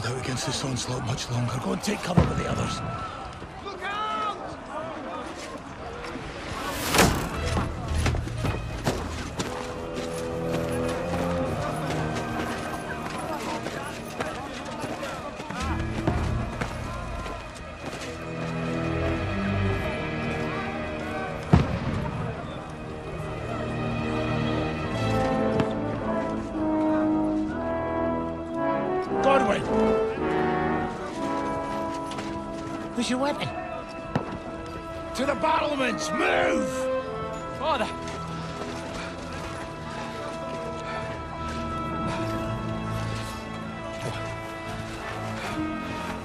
hold out against this onslaught much longer. Go and take cover with the others. Look out! Godwin! Where's your weapon? To the battlements! Move! Father!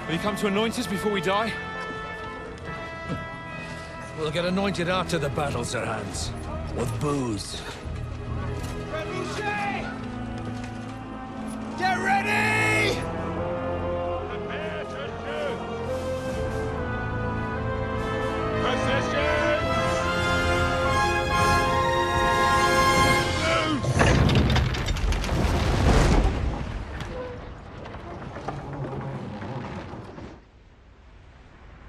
Will you come to anoint us before we die? We'll get anointed after the battles are hands. With booze. Get ready! Prepare to shoot! Positions!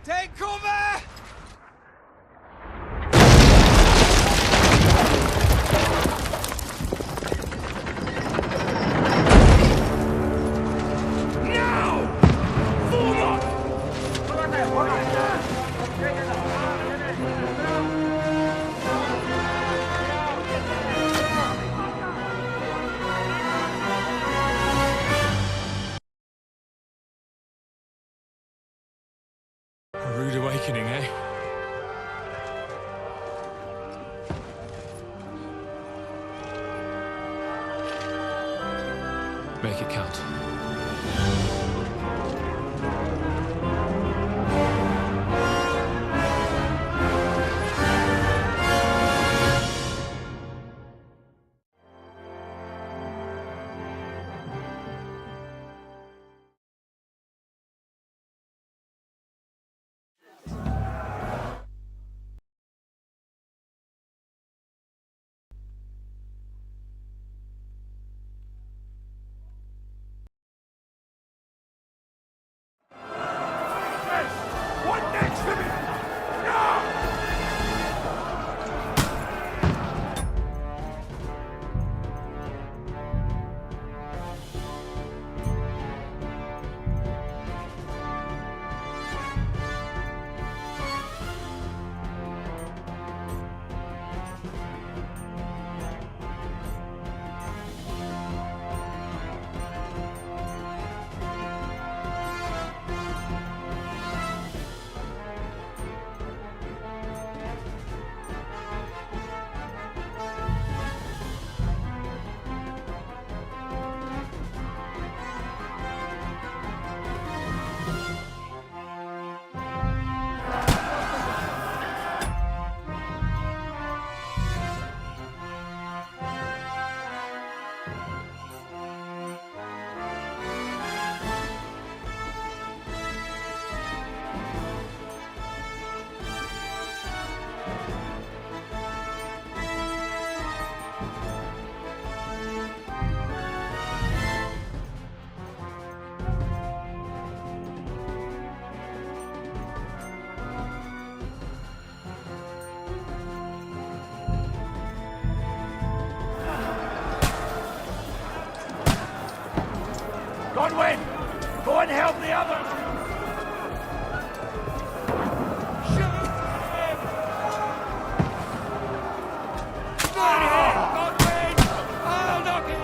Take cover! A rude awakening, eh? Make it count. What next to me? Now! Godwin! Go and help the others! Godwin! I'll knock it!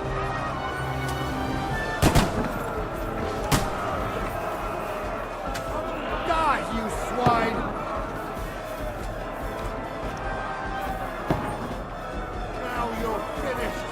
Die, you swine! Now you're finished!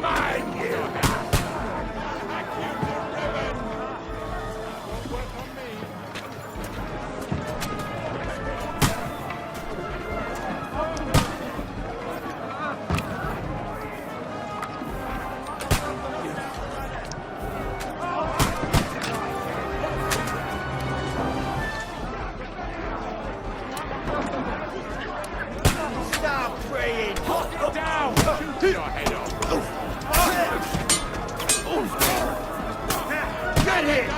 Mine, you! Stop praying! Get down! Shoot your head off! Get him!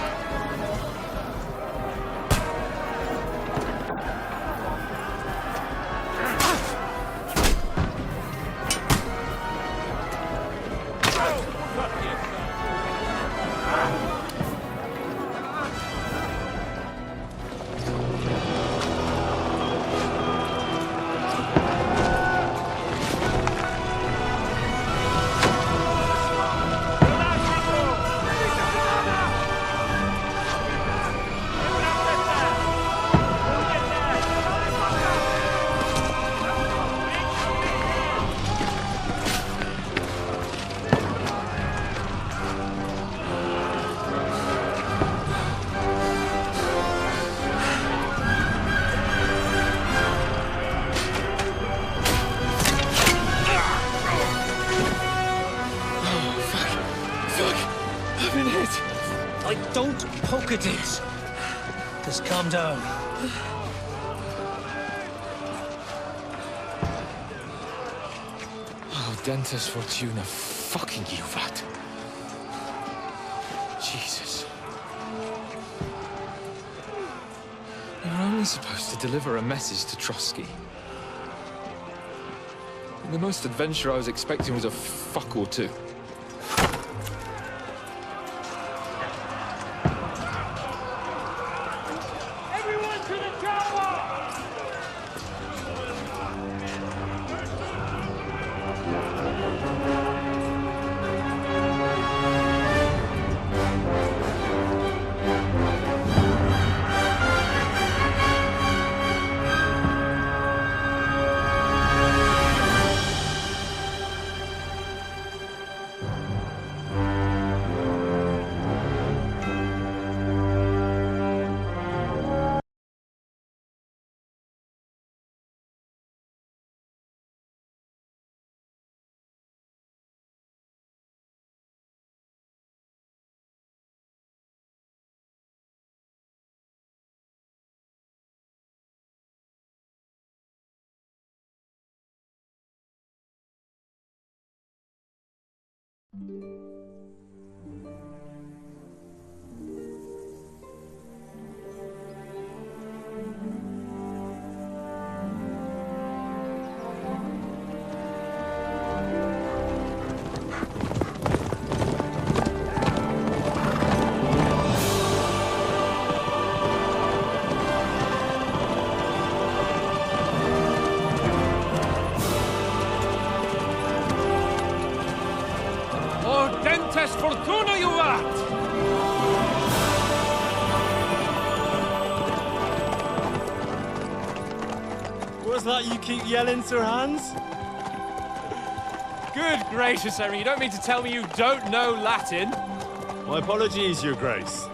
Don't poke at it. Just calm down. Oh, Dentes Fortuna, fucking you, that. Jesus. You're only supposed to deliver a message to Trotsky. And the most adventure I was expecting was a fuck or two. Fortuna, you rat! What's that you keep yelling, Sir Hans? Good gracious, Henry, you don't mean to tell me you don't know Latin? My apologies, Your Grace.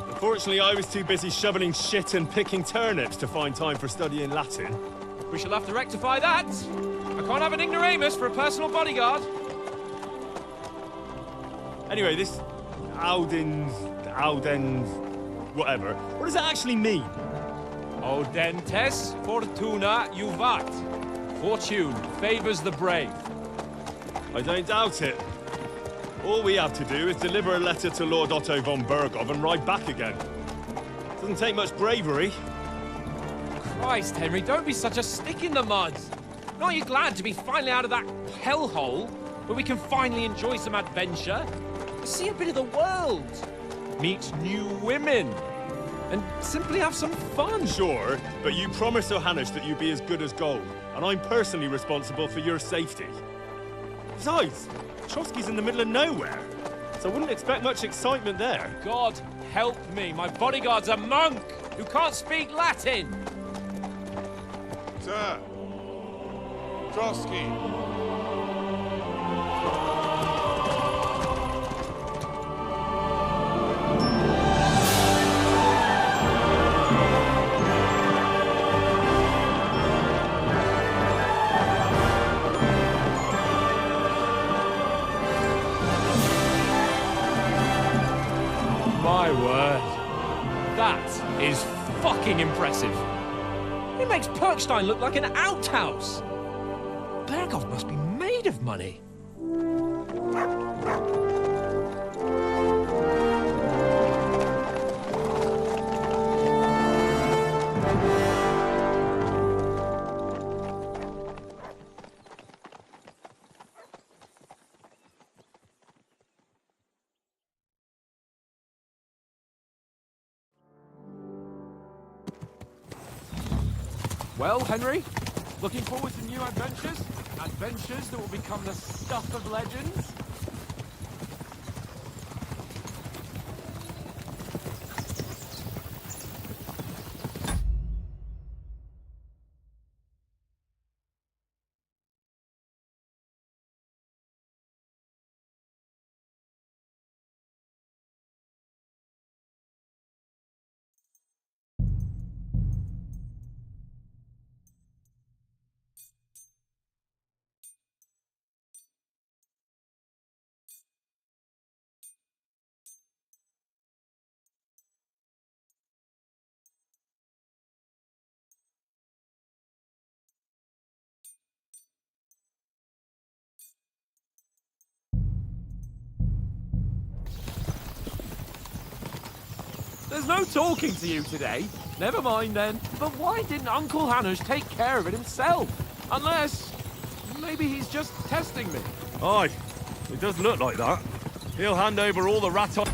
Unfortunately, I was too busy shoveling shit and picking turnips to find time for studying Latin. We shall have to rectify that. I can't have an ignoramus for a personal bodyguard. Anyway, this Audens, whatever. What does that actually mean? Audentes Fortuna Juvat. Fortune favors the brave. I don't doubt it. All we have to do is deliver a letter to Lord Otto von Bergov and ride back again. Doesn't take much bravery. Christ, Henry, don't be such a stick in the mud. Aren't you glad to be finally out of that hellhole where we can finally enjoy some adventure? See a bit of the world, meet new women, and simply have some fun. Sure, but you promised Johannes that you'd be as good as gold, and I'm personally responsible for your safety. Besides, Trotsky's in the middle of nowhere, so I wouldn't expect much excitement there. God help me, my bodyguard's a monk who can't speak Latin. Sir! Trotsky! That is fucking impressive. It makes Perkstein look like an outhouse. Berghoff must be made of money. Well, Henry, looking forward to new adventures? Adventures that will become the stuff of legends? There's no talking to you today. Never mind then. But why didn't Uncle Hanush take care of it himself? Unless, maybe he's just testing me. Aye, it does look like that. He'll hand over all the rat on...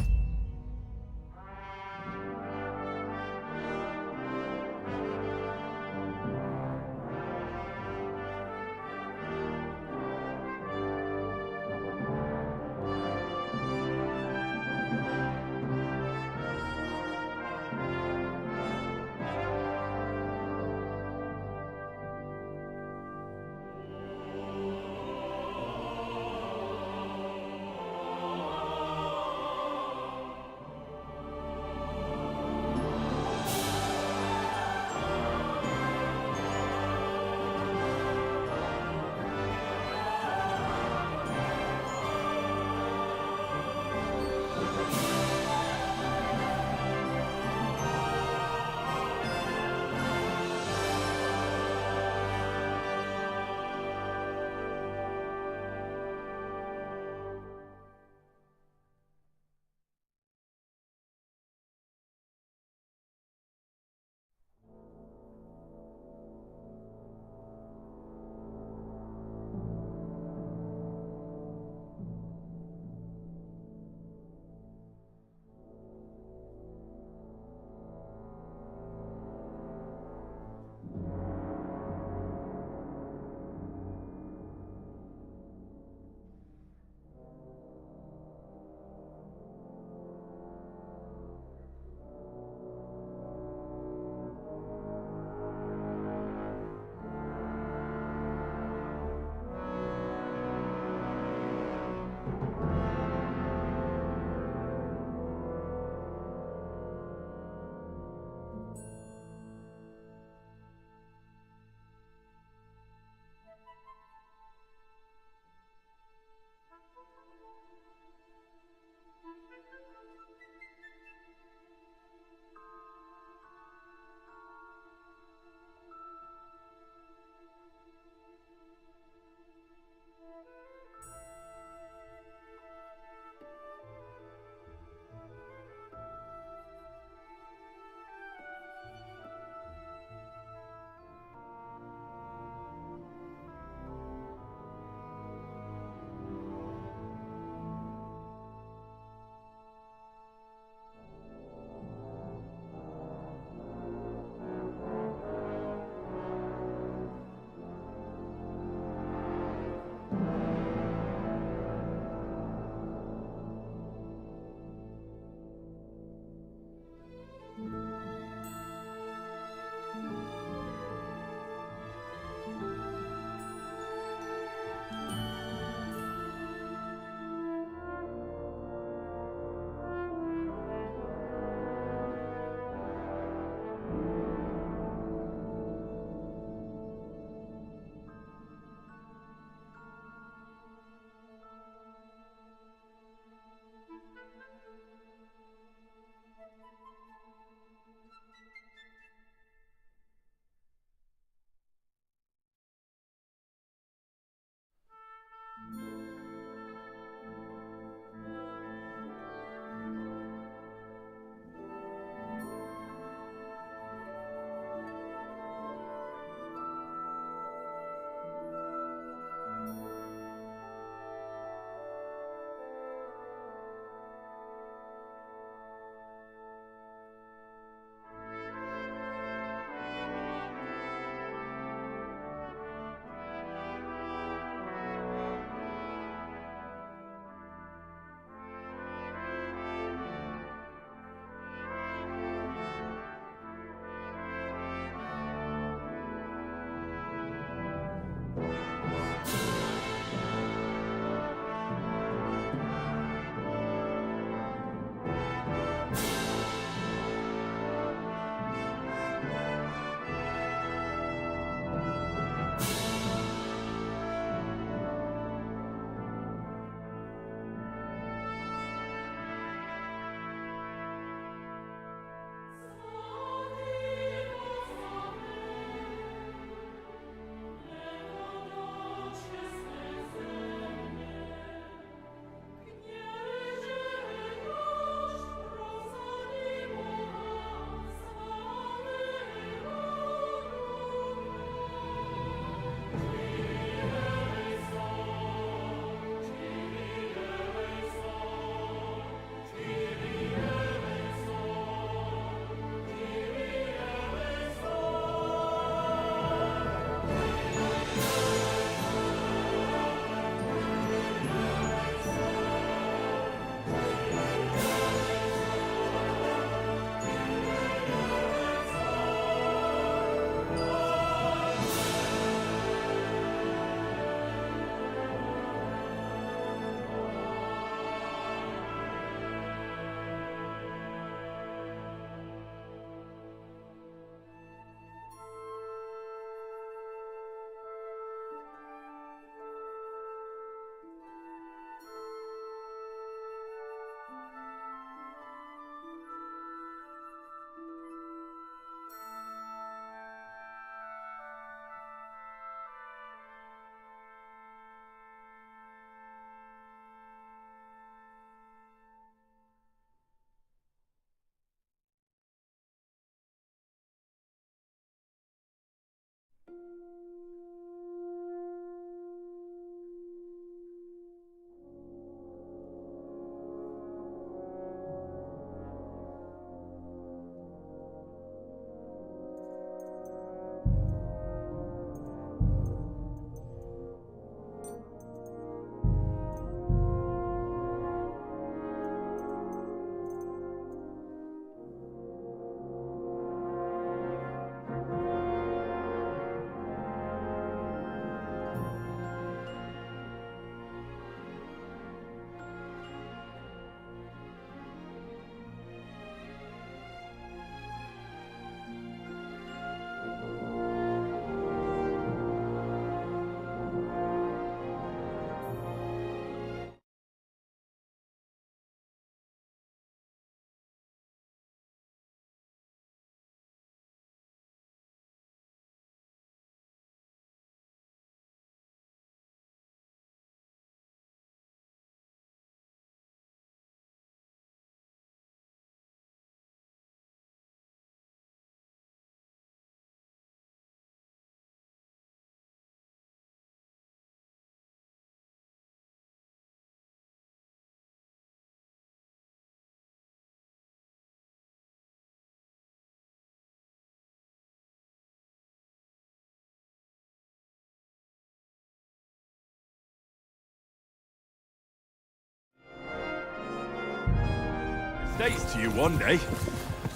estates to you one day.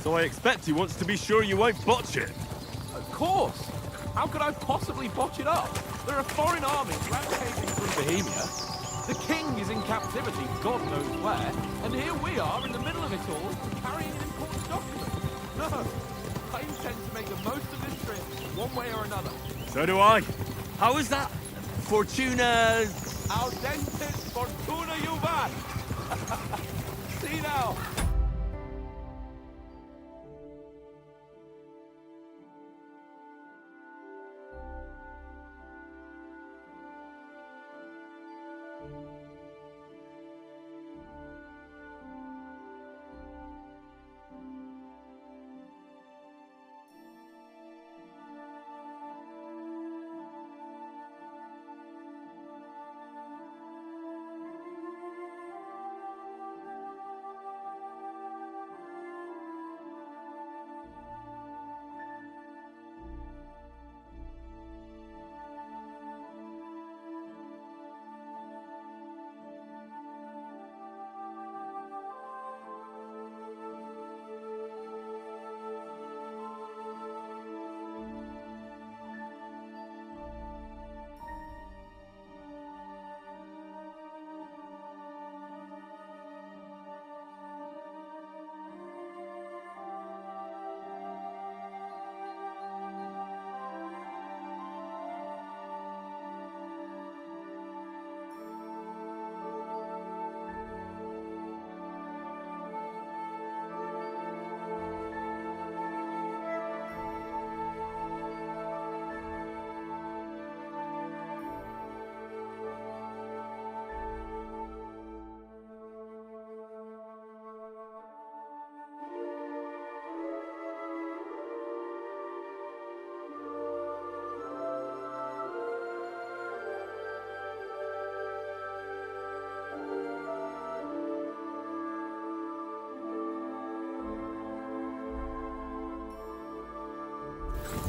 So I expect he wants to be sure you won't botch it. Of course. How could I possibly botch it up? There are foreign armies rampaging through Bohemia. The king is in captivity, God knows where, and here we are in the middle of it all, carrying an important document. No, I intend to make the most of this trip, one way or another. So do I. How is that? Fortuna's... Audentis fortuna juvat! See now!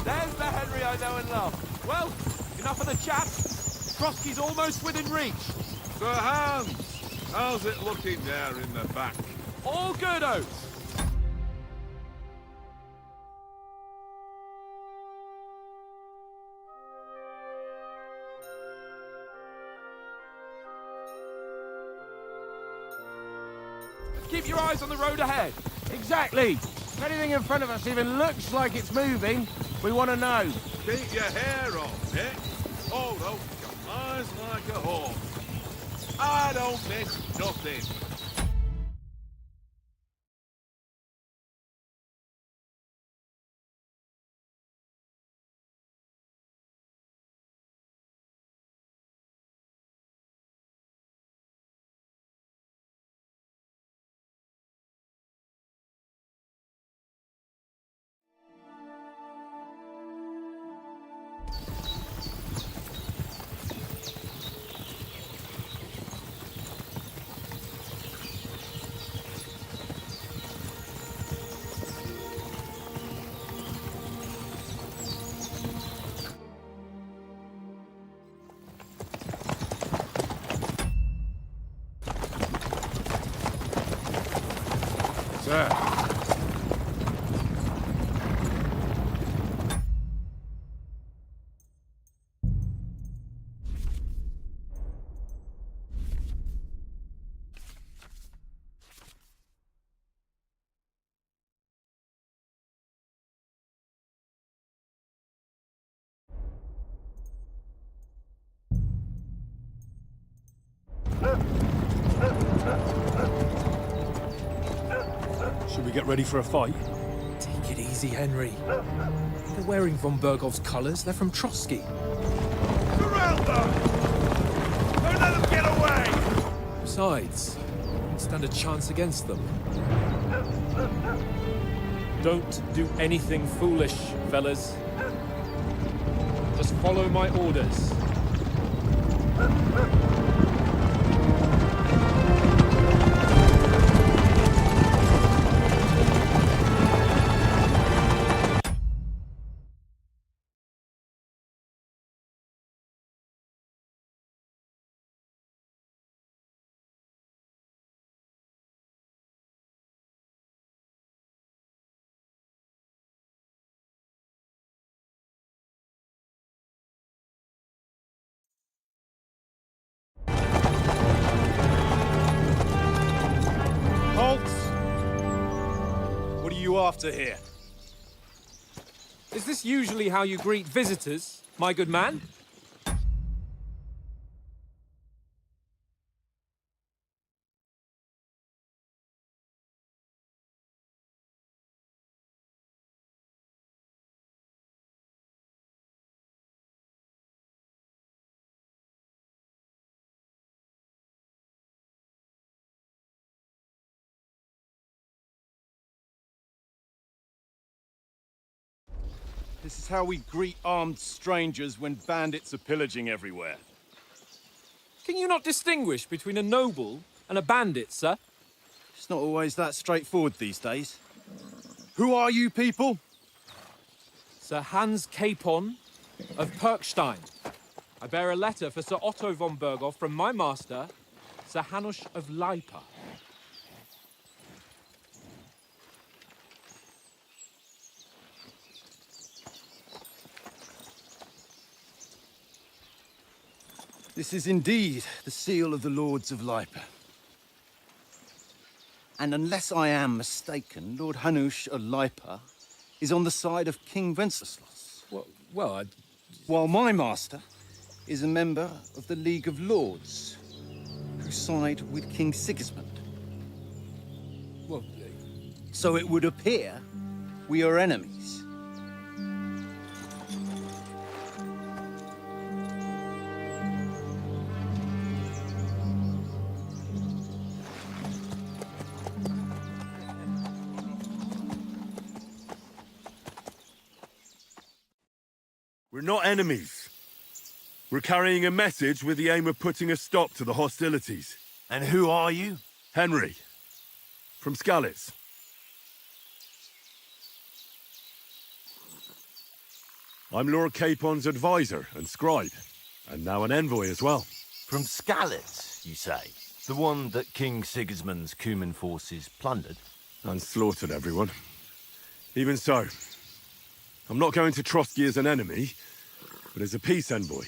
There's the Henry I know and love. Well, enough of the chat. Trotsky's almost within reach. Sir Hans, how's it looking there in the back? All good, Oates. Keep your eyes on the road ahead. Exactly. If anything in front of us even looks like it's moving, we want to know. Keep your hair on, Nick. Hold up your eyes like a hawk. I don't miss nothing. Sir. Should we get ready for a fight? Take it easy, Henry. They're wearing von Bergov's colours. They're from Trotsky. Surround them! Don't let them get away! Besides, we won't stand a chance against them. Don't do anything foolish, fellas. Just follow my orders. after here? Is this usually how you greet visitors, my good man? This is how we greet armed strangers when bandits are pillaging everywhere. Can you not distinguish between a noble and a bandit, sir? It's not always that straightforward these days. Who are you people? Sir Hans Capon of Perkstein. I bear a letter for Sir Otto von Berghoff from my master, Sir Hanush of Leipa. This is indeed the seal of the Lords of Leipa. And unless I am mistaken, Lord Hanush of Leipa is on the side of King Wenceslas. Well, While my master is a member of the League of Lords, who side with King Sigismund. well, So it would appear we are enemies. We're not enemies. We're carrying a message with the aim of putting a stop to the hostilities. And who are you? Henry, from Skalitz. I'm Lord Capon's advisor and scribe, and now an envoy as well. From Skalitz, you say? The one that King Sigismund's Cuman forces plundered? And slaughtered everyone. Even so, I'm not going to Trotsky as an enemy, but as a peace envoy.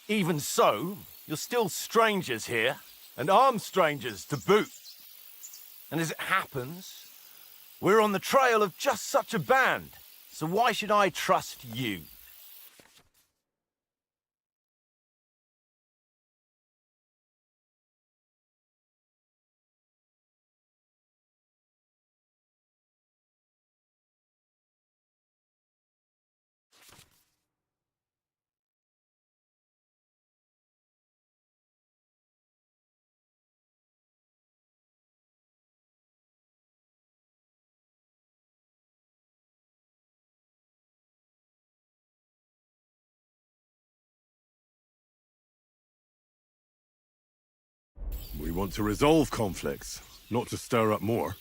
Even so, you're still strangers here, and armed strangers to boot. And as it happens, we're on the trail of just such a band, so why should I trust you? We want to resolve conflicts, not to stir up more.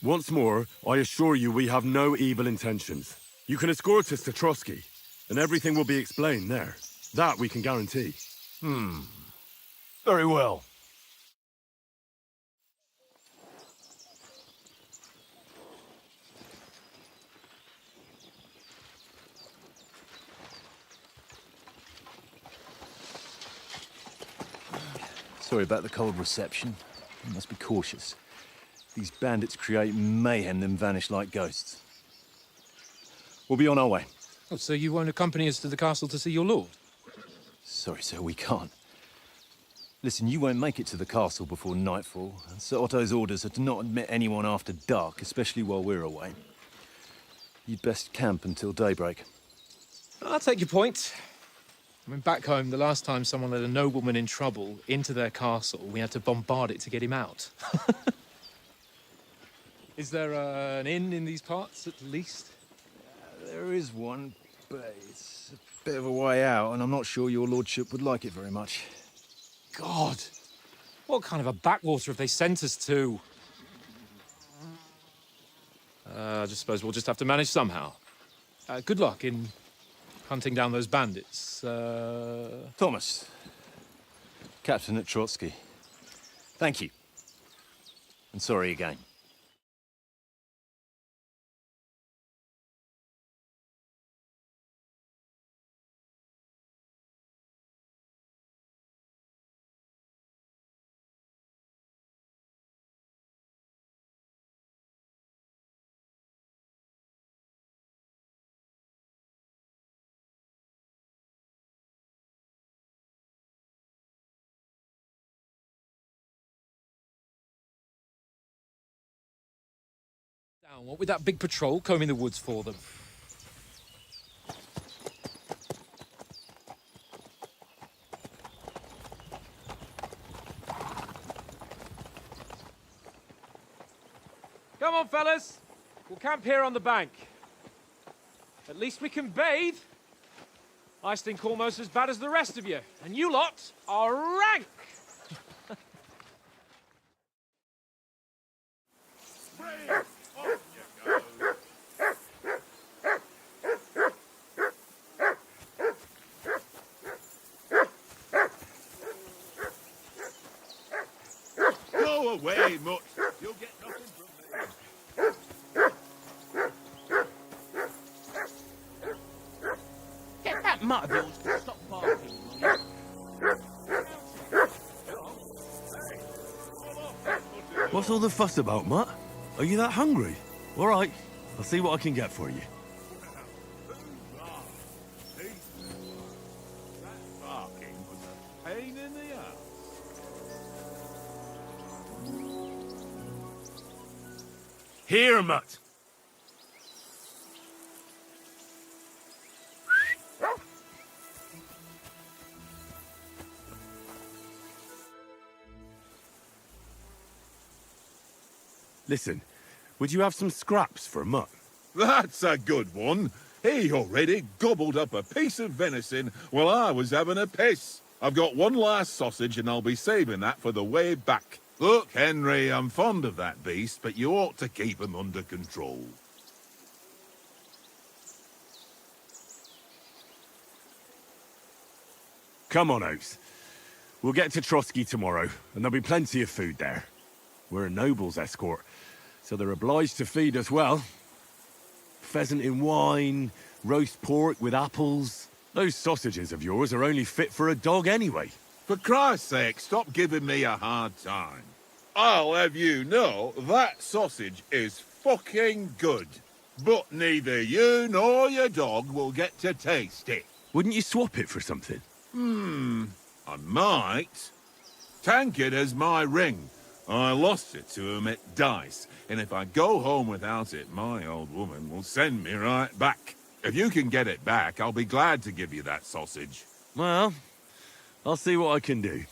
Once more, I assure you we have no evil intentions. You can escort us to Trotsky, and everything will be explained there. That we can guarantee. Very well. Sorry about the cold reception. You must be cautious. These bandits create mayhem, then vanish like ghosts. We'll be on our way. Oh, so you won't accompany us to the castle to see your lord? Sorry, sir, we can't. Listen, you won't make it to the castle before nightfall. Sir Otto's orders are to not admit anyone after dark, especially while we're away. You'd best camp until daybreak. I'll take your point. I mean, back home, the last time someone let a nobleman in trouble into their castle, we had to bombard it to get him out. Is there an inn in these parts, at least? There is one, but it's a bit of a way out, and I'm not sure your lordship would like it very much. God! What kind of a backwater have they sent us to? I just suppose we'll just have to manage somehow. Good luck in hunting down those bandits. Thomas, captain at Trotsky. Thank you. And sorry again. town, what with that big patrol combing the woods for them. Come on, fellas. We'll camp here on the bank. At least we can bathe. I stink almost as bad as the rest of you, and you lot are rank. Go away, Mutt. You'll get nothing from me. Get that mutt of yours to stop barking, will you? What's all the fuss about, Mutt? Are you that hungry? All right, I'll see what I can get for you. That barking was a pain in the ass. Here, Mutt. Listen, would you have some scraps for Mutt? That's a good one. He already gobbled up a piece of venison while I was having a piss. I've got one last sausage and I'll be saving that for the way back. Look, Henry, I'm fond of that beast, but you ought to keep him under control. Come on, Oaks. We'll get to Trotsky tomorrow, and there'll be plenty of food there. We're a noble's escort, so they're obliged to feed us well. Pheasant in wine, roast pork with apples. Those sausages of yours are only fit for a dog anyway. For Christ's sake, stop giving me a hard time. I'll have you know that sausage is fucking good. But neither you nor your dog will get to taste it. Wouldn't you swap it for something? I might. Tankard has my ring. I lost it to him at dice, and if I go home without it, my old woman will send me right back. If you can get it back, I'll be glad to give you that sausage. Well, I'll see what I can do.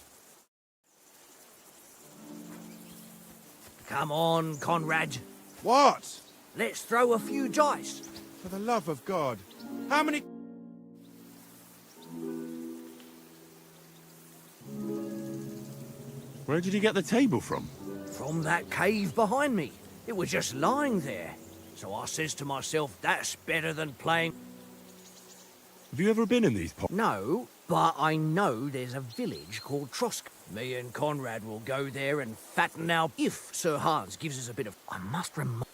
Come on, Conrad. What? Let's throw a few dice. For the love of God. How many... Where did you get the table from? From that cave behind me. It was just lying there. So I says to myself, that's better than playing... Have you ever been in these pots? No, but I know there's a village called Trosk. Me and Conrad will go there and fatten our... If Sir Hans gives us a bit of... I must remind...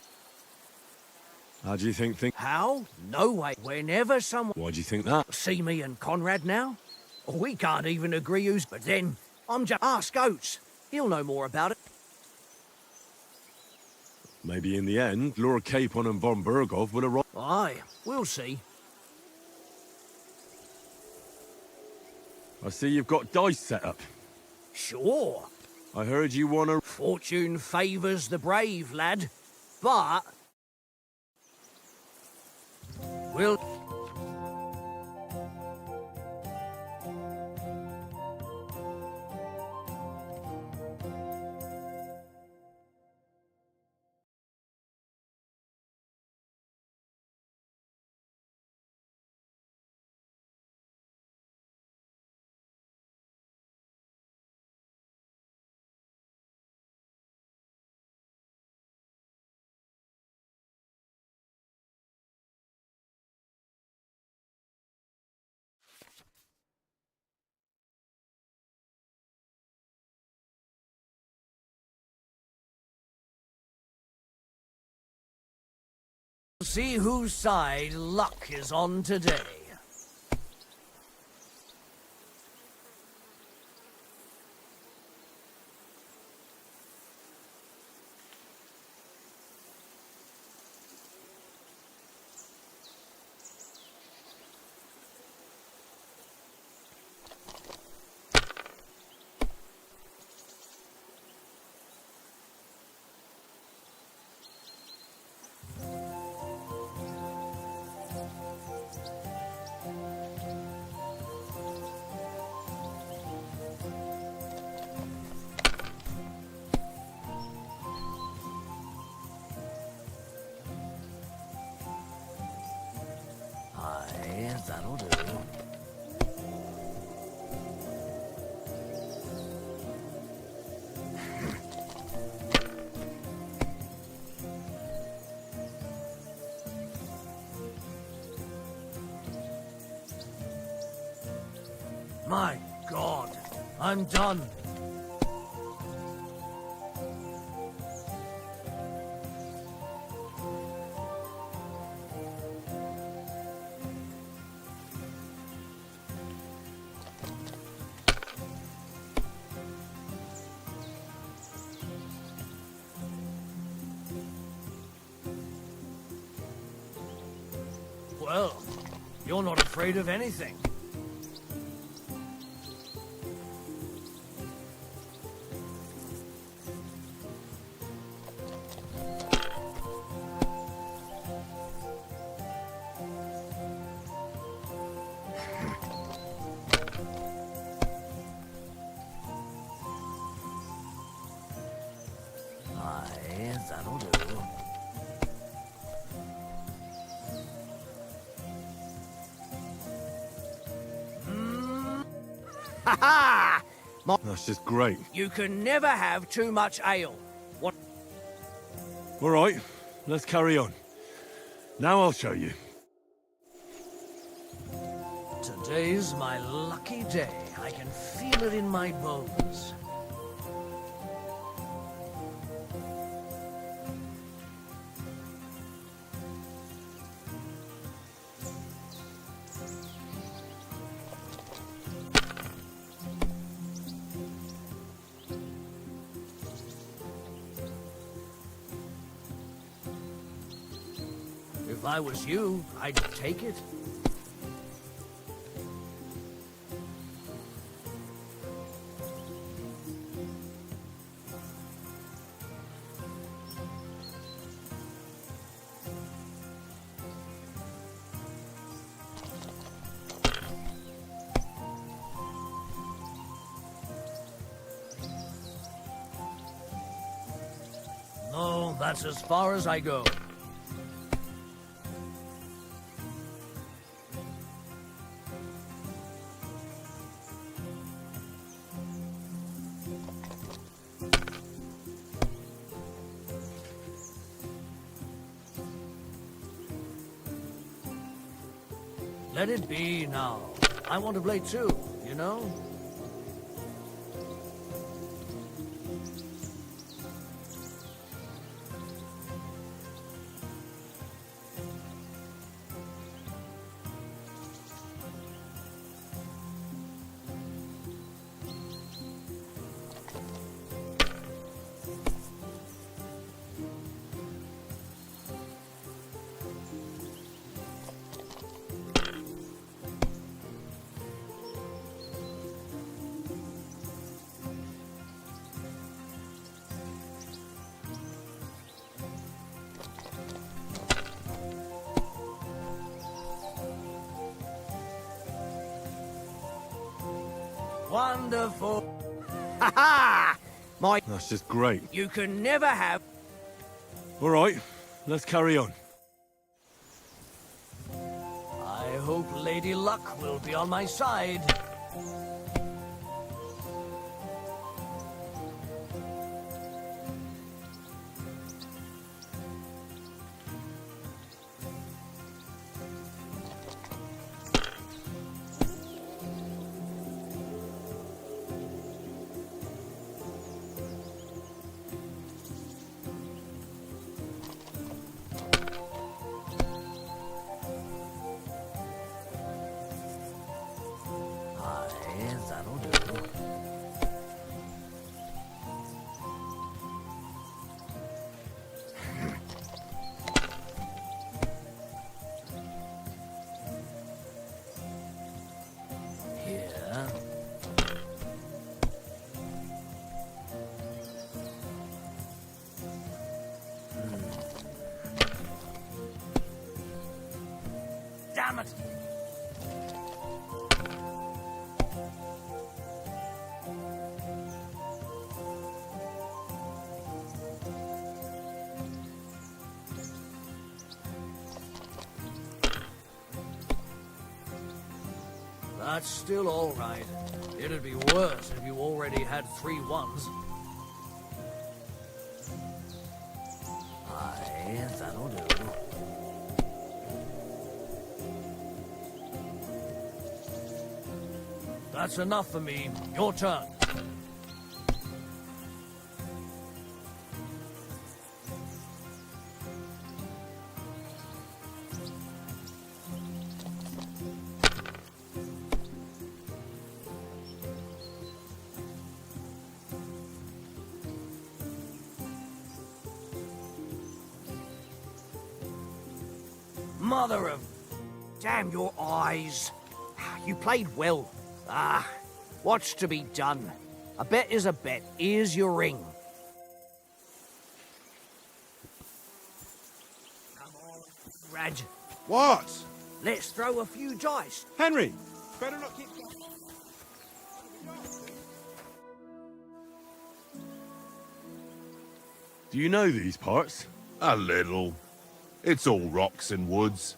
How do you think... How? No way. Whenever someone... Why do you think that? See me and Conrad now? We can't even agree who's... But then, I'm just... Ask Oates. He'll know more about it. Maybe in the end, Lord Capon and Von Bergov will arrive. Aye, we'll see. I see you've got dice set up. Sure. I heard you want to... Fortune favours the brave, lad. But... We'll... see whose side luck is on today. that'll do. My God, I'm done. Well, you're not afraid of anything. Aye, that'll do. Ha ha! That's just great. You can never have too much ale. What? All right, let's carry on. Now I'll show you. Today's my lucky day. I can feel it in my bones. If I was you, I'd take it. No, that's as far as I go. Let it be now. I want to play too, you know? Wonderful. Ha ha! That's just great. You can never have... All right, let's carry on. I hope Lady Luck will be on my side. That's still all right. It'd be worse if you already had 3 ones. Aye, that'll do. That's enough for me. Your turn. Mother of... Damn your eyes. You played well. Ah, what's to be done? A bet is a bet. Here's your ring. Come on, Raj. What? Let's throw a few dice. Henry, better not keep... Do you know these parts? A little. It's all rocks and woods.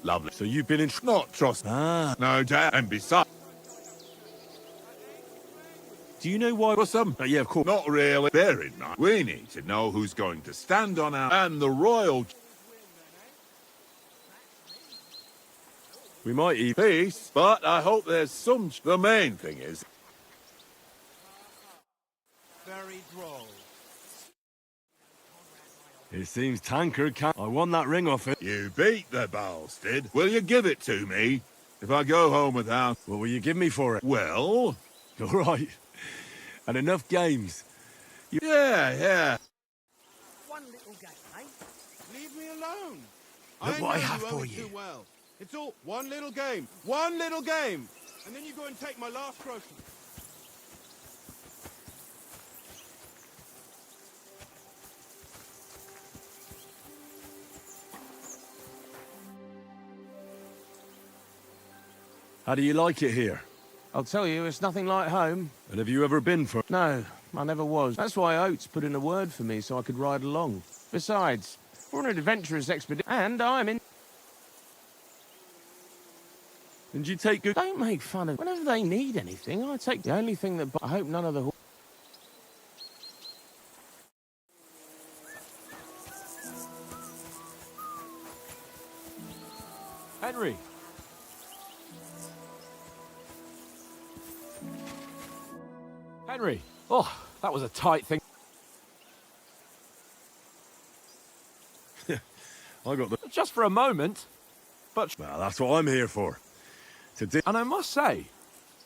Lovely. So you've been in... Not trust. Ah. No doubt. And besides... Do you know why... For some... Yeah, of course. Not really. Bear in mind, we need to know who's going to stand on our... And the royal... We might even... Peace, but I hope there's some... The main thing is... Very droll. It seems Tankard can't... I won that ring off it. You beat the bastard. Will you give it to me? If I go home without... What will you give me for it? Well... All right. And enough games. Yeah. One little game, eh? Leave me alone. Look what I have know for it you. Too well. It's all one little game. One little game. And then you go and take my last trophy. How do you like it here? I'll tell you, it's nothing like home. And have you ever been for... No, I never was. That's why Oates put in a word for me so I could ride along. Besides, we're on an adventurous expedition, and I'm in... And you take good... Don't make fun of... Whenever they need anything, I take... The only thing that... I hope none of the... Henry. Henry. Oh, that was a tight thing. I got the... Just for a moment. But... Well, that's what I'm here for. And I must say,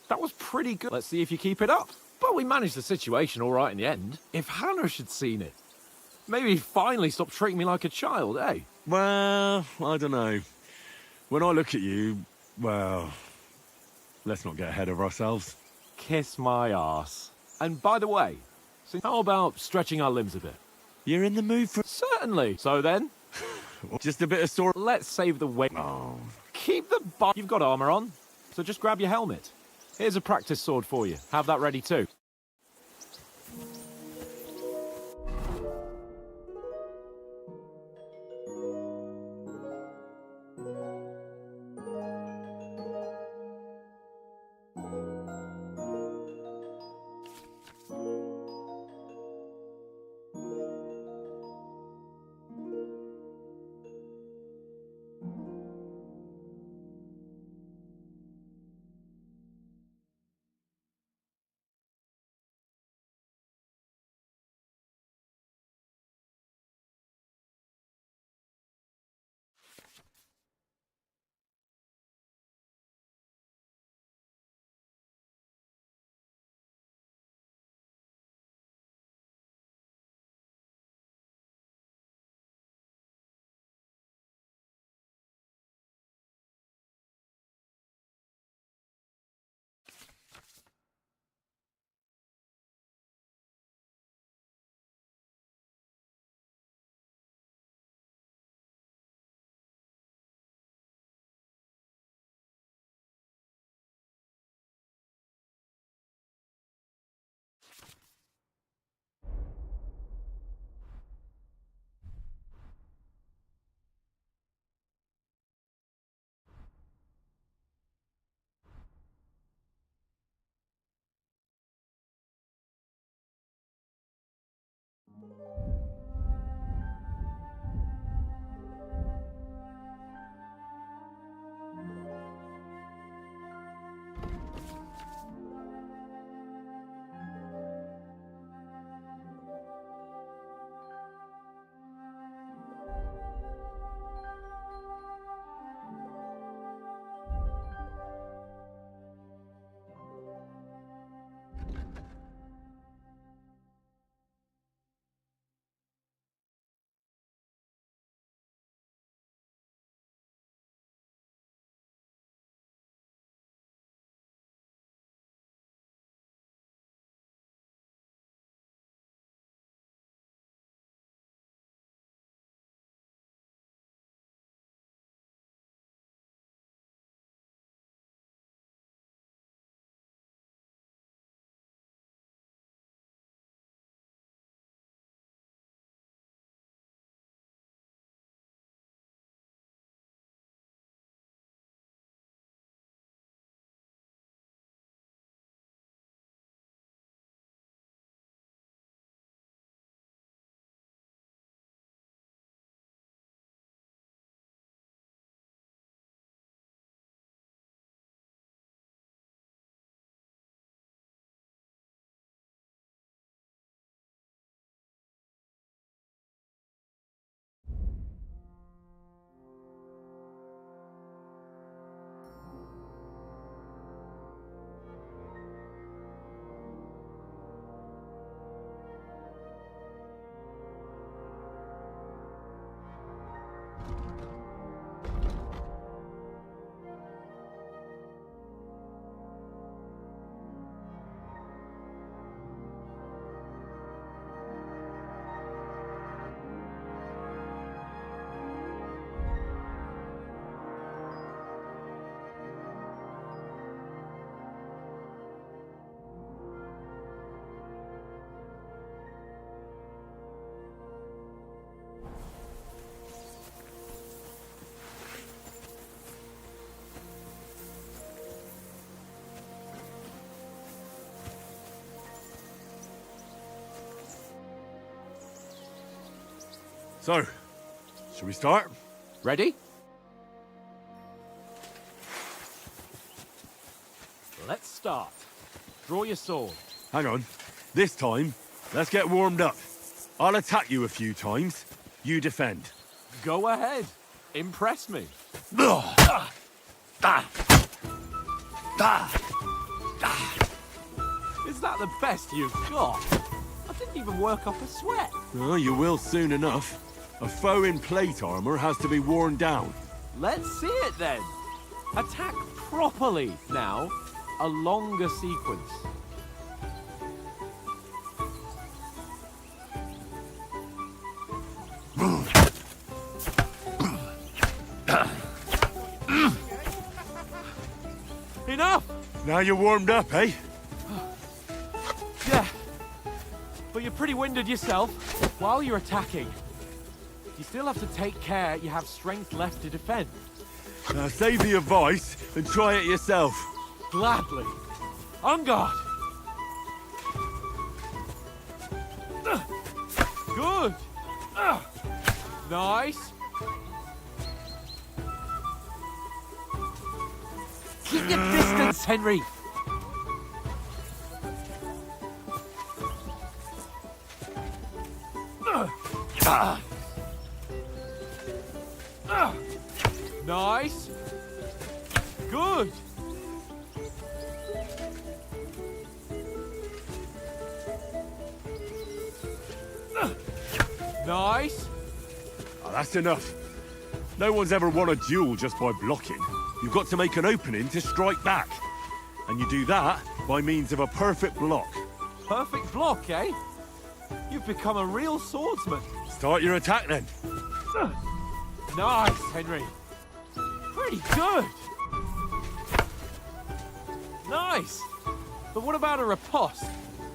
that was pretty good. Let's see if you keep it up. But we managed the situation all right in the end. If Hannah had seen it, maybe he'd finally stop treating me like a child, eh? Well, I don't know. When I look at you, well... Let's not get ahead of ourselves. Kiss my arse. And by the way, so how about stretching our limbs a bit? You're in the mood for... Certainly. So then, Just a bit of sore... let's save the weight. Oh. Keep the You've got armor on, so just grab your helmet. Here's a practice sword for you. Have that ready too. So, shall we start? Ready? Let's start. Draw your sword. Hang on. This time, let's get warmed up. I'll attack you a few times. You defend. Go ahead. Impress me. Is that the best you've got? I didn't even work up a sweat. Oh, you will soon enough. A foe in plate armor has to be worn down. Let's see it then. Attack properly now. A longer sequence. Enough! Now you're warmed up, eh? Yeah. But you're pretty winded yourself. While you're attacking, you still have to take care you have strength left to defend. Now save the advice and try it yourself. Gladly. On guard. Good. Nice. Keep your distance, Henry. Nice. Good. Nice. Oh, that's enough. No one's ever won a duel just by blocking. You've got to make an opening to strike back. And you do that by means of a perfect block. Perfect block, eh? You've become a real swordsman. Start your attack then. Nice, Henry. Pretty good. Nice. But what about a riposte?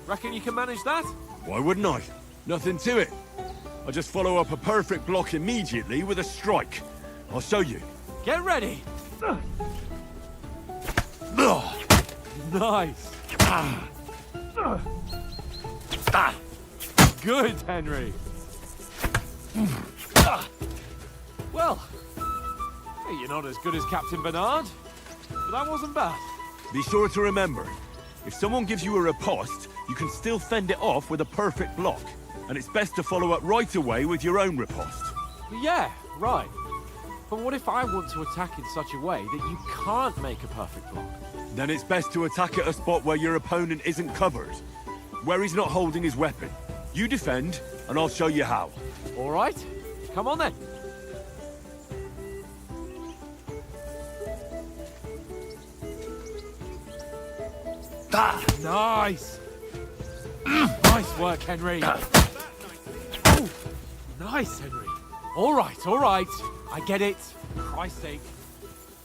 Reckon you can manage that? Why wouldn't I? Nothing to it. I just follow up a perfect block immediately with a strike. I'll show you. Get ready. Nice. Good, Henry. Well, hey, you're not as good as Captain Bernard, but that wasn't bad. Be sure to remember, if someone gives you a riposte, you can still fend it off with a perfect block. And it's best to follow up right away with your own riposte. Yeah, right. But what if I want to attack in such a way that you can't make a perfect block? Then it's best to attack at a spot where your opponent isn't covered, where he's not holding his weapon. You defend, and I'll show you how. All right, come on then. Nice. Nice work, Henry. Oh, nice, Henry. All right, I get it. For Christ's sake.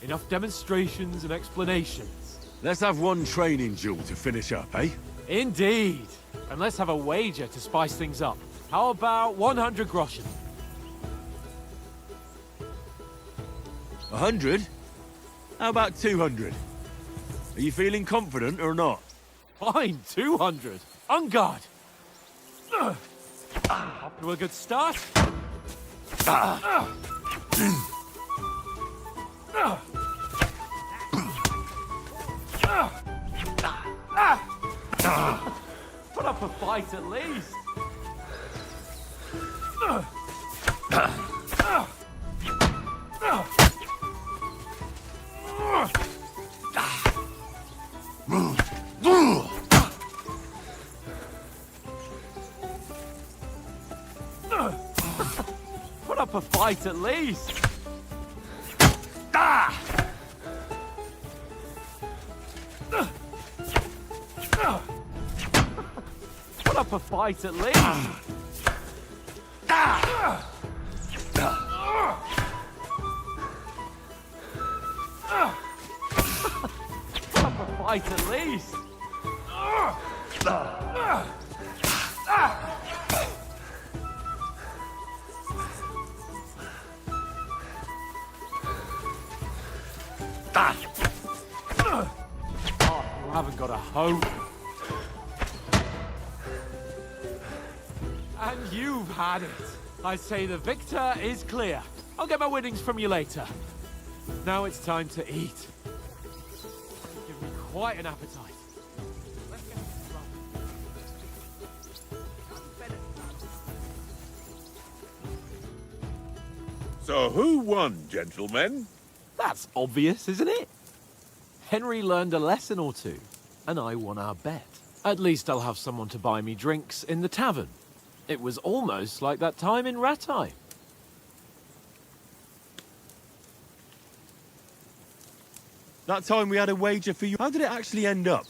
Enough demonstrations and explanations. Let's have one training duel to finish up, eh? Indeed. And let's have a wager to spice things up. How about 100 groschen? 100? How about 200? Are you feeling confident or not? Fine, 200. On guard. Off to a good start. Put up a fight at least. Put up a fight at least. Put up a fight at least. Put up a fight at least. Oh, you haven't got a hope. And you've had it. I say the victor is clear. I'll get my winnings from you later. Now it's time to eat. Give me quite an appetite. Let's get So who won, gentlemen? That's obvious, isn't it? Henry learned a lesson or two, and I won our bet. At least I'll have someone to buy me drinks in the tavern. It was almost like that time in Rattay. That time we had a wager for you. How did it actually end up?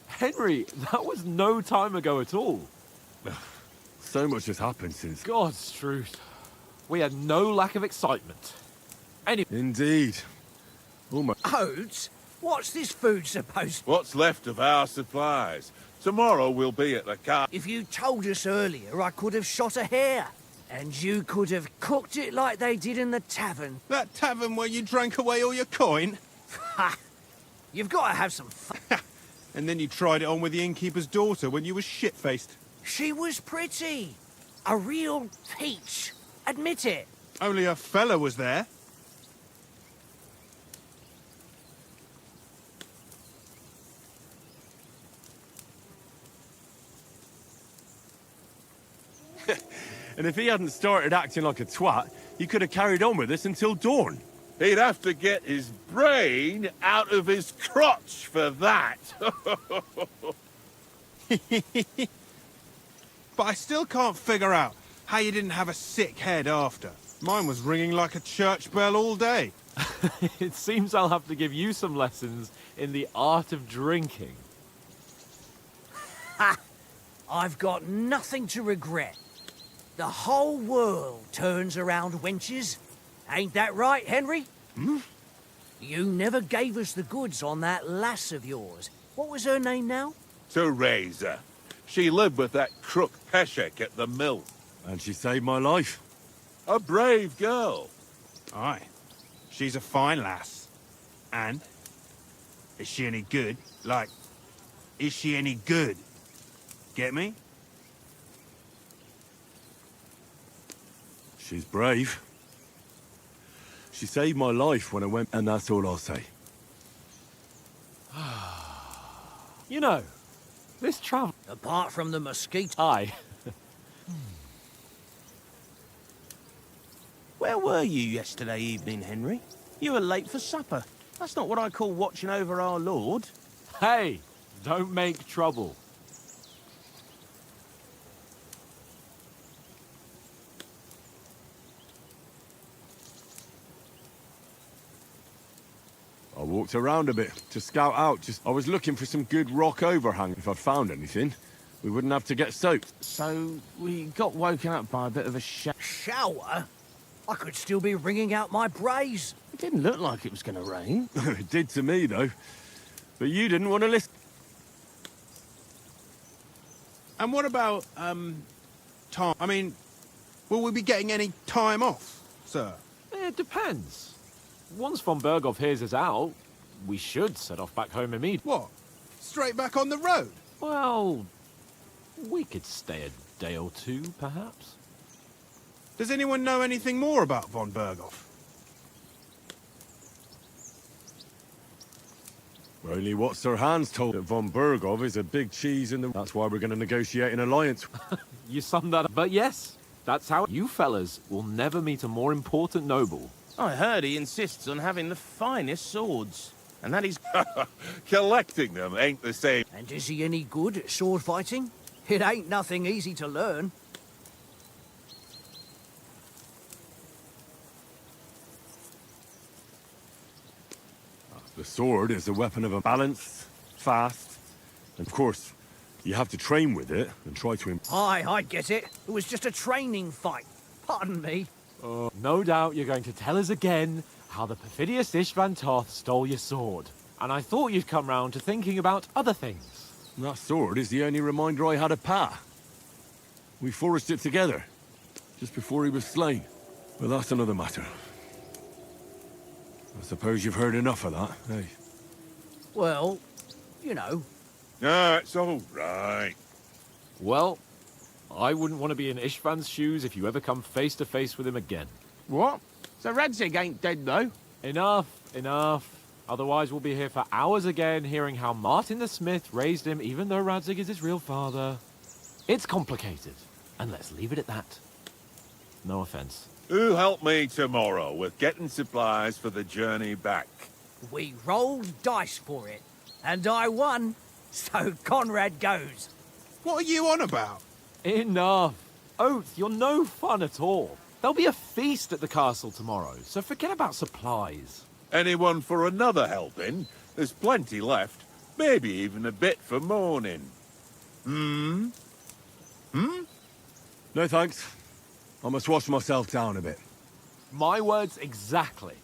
Henry, that was no time ago at all. So much has happened since. God's truth. We had no lack of excitement. Anyway, Indeed. Almost. Oates? What's this food supposed to... What's left of our supplies? Tomorrow we'll be at the car. If you told us earlier, I could have shot a hare. And you could have cooked it like they did in the tavern. That tavern where you drank away all your coin? Ha! You've got to have some fun. And then you tried it on with the innkeeper's daughter when you were shit-faced. She was pretty. A real peach. Admit it. Only a fella was there. And if he hadn't started acting like a twat, he could have carried on with us until dawn. He'd have to get his brain out of his crotch for that. But I still can't figure out how you didn't have a sick head after. Mine was ringing like a church bell all day. it seems I'll have to give you some lessons in the art of drinking. Ha! I've got nothing to regret. The whole world turns around wenches. Ain't that right, Henry? Hmm? You never gave us the goods on that lass of yours. What was her name now? Teresa. She lived with that crook Peshek at the mill. And she saved my life. A brave girl. Aye. She's a fine lass. And? Is she any good? Like, is she any good? Get me? She's brave. She saved my life when I went, and that's all I'll say. You know, this travel... Apart from the mosquito. Aye. Where were you yesterday evening, Henry? You were late for supper. That's not what I call watching over our Lord. Hey, don't make trouble. I walked around a bit to scout out. I was looking for some good rock overhang. If I'd found anything, we wouldn't have to get soaked. So, we got woken up by a bit of a Shower? I could still be wringing out my brays. It didn't look like it was going to rain. It did to me, though. But you didn't want to listen. And what about, time? I mean, will we be getting any time off, sir? It depends. Once von Berghoff hears us out, we should set off back home immediately. What? Straight back on the road? Well, we could stay a day or two, perhaps. Does anyone know anything more about von Berghoff? Only what Sir Hans told that von Berghoff is a big cheese in the... That's why we're going to negotiate an alliance. You summed that up. But yes, that's how... You fellas will never meet a more important noble. I heard he insists on having the finest swords. And that he's... Collecting them ain't the same. And is he any good at sword fighting? It ain't nothing easy to learn. The sword is a weapon of a balanced, fast, and of course, you have to train with it and try to... Aye, I get it. It was just a training fight. Pardon me. No doubt you're going to tell us again how the perfidious Istvan Toth stole your sword. And I thought you'd come round to thinking about other things. That sword is the only reminder I had of Pa. We forged it together, just before he was slain. But that's another matter. I suppose you've heard enough of that, eh? Well, you know. No, it's all right. Well, I wouldn't want to be in Ishvan's shoes if you ever come face to face with him again. What? So Radzig ain't dead, though? Enough, enough. Otherwise, we'll be here for hours again, hearing how Martin the Smith raised him, even though Radzig is his real father. It's complicated, and let's leave it at that. No offense. Who'll help me tomorrow with getting supplies for the journey back? We rolled dice for it, and I won. So Conrad goes. What are you on about? Enough. Oath, you're no fun at all. There'll be a feast at the castle tomorrow, so forget about supplies. Anyone for another helping? There's plenty left. Maybe even a bit for morning. No thanks. I must wash myself down a bit. My words exactly.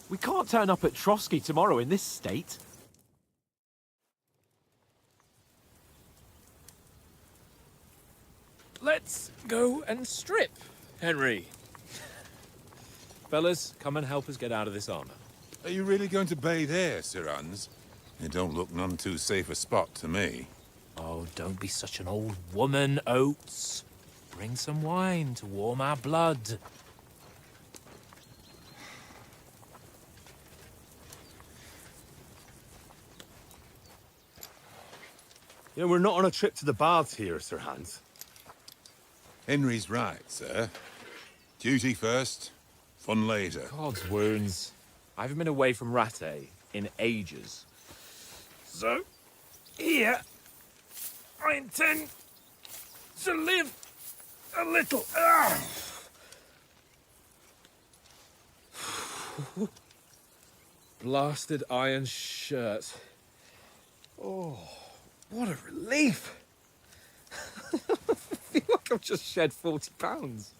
We can't turn up at Trotsky tomorrow in this state. Let's go and strip, Henry. Fellas, come and help us get out of this armor. Are you really going to bathe here, Sir Hans? It don't look none too safe a spot to me. Oh, don't be such an old woman, Oates. Bring some wine to warm our blood. Yeah, we're not on a trip to the baths here, Sir Hans. Henry's right, sir. Duty first, fun later. God's wounds. I haven't been away from Rattay in ages. So, here, I intend to live a little. Blasted iron shirt. Oh, what a relief. I feel like I've just shed 40 pounds.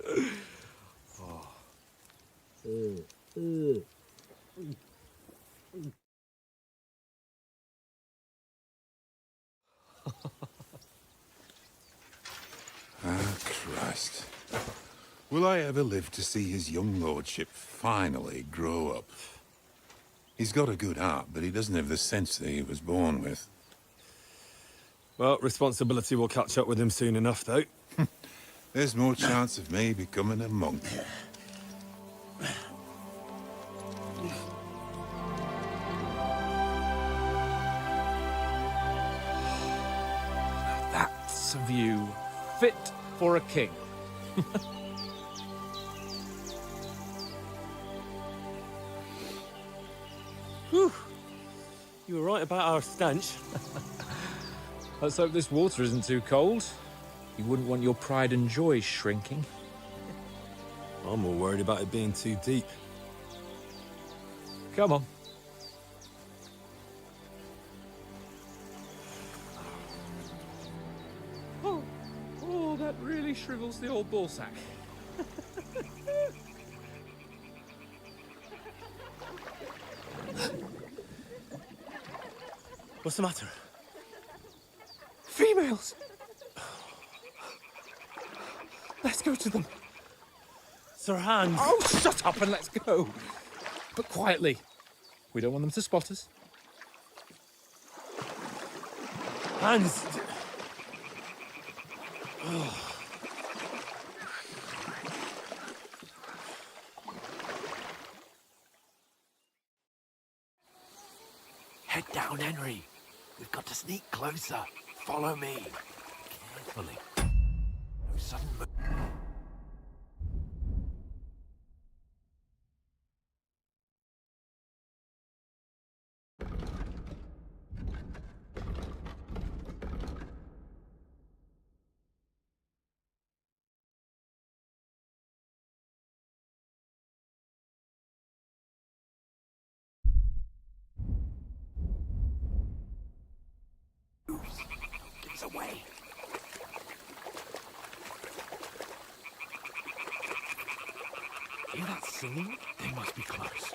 Christ. Will I ever live to see his young lordship finally grow up? He's got a good heart, but he doesn't have the sense that he was born with. Well, responsibility will catch up with him soon enough, though. There's more chance of me becoming a monk. That's a view fit for a king. Whew. You were right about our stench. Let's hope this water isn't too cold. You wouldn't want your pride and joy shrinking. I'm more worried about it being too deep. Come on. Oh, that really shrivels the old ball sack. What's the matter? Females! Let's go to them. Sir Hans! Oh, shut up and let's go. But quietly. We don't want them to spot us. Hans! Head down, Henry. We've got to sneak closer. Follow me. Carefully. No sudden move. It's away. Hear that singing? They must be close.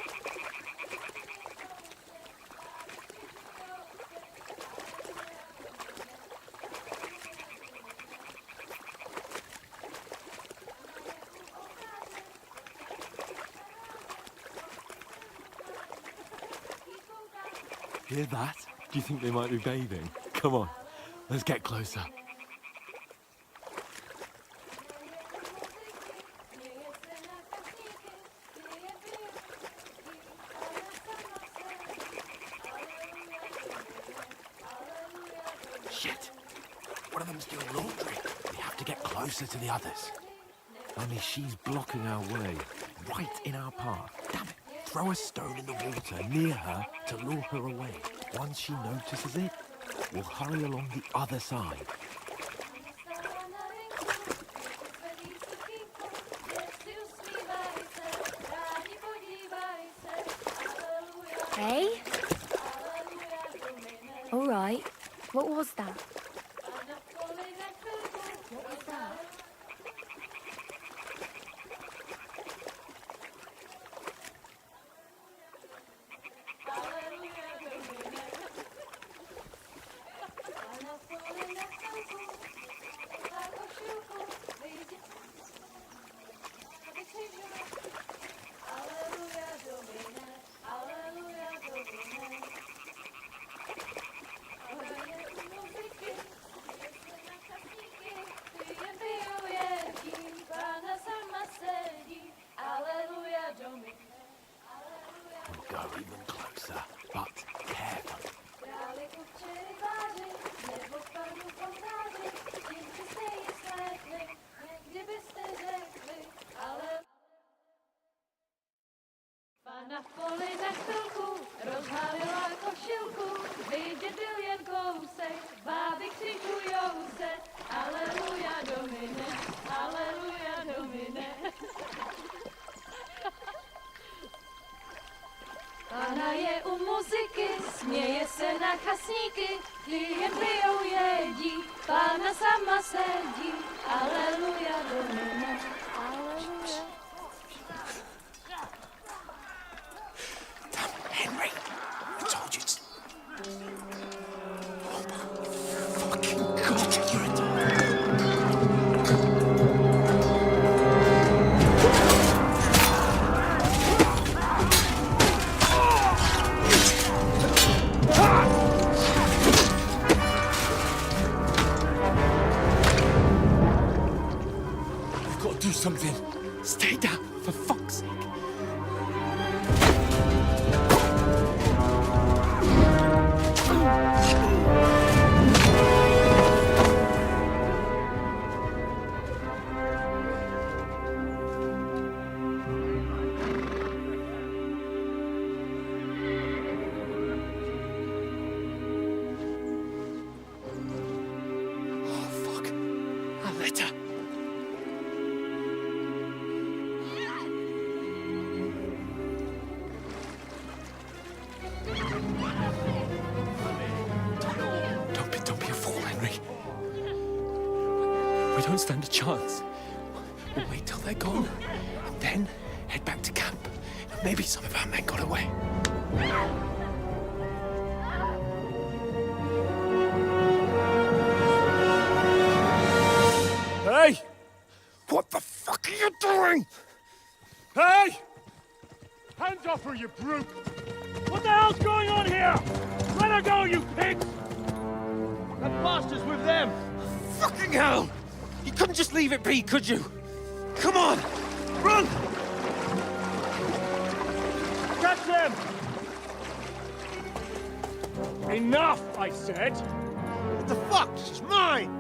Hear that? Do you think they might be bathing? Come on, let's get closer. One of them's doing laundry. We have to get closer to the others. Only she's blocking our way, right in our path. Damn it. Throw a stone in the water near her to lure her away. Once she notices it, we'll hurry along the other side. Hey? All right. What was that? What was that? We'll go even closer, but carefully. Na poli na chvilku rozhálila košilku, vidět byl jen kousek, báby křičujou se, aleluja domine, aleluja domine. Pána je u muziky, směje se na chasníky, ty jen pijou jedí, pána sama sedí, aleluja domine, aleluja. Henry, I told you to... Oh my fucking God, you're a... We've got to do something. Stay down, for fuck's sake. Don't be a fool, Henry. We don't stand a chance. We'll wait till they're gone, then head back to camp. Maybe some of our men got away. Hey! What the fuck are you doing? Hey! Hands off her, you brute! What the hell's going on here? Let her go, you pigs! That bastard's with them! Fucking hell! You couldn't just leave it be, could you? Come on! Run! Catch them! Enough, I said! What the fuck? She's mine!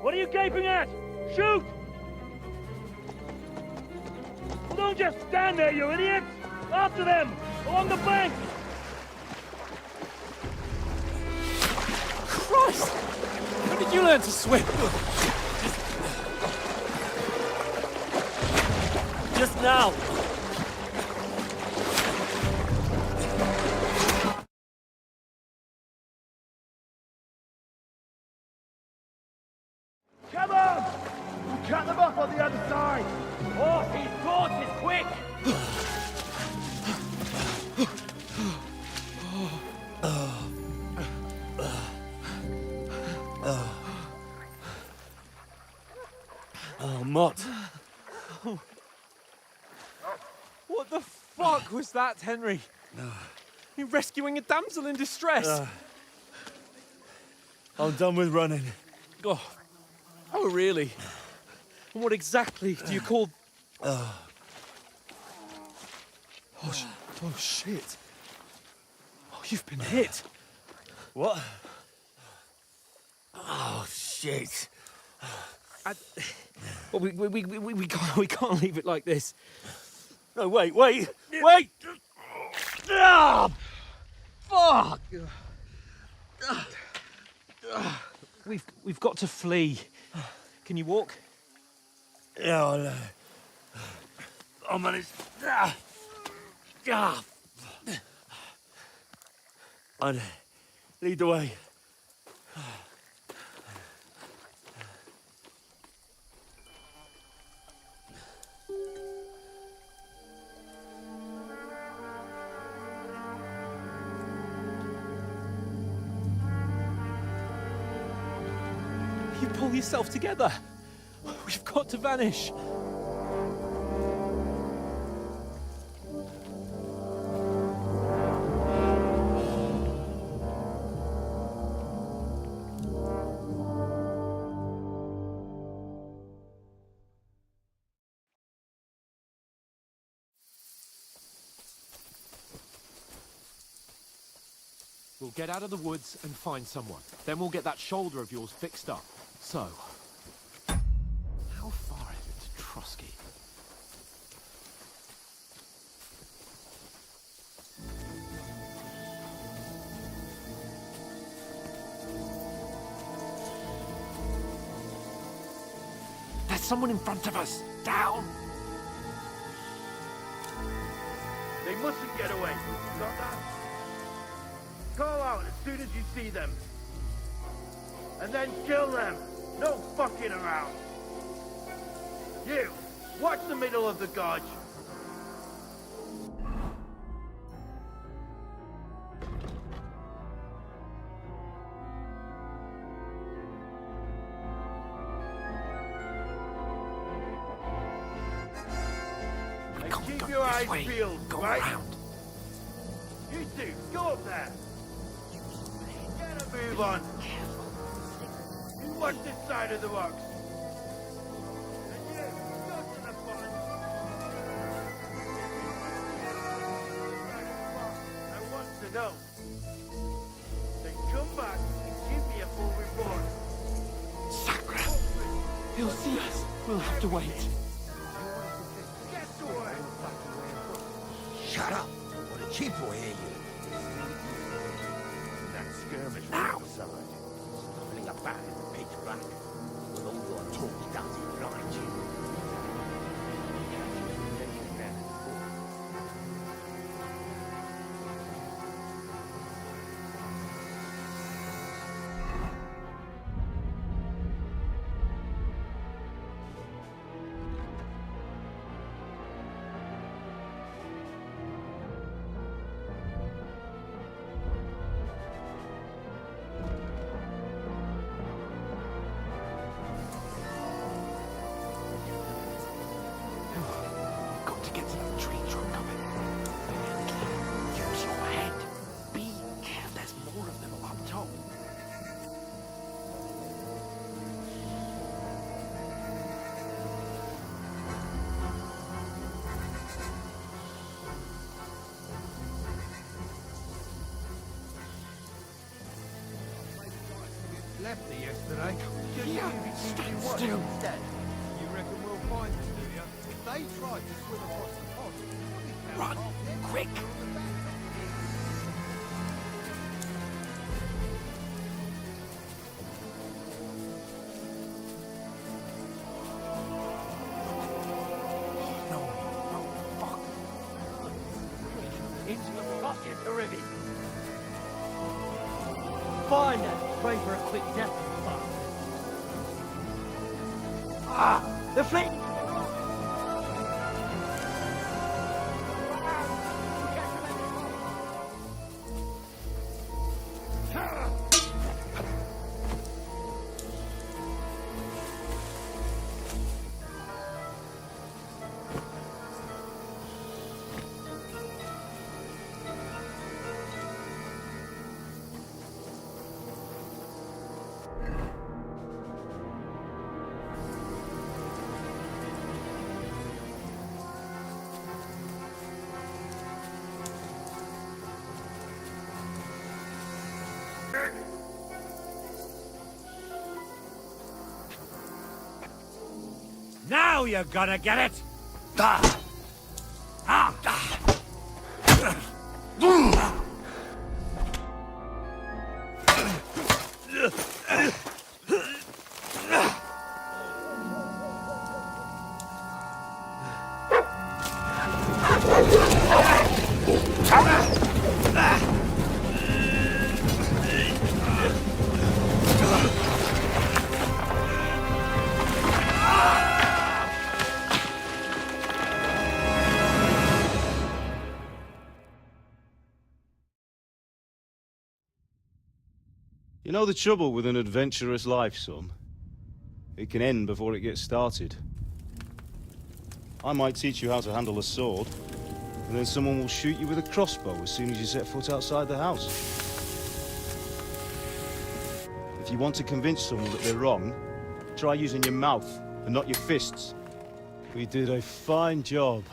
What are you gaping at? Shoot! Well, don't just stand there, you idiots! After them! Along the bank! Christ! When did you learn to swim? Just now! Come on! We'll cut them off on the other side! Oh, these horses, quick! Oh, Mott. What the fuck was that, Henry? You're rescuing a damsel in distress. I'm done with running. Oh, really? And what exactly do you call... Oh, shit. Oh, you've been hit. What? Oh, shit. Well, we can't leave it like this. No, wait! Ah! Fuck! We've got to flee. Can you walk? Yeah, I'll manage. I'd lead the way. You pull yourself together. We've got to vanish. We'll get out of the woods and find someone. Then we'll get that shoulder of yours fixed up. So, how far is it to Trotsky? There's someone in front of us! Down! They mustn't get away. Got that? Call out as soon as you see them. And then kill them. No fucking around. You, watch the middle of the gorge. And keep your eyes peeled, Go right? around. You two, go up there. Get a move on. You watch this side of the rocks. And you, go to the front. I want to know. Then come back and give me a full report. Sacra! He'll see us. We'll have to wait. Get to work. Shut up, or the chief will hear you. That skirmish now, outside. Stumbling about in the pitch black. With all your talk doesn't blind you. Got to get to that tree trunk of it. Use your head. Be careful. There's more of them up top. Left me yesterday. Yeah, stand still. You reckon we'll find them, do you? If they tried to swim across the pond, Run, quick. into the fucking river. Find them. Pray for a quick death. Ah, the fleet. know you're gonna get it! You know the trouble with an adventurous life, son? It can end before it gets started. I might teach you how to handle a sword, and then someone will shoot you with a crossbow as soon as you set foot outside the house. If you want to convince someone that they're wrong, try using your mouth and not your fists. We did a fine job.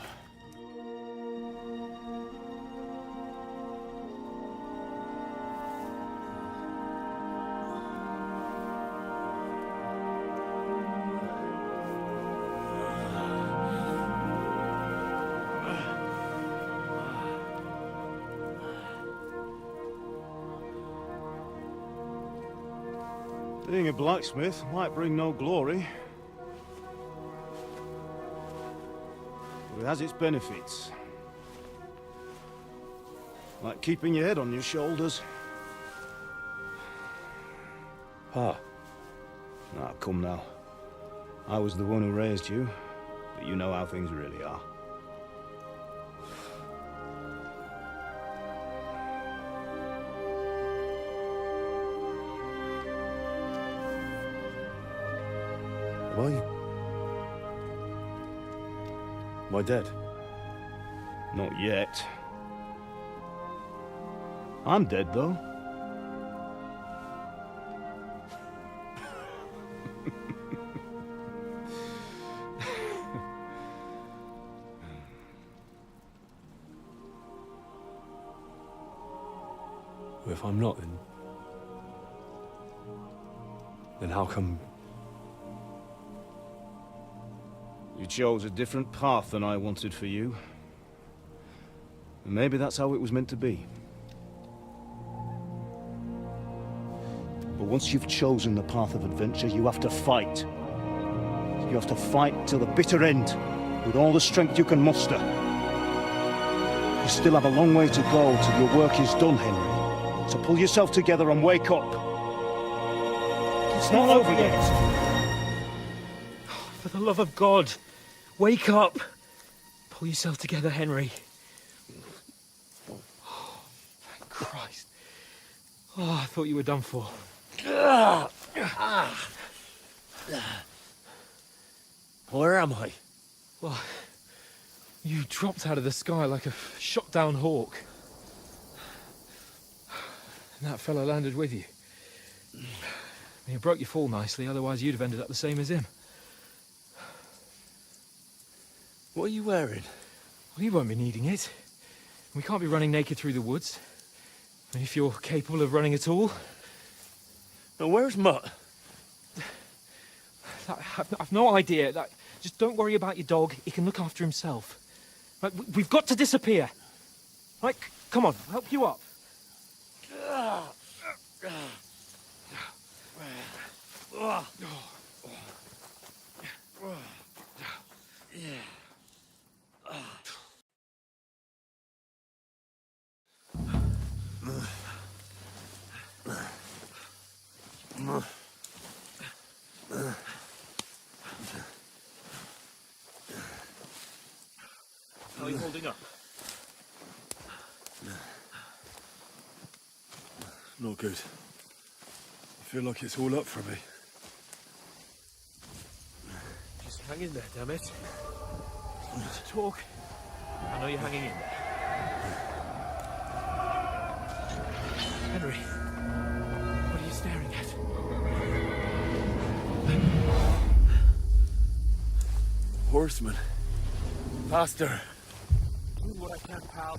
Being a blacksmith might bring no glory, but it has its benefits. Like keeping your head on your shoulders. Pa. Ah, come now. I was the one who raised you, but you know how things really are. Why? Am I dead? Not yet. I'm dead, though. Well, if I'm not, then how come... You chose a different path than I wanted for you. And maybe that's how it was meant to be. But once you've chosen the path of adventure, you have to fight. You have to fight till the bitter end, with all the strength you can muster. You still have a long way to go till your work is done, Henry. So pull yourself together and wake up. It's not over yet. For the love of God, wake up! Pull yourself together, Henry. Oh, thank Christ. Oh, I thought you were done for. Where am I? Well, you dropped out of the sky like a shot-down hawk. And that fella landed with you. You broke your fall nicely, otherwise you'd have ended up the same as him. What are you wearing? Well, you won't be needing it. We can't be running naked through the woods. And if you're capable of running at all... Now, where's Mutt? I've no idea. Just don't worry about your dog. He can look after himself. Right, we've got to disappear. Right, come on, I'll help you up. How are you holding up? Not good. I feel like it's all up for me. Just hang in there, damn it. Just talk. I know you're hanging in there. Henry, what are you staring at? Horseman. Faster. Do what I can, pal.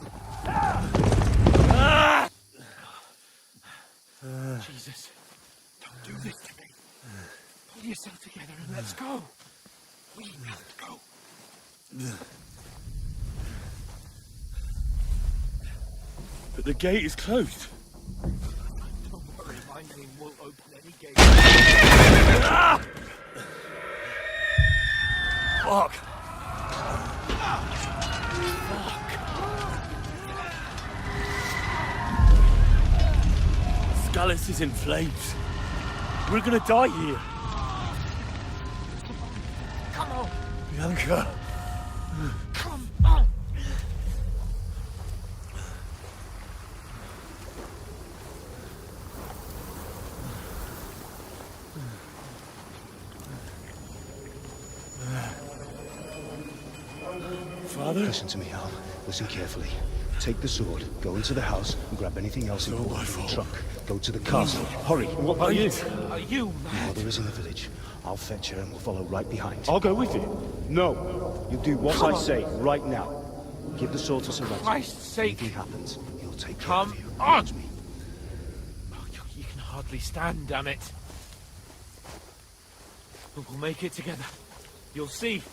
Jesus, don't do this to me. Pull yourself together and let's go. But the gate is closed. Don't worry, my name won't open any gate. Fuck! Scalus is in flames. We're gonna die here. Come on, Bianca. come on. Father? Listen to me, Al. Listen carefully. Take the sword, go into the house, and grab anything else It's all important my from the fault. truck. Go to the castle. Hurry. What about you? Are you Your mad? mother is in the village. I'll fetch her and we'll follow right behind. I'll go with you. No. You do what I say right now. Give the sword to Sir Ratty. Christ's sake. Anything happens, he'll take care Come of you. on. Trust me. Oh, you can hardly stand, damn it. But we'll make it together. You'll see.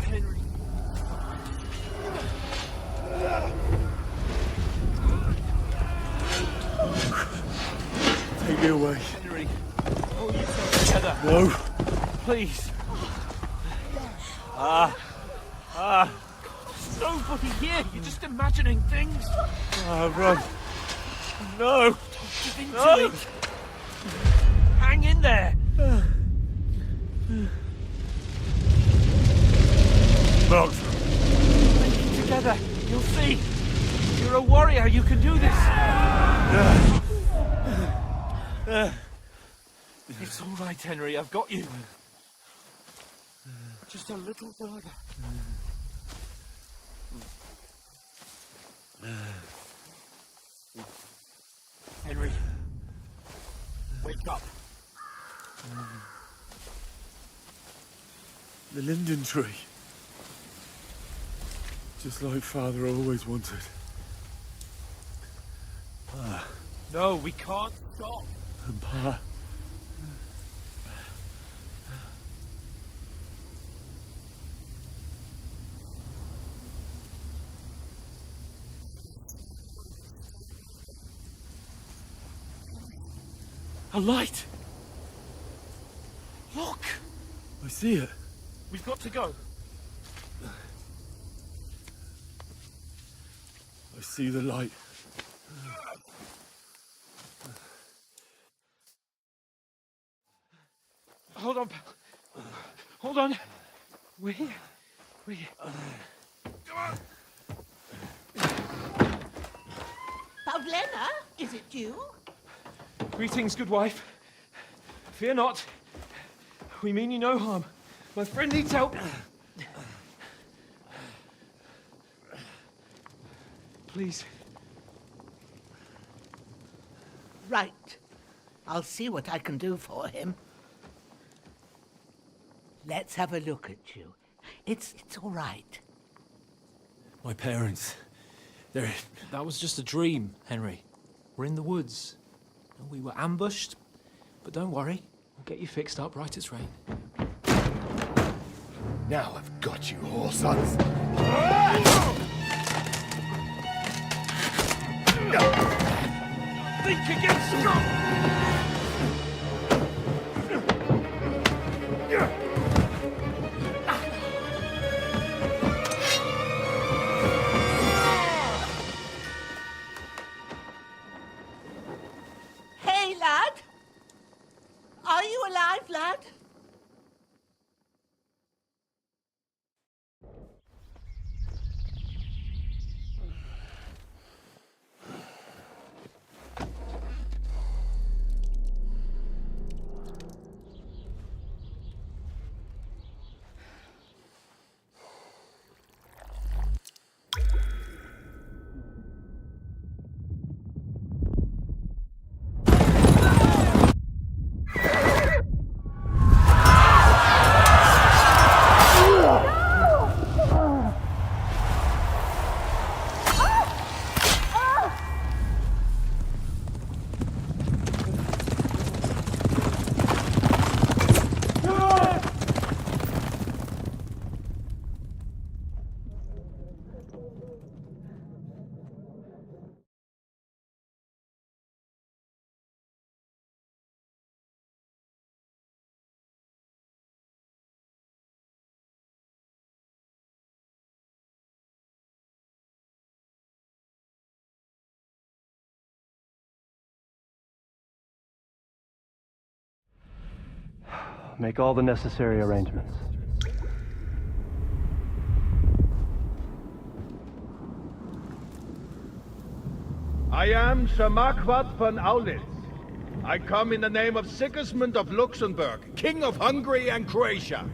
Henry. Take me away. Henry. Pull yourself together. No. Please. There's nobody here. You're just imagining things. Run. No. Give into it. Hang in there. Mount. Make it together. You'll see. You're a warrior. You can do this. It's all right, Henry. I've got you. Just a little further. Henry, wake up. The linden tree. Just like Father always wanted. No, we can't stop. And Pa. A light. Look, I see it. we've got to go. I see the light. Hold on, pal. Hold on. We're here. We're here. Pavlena, is it you? Greetings, good wife. Fear not. We mean you no harm. My friend needs help. Please. Right. I'll see what I can do for him. Let's have a look at you. It's all right. My parents, they're... That was just a dream, Henry. We're in the woods. We were ambushed, but don't worry. We'll get you fixed up right as rain. Now I've got you, whoresons. Think again, strong! Hey, lad! Are you alive, lad? make all the necessary arrangements. I am Sir Marquardt von Aulitz. I come in the name of Sigismund of Luxembourg, King of Hungary and Croatia.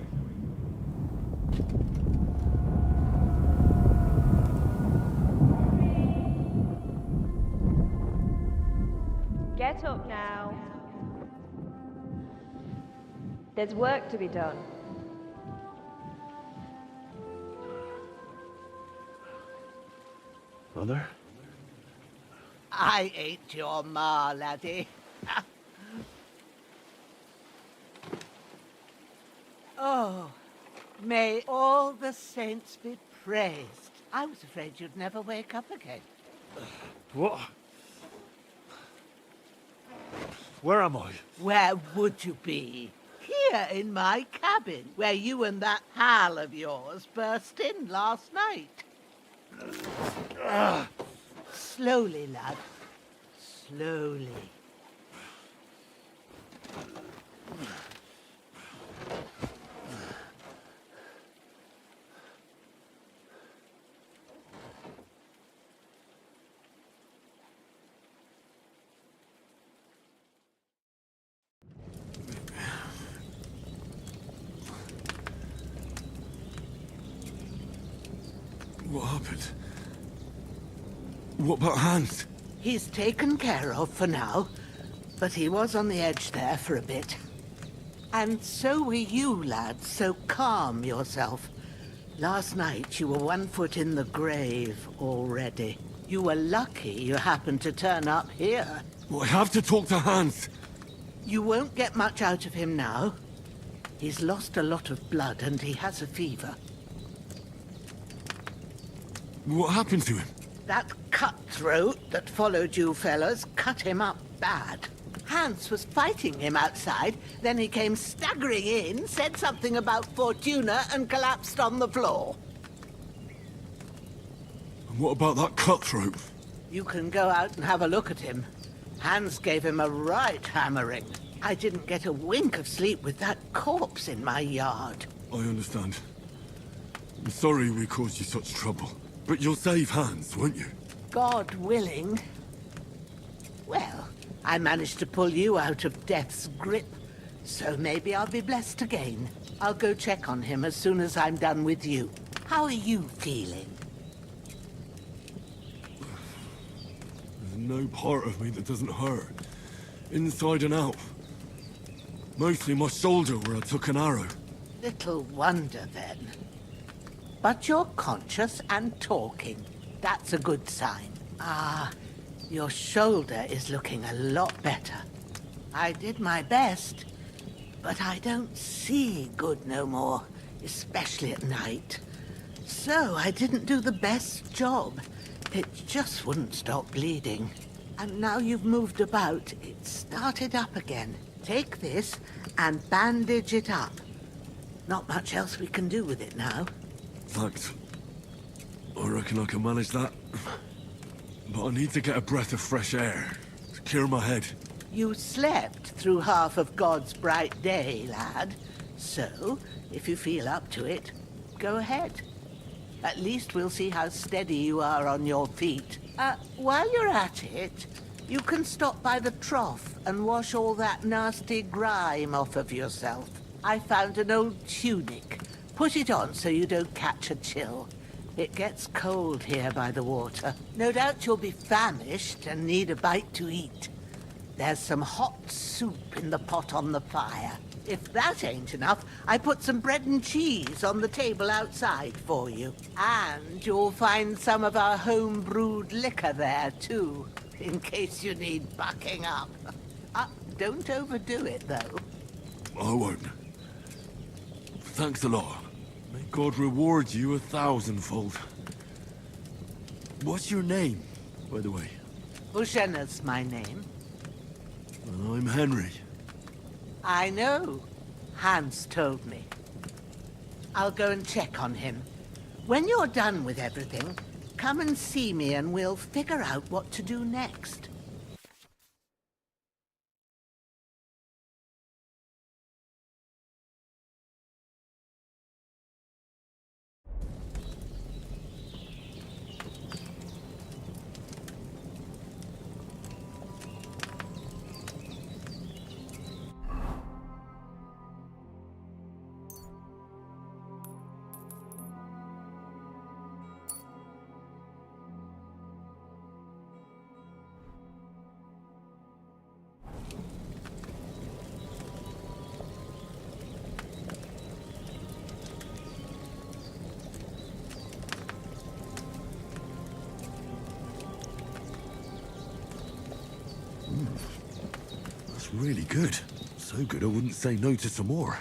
Get up now. There's work to be done. Mother? I ain't your ma, laddie. Oh, may all the saints be praised. I was afraid you'd never wake up again. What? Where am I? Where would you be? Here in my cabin, where you and that pal of yours burst in last night. Slowly, lad. Slowly. What happened? What about Hans? He's taken care of for now, but he was on the edge there for a bit. And so were you, lad, so calm yourself. Last night you were 1 foot in the grave already. You were lucky you happened to turn up here. Well, I have to talk to Hans. You won't get much out of him now. He's lost a lot of blood and he has a fever. What happened to him? That cutthroat that followed you fellas cut him up bad. Hans was fighting him outside, then he came staggering in, said something about Fortuna, and collapsed on the floor. And what about that cutthroat? You can go out and have a look at him. Hans gave him a right hammering. I didn't get a wink of sleep with that corpse in my yard. I understand. I'm sorry we caused you such trouble. But you'll save Hans, won't you? God willing. Well, I managed to pull you out of death's grip, so maybe I'll be blessed again. I'll go check on him as soon as I'm done with you. How are you feeling? There's no part of me that doesn't hurt. Inside and out. Mostly my shoulder where I took an arrow. Little wonder, then. But you're conscious and talking. That's a good sign. Ah, your shoulder is looking a lot better. I did my best, but I don't see good no more, especially at night. So I didn't do the best job. It just wouldn't stop bleeding. And now you've moved about, it started up again. Take this and bandage it up. Not much else we can do with it now. Thanks. I reckon I can manage that. But I need to get a breath of fresh air to clear my head. You slept through half of God's bright day, lad. So, if you feel up to it, go ahead. At least we'll see how steady you are on your feet. While you're at it, you can stop by the trough and wash all that nasty grime off of yourself. I found an old tunic. Put it on so you don't catch a chill. It gets cold here by the water. No doubt you'll be famished and need a bite to eat. There's some hot soup in the pot on the fire. If that ain't enough, I put some bread and cheese on the table outside for you. And you'll find some of our home-brewed liquor there, too, in case you need bucking up. Don't overdo it, though. I won't. Thanks a lot. May God reward you 1,000-fold. What's your name, by the way? Ushena's my name. Well, I'm Henry. I know. Hans told me. I'll go and check on him. When you're done with everything, come and see me and we'll figure out what to do next. Really good. So good I wouldn't say no to some more.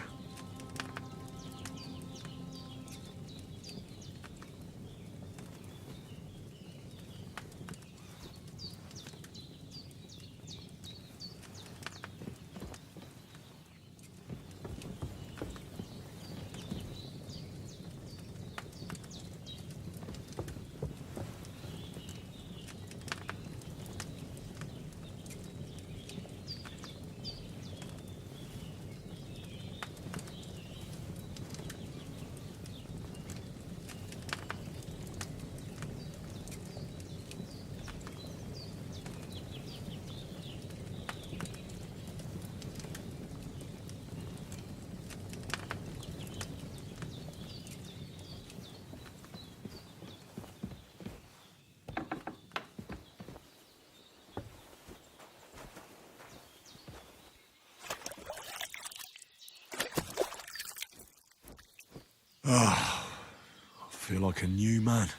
Ah, I feel like a new man.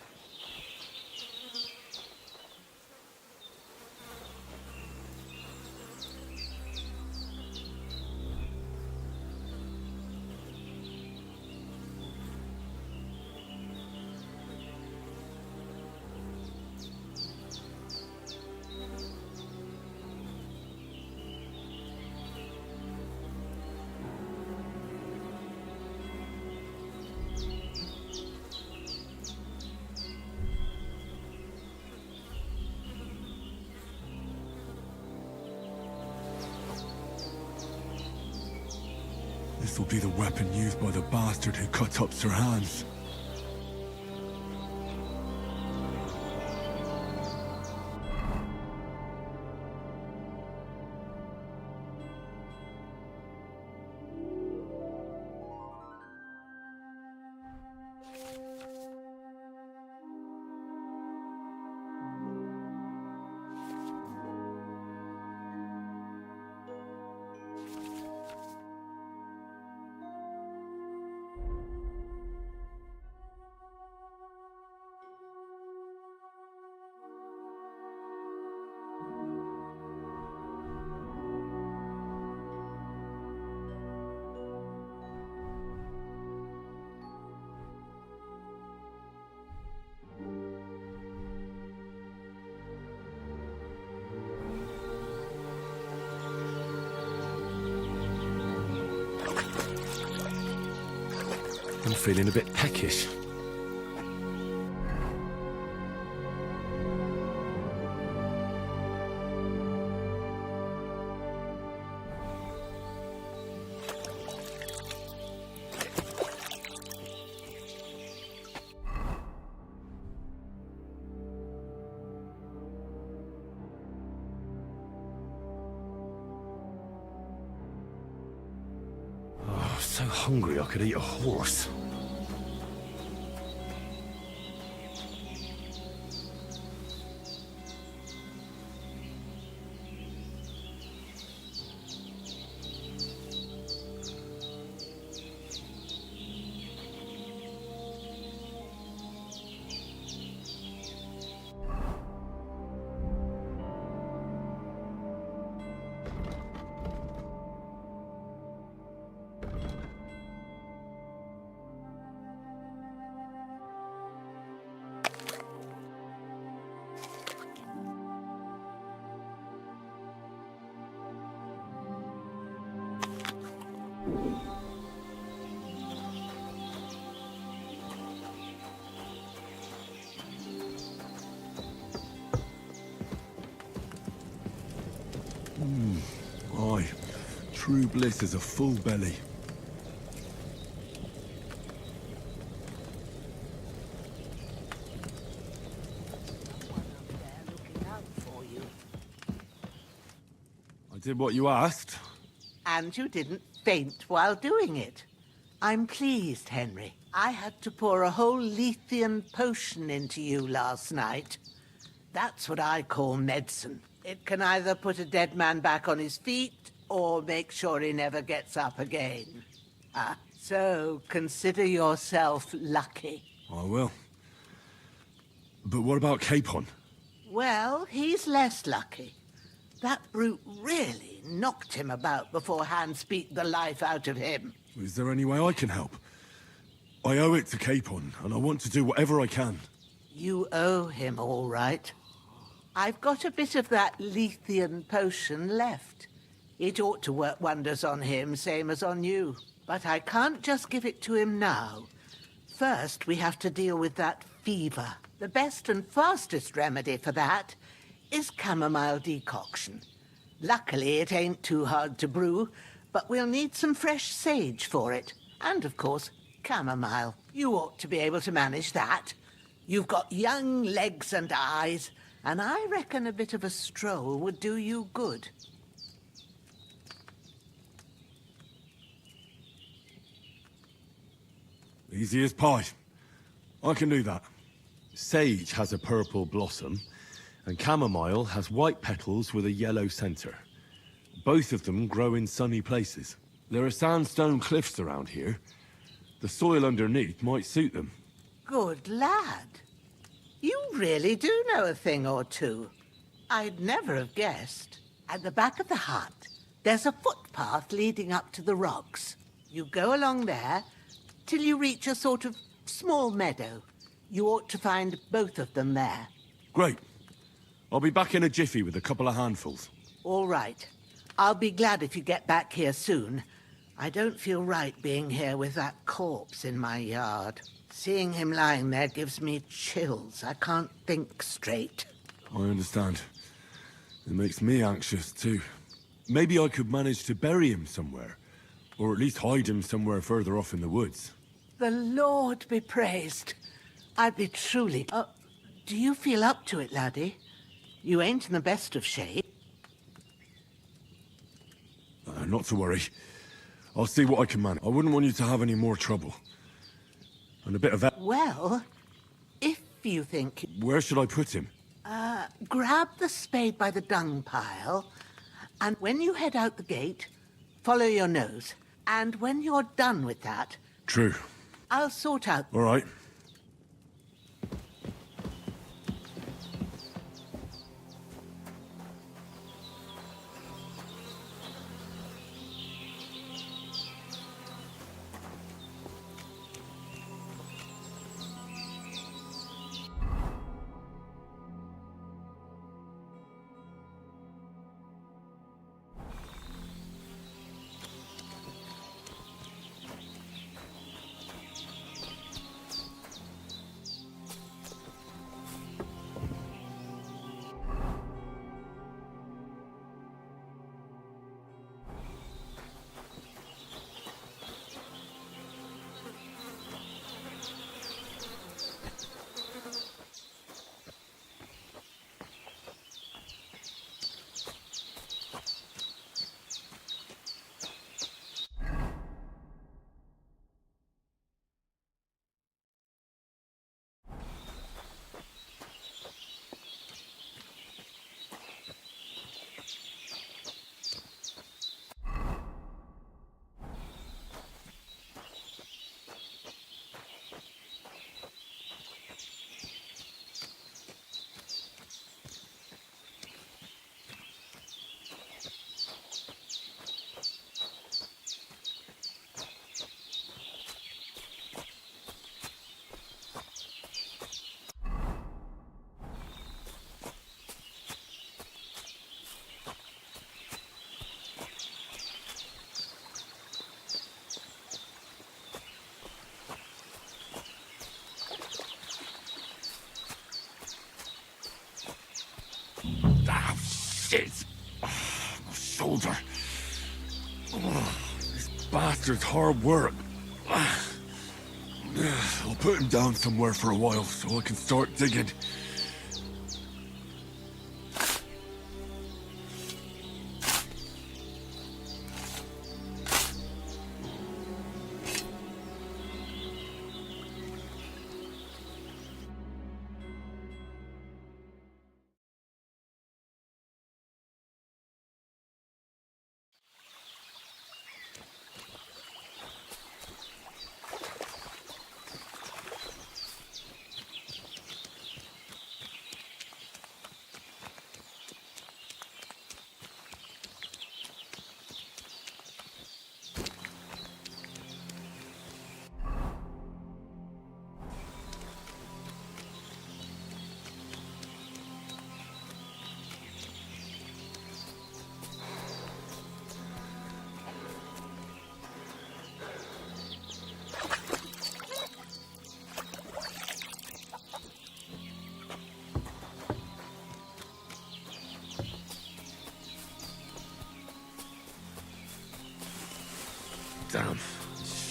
This will be the weapon used by the bastard who cut up Sir Hans. I'm feeling a bit peckish. Oh, so hungry I could eat a horse. Aye, true bliss is a full belly. I did what you asked. And you didn't faint while doing it. I'm pleased, Henry. I had to pour a whole Lethean potion into you last night. That's what I call medicine. It can either put a dead man back on his feet or make sure he never gets up again. So consider yourself lucky. I will. But what about Capon? Well, he's less lucky. That brute really knocked him about before Hans beat the life out of him. Is there any way I can help? I owe it to Capon, and I want to do whatever I can. You owe him, all right. I've got a bit of that Lethean potion left. It ought to work wonders on him, same as on you. But I can't just give it to him now. First, we have to deal with that fever. The best and fastest remedy for that is chamomile decoction. Luckily, it ain't too hard to brew, but we'll need some fresh sage for it. And, of course, chamomile. You ought to be able to manage that. You've got young legs and eyes, and I reckon a bit of a stroll would do you good. Easy as pie. I can do that. Sage has a purple blossom, and chamomile has white petals with a yellow center. Both of them grow in sunny places. There are sandstone cliffs around here. The soil underneath might suit them. Good lad. You really do know a thing or two. I'd never have guessed. At the back of the hut, there's a footpath leading up to the rocks. You go along there till you reach a sort of small meadow. You ought to find both of them there. Great. I'll be back in a jiffy with a couple of handfuls. All right. I'll be glad if you get back here soon. I don't feel right being here with that corpse in my yard. Seeing him lying there gives me chills. I can't think straight. I understand. It makes me anxious, too. Maybe I could manage to bury him somewhere. Or at least hide him somewhere further off in the woods. The Lord be praised. I'd be truly... do you feel up to it, laddie? You ain't in the best of shape. Not to worry. I'll see what I can manage. I wouldn't want you to have any more trouble. And a bit of... Well, if you think... Where should I put him? Grab the spade by the dung pile, and when you head out the gate, follow your nose. And when you're done with that... True. I'll sort out... All right. Shit! My shoulder. This bastard's hard work. I'll put him down somewhere for a while so I can start digging.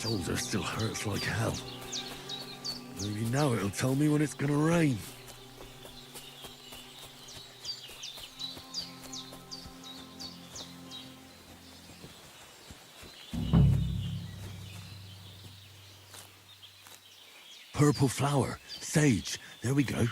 shoulder still hurts like hell. Maybe now it'll tell me when it's gonna rain. Purple flower, sage. There we go.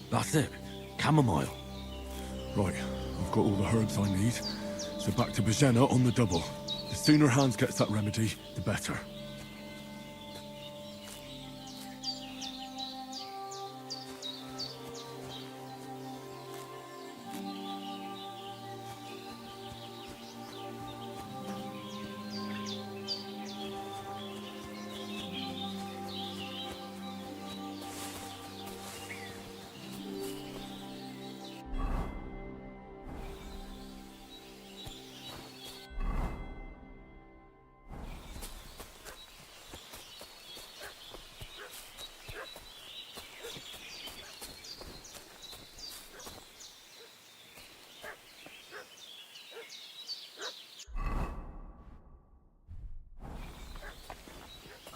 That's it. Chamomile. Right, I've got all the herbs I need. So back to Bajena on the double. The sooner Hans gets that remedy, the better.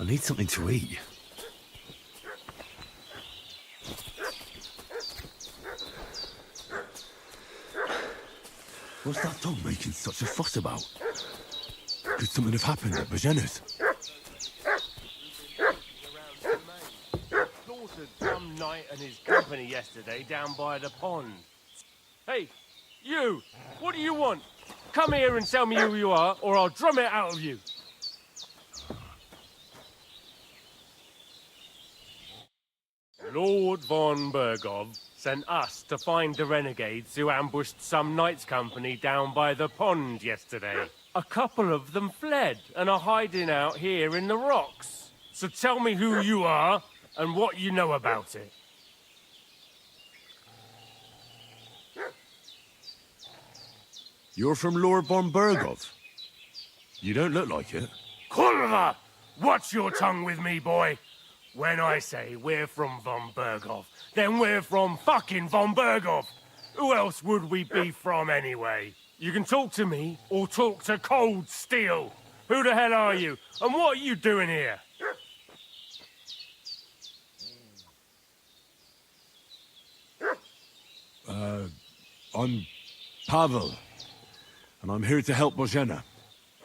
I need something to eat. What's that dog making such a fuss about? Could something have happened at Bajena's? Slaughtered some some knight and his company yesterday down by the pond. Hey, you! What do you want? Come here and tell me who you are, or I'll drum it out of you. Lord von Bergov sent us to find the renegades who ambushed some knight's company down by the pond yesterday. A couple of them fled and are hiding out here in the rocks. So tell me who you are and what you know about it. You're from Lord von Bergov? You don't look like it. Kurva! Watch your tongue with me, boy. When I say we're from von Bergov, then we're from fucking von Bergov. Who else would we be from anyway? You can talk to me or talk to cold steel. Who the hell are you? And what are you doing here? I'm Pavel, and I'm here to help Bozhena.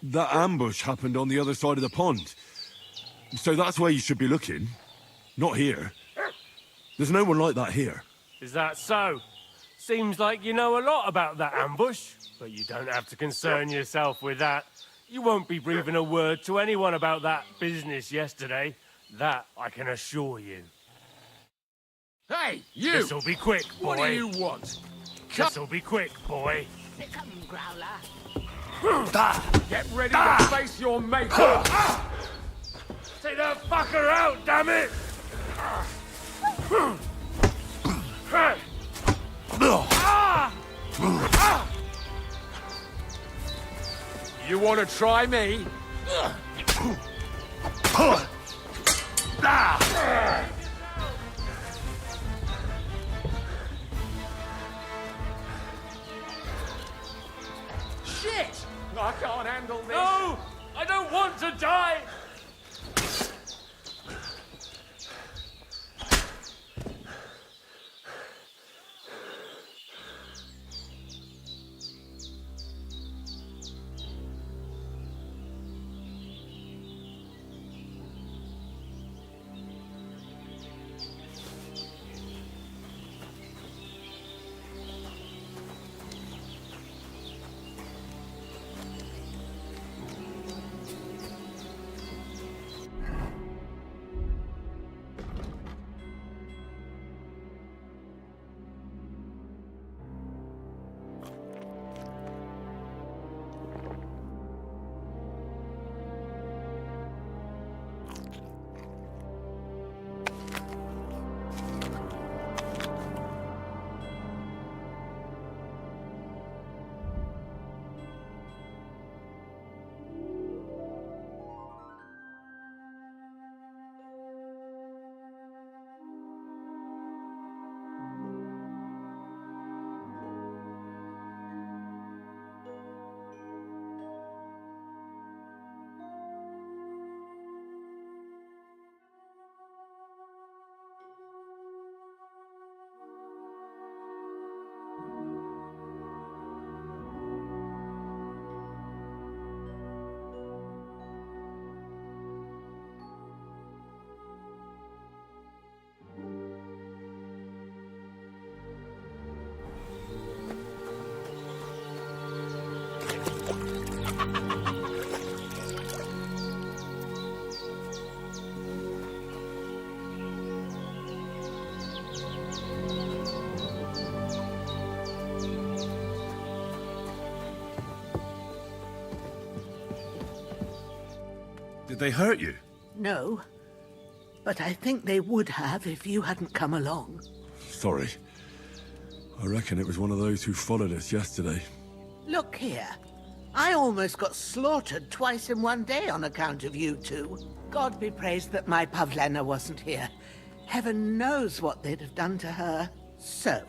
That ambush happened on the other side of the pond. So that's where you should be looking. Not here. There's no one like that here. Is that so? Seems like you know a lot about that ambush, but you don't have to concern yourself with that. You won't be breathing a word to anyone about that business yesterday. That I can assure you. Hey, you! This'll be quick, boy. What do you want? This'll be quick, boy. Come, Growler. Get ready to face your maker! Take that fucker out, damn it! You want to try me? Shit! I can't handle this. No! I don't want to die! Did they hurt you? No, but I think they would have if you hadn't come along. Sorry. I reckon it was one of those who followed us yesterday. Look here. I almost got slaughtered twice in one day on account of you two. God be praised that my Pavlena wasn't here. Heaven knows what they'd have done to her. So,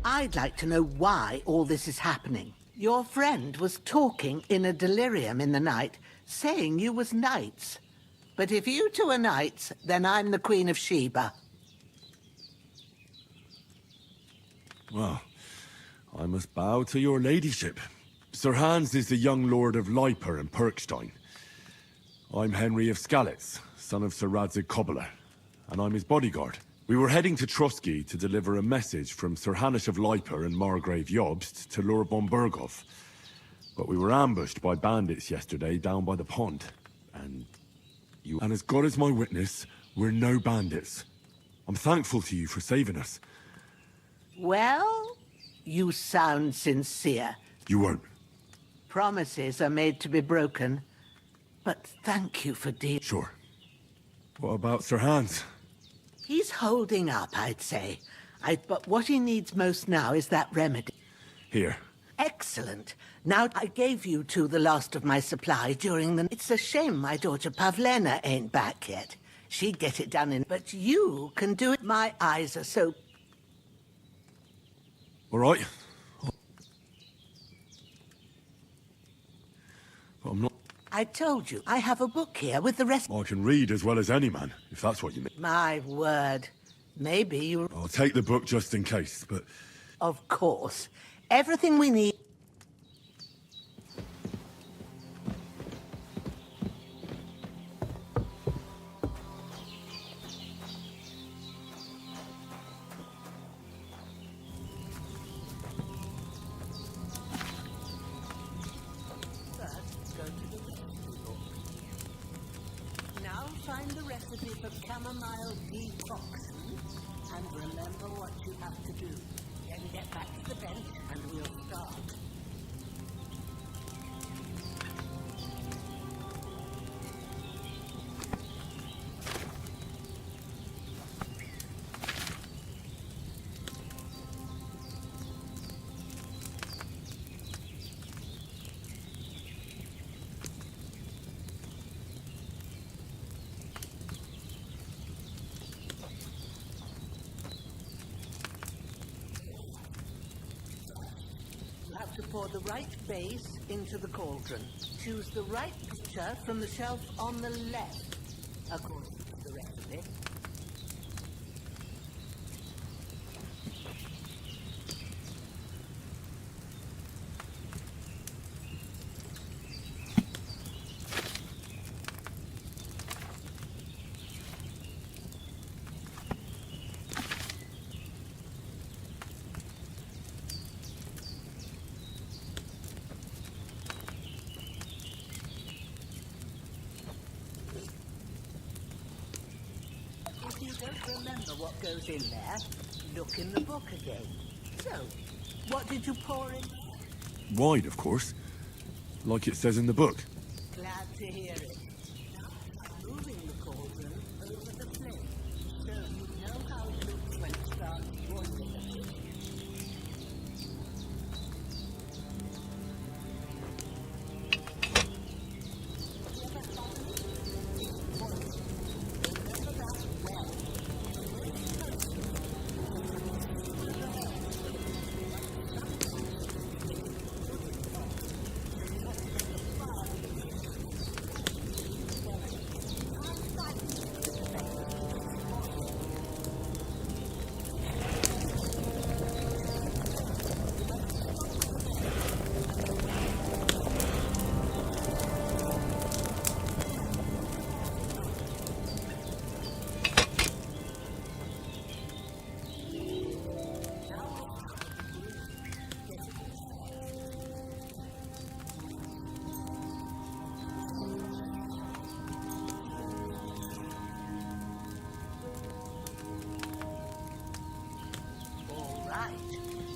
I'd like to know why all this is happening. Your friend was talking in a delirium in the night, saying you was knights. But if you two are knights, then I'm the Queen of Sheba. Well, I must bow to your ladyship. Sir Hans is the young lord of Leiper and Perkstein. I'm Henry of Skalitz, son of Sir Radzig Kobyla, and I'm his bodyguard. We were heading to Trotsky to deliver a message from Sir Hanush of Leiper and Margrave Jobst to Lord von Berghoff. But we were ambushed by bandits yesterday down by the pond. And as God is my witness, we're no bandits. I'm thankful to you for saving us. Well, you sound sincere. You won't. Promises are made to be broken. But thank you for dealing. Sure. What about Sir Hans? He's holding up, I'd say. But what he needs most now is that remedy. Here. Excellent. Now, I gave you two the last of my supply during the... It's a shame my daughter Pavlena ain't back yet. She'd get it done in... But you can do it. My eyes are so... All right. But I'm not... I told you, I have a book here with the rest... I can read as well as any man, if that's what you mean. My word. Maybe you... I'll take the book just in case, but... Of course. Everything we need... Now find the recipe for chamomile decoction and remember what you have to do. Then get back to the bench and we'll start. You have to pour the right base into the cauldron. Choose the right pitcher from the shelf on the left, according to the recipe. If you don't remember what goes in there, look in the book again. So, what did you pour in? Wine, of course. Like it says in the book. Glad to hear it. Now, I'm moving the cauldron over the flame, so you know how it looks when it starts boiling.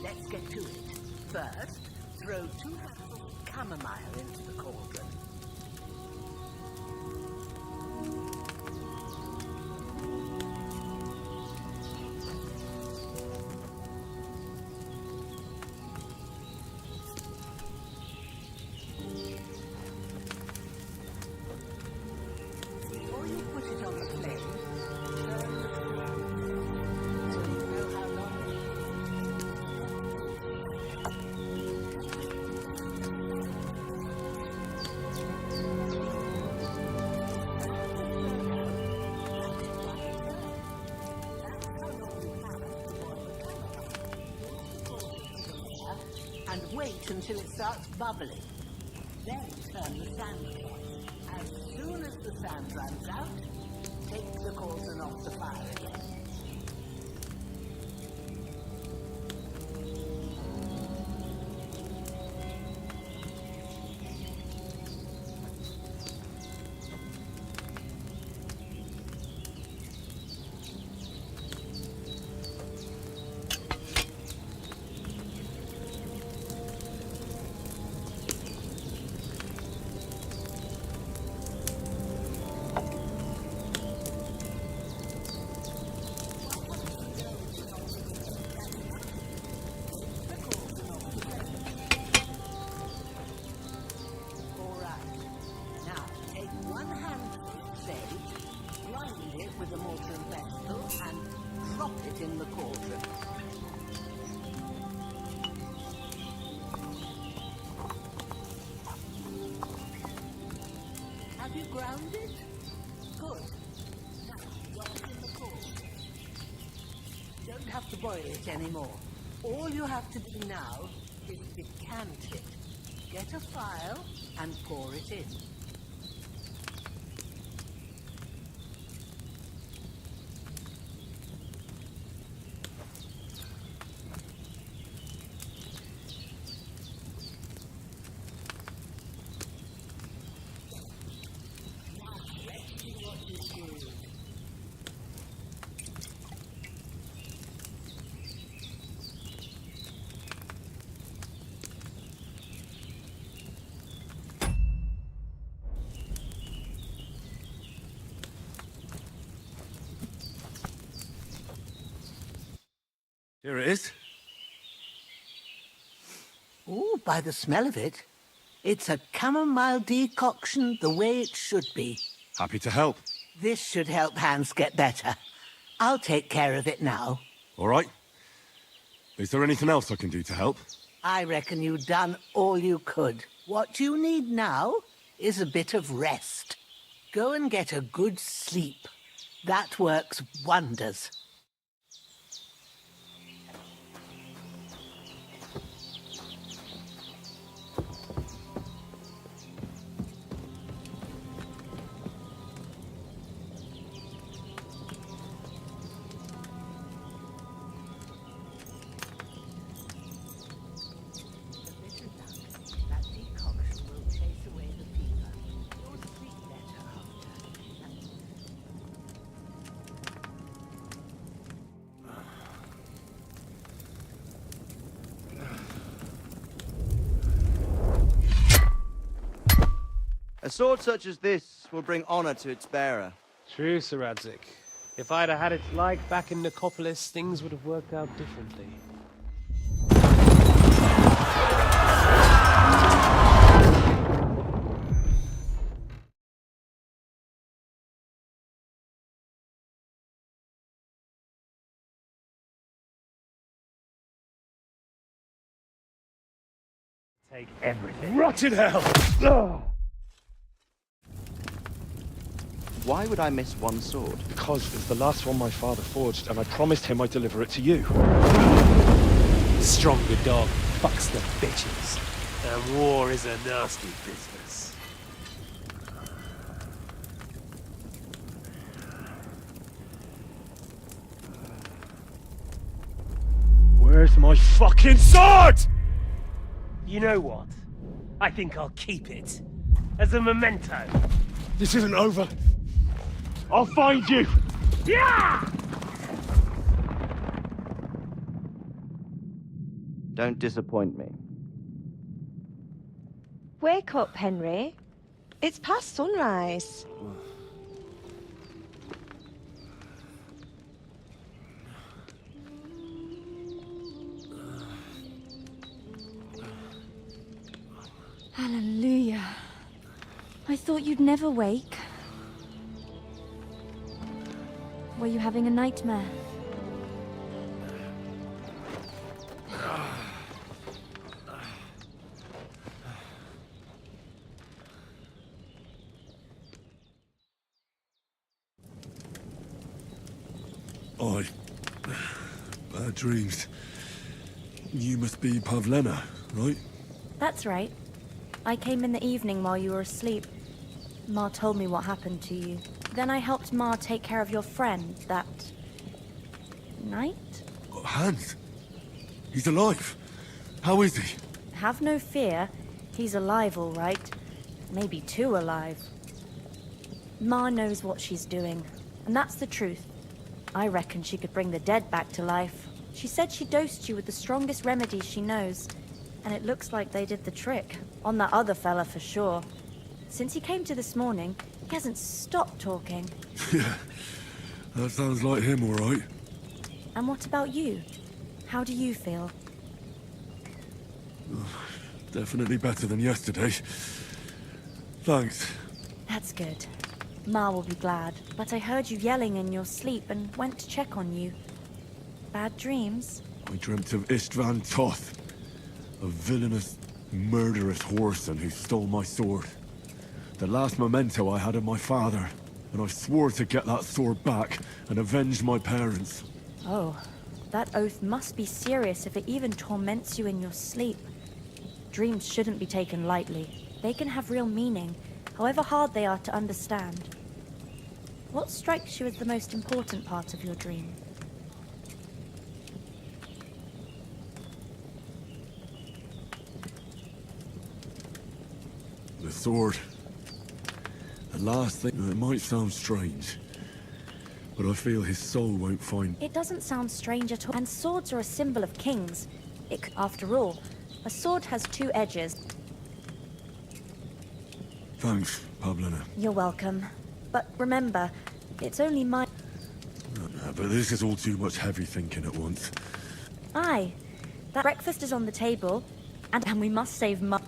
Let's get to it. First, throw 2 handfuls of chamomile into the cauldron. Before you put it on the flame, turn the flame so you know how long wait until it starts bubbling. Then turn the sand on. As soon as the sand runs out, take the cauldron off the fire again. With a mortar and pestle and drop it in the cauldron. Have you ground it? Good. Now drop it in the cauldron. Don't have to boil it anymore. All you have to do now is decant it. Get a file and pour it in. Here it is. Oh, by the smell of it, it's a chamomile decoction the way it should be. Happy to help. This should help Hans get better. I'll take care of it now. All right. Is there anything else I can do to help? I reckon you've done all you could. What you need now is a bit of rest. Go and get a good sleep. That works wonders. A sword such as this will bring honor to its bearer. True, Sir Radzik. If I'd have had its like back in Nicopolis, things would have worked out differently. Take everything. Rotted hell! Ugh. Why would I miss one sword? Because it's the last one my father forged, and I promised him I'd deliver it to you. Stronger dog fucks the bitches. And war is a nasty business. Where's my fucking sword? You know what? I think I'll keep it. As a memento. This isn't over. I'll find you! Yeah! Don't disappoint me. Wake up, Henry. It's past sunrise. Hallelujah. I thought you'd never wake. Were you having a nightmare? Bad dreams. You must be Pavlena, right? That's right. I came in the evening while you were asleep. Ma told me what happened to you. Then I helped Ma take care of your friend that night? Hans? He's alive. How is he? Have no fear. He's alive, all right. Maybe too alive. Ma knows what she's doing, and that's the truth. I reckon she could bring the dead back to life. She said she dosed you with the strongest remedies she knows, and it looks like they did the trick. On that other fella for sure. Since he came to this morning, he hasn't stopped talking. Yeah, that sounds like him, all right. And what about you? How do you feel? Definitely better than yesterday. Thanks. That's good. Ma will be glad. But I heard you yelling in your sleep and went to check on you. Bad dreams? I dreamt of Istvan Toth, a villainous, murderous whoreson who stole my sword. The last memento I had of my father, and I swore to get that sword back and avenge my parents. Oh, that oath must be serious if it even torments you in your sleep. Dreams shouldn't be taken lightly. They can have real meaning, however hard they are to understand. What strikes you as the most important part of your dream? The sword. The last thing, it might sound strange, but I feel his soul won't find... It doesn't sound strange at all. And swords are a symbol of kings. After all, a sword has two edges. Thanks, Pavlina. You're welcome. But remember, it's only my... But this is all too much heavy thinking at once. Aye. That breakfast is on the table, and we must save money.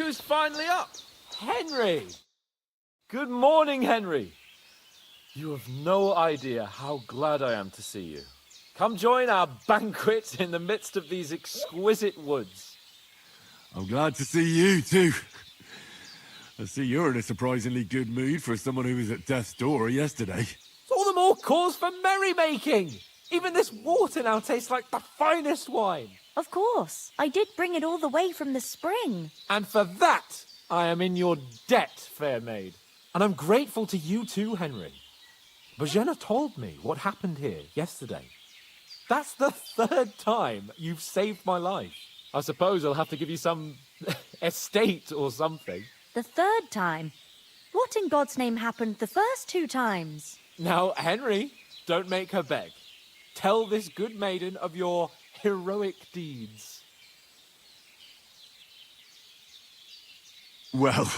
who's finally up. Henry! Good morning, Henry. You have no idea how glad I am to see you. Come join our banquet in the midst of these exquisite woods. I'm glad to see you, too. I see you're in a surprisingly good mood for someone who was at death's door yesterday. It's all the more cause for merrymaking. Even this water now tastes like the finest wine. Of course. I did bring it all the way from the spring. And for that, I am in your debt, fair maid. And I'm grateful to you too, Henry. Bojena told me what happened here yesterday. That's the 3rd time you've saved my life. I suppose I'll have to give you some estate or something. The 3rd time? What in God's name happened the first 2 times? Now, Henry, don't make her beg. Tell this good maiden of your heroic deeds. Well,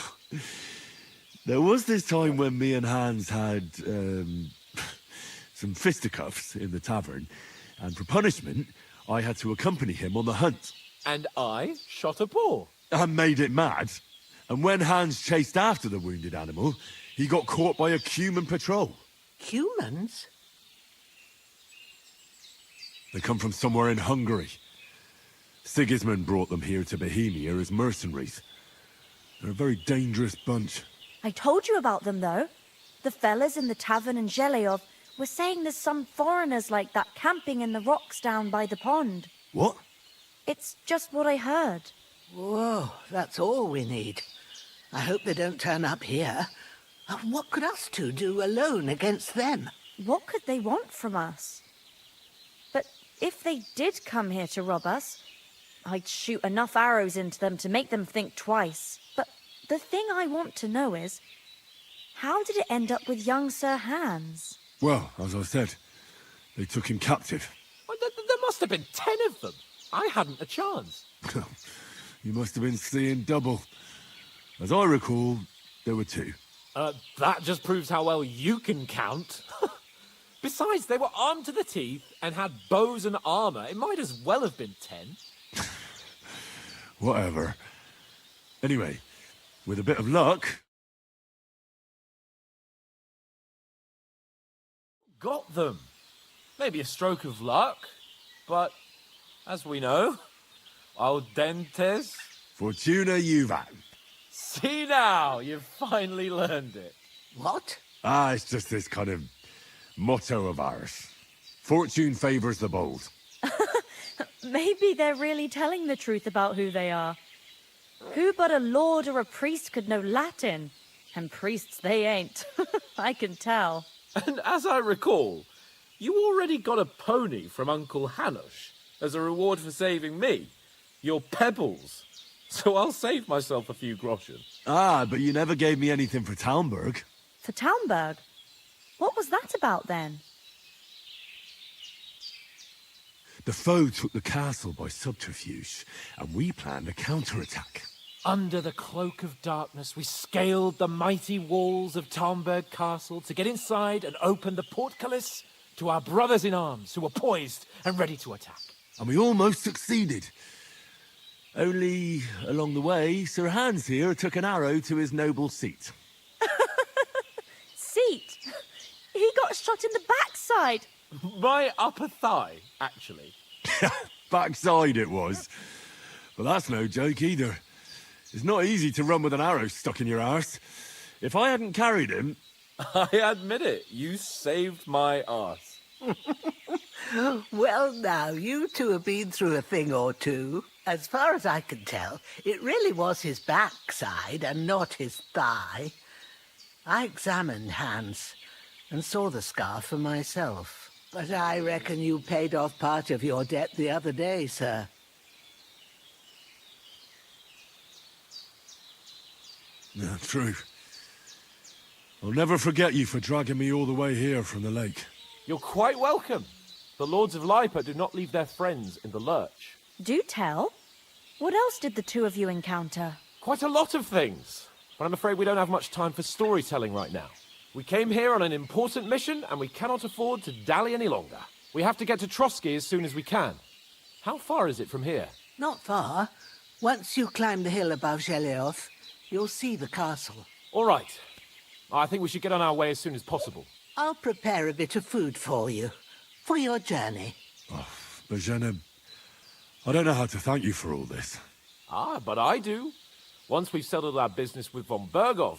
there was this time when me and Hans had some fisticuffs in the tavern, and for punishment, I had to accompany him on the hunt. And I shot a boar. And made it mad. And when Hans chased after the wounded animal, he got caught by a human patrol. Humans? They come from somewhere in Hungary. Sigismund brought them here to Bohemia as mercenaries. They're a very dangerous bunch. I told you about them, though. The fellas in the tavern in Zheleov were saying there's some foreigners like that camping in the rocks down by the pond. What? It's just what I heard. Whoa, that's all we need. I hope they don't turn up here. What could us two do alone against them? What could they want from us? But if they did come here to rob us, I'd shoot enough arrows into them to make them think twice. But the thing I want to know is, how did it end up with young Sir Hans? Well, as I said, they took him captive. Well, there must have been 10 of them. I hadn't a chance. You must have been seeing double. As I recall, there were 2. That just proves how well you can count. Besides, they were armed to the teeth and had bows and armor. It might as well have been 10. Whatever. Anyway, with a bit of luck... Got them. Maybe a stroke of luck, but as we know, audentes... Fortuna juvat. See now, you've finally learned it. What? It's just this kind of motto of ours. Fortune favours the bold. Maybe they're really telling the truth about who they are. Who but a lord or a priest could know Latin? And priests they ain't. I can tell. And as I recall, you already got a pony from Uncle Hanush as a reward for saving me. Your pebbles. So I'll save myself a few groschen. But you never gave me anything for Talmberg. For Talmberg? What was that about then? The foe took the castle by subterfuge, and we planned a counterattack. Under the cloak of darkness, we scaled the mighty walls of Talmberg Castle to get inside and open the portcullis to our brothers in arms who were poised and ready to attack. And we almost succeeded. Only, along the way, Sir Hans here took an arrow to his noble seat. Seat? He got shot in the backside. My upper thigh, actually. Backside it was. But that's no joke either. It's not easy to run with an arrow stuck in your arse. If I hadn't carried him... I admit it, you saved my arse. Well, now, you two have been through a thing or two. As far as I can tell, it really was his backside and not his thigh. I examined Hans and saw the scar for myself. But I reckon you paid off part of your debt the other day, sir. Yeah, true. I'll never forget you for dragging me all the way here from the lake. You're quite welcome. The Lords of Lipa do not leave their friends in the lurch. Do tell. What else did the 2 of you encounter? Quite a lot of things. But I'm afraid we don't have much time for storytelling right now. We came here on an important mission, and we cannot afford to dally any longer. We have to get to Trotsky as soon as we can. How far is it from here? Not far. Once you climb the hill above Geleoth, you'll see the castle. All right. I think we should get on our way as soon as possible. I'll prepare a bit of food for you, for your journey. Bozhena, I don't know how to thank you for all this. Ah, but I do. Once we've settled our business with von Bergov,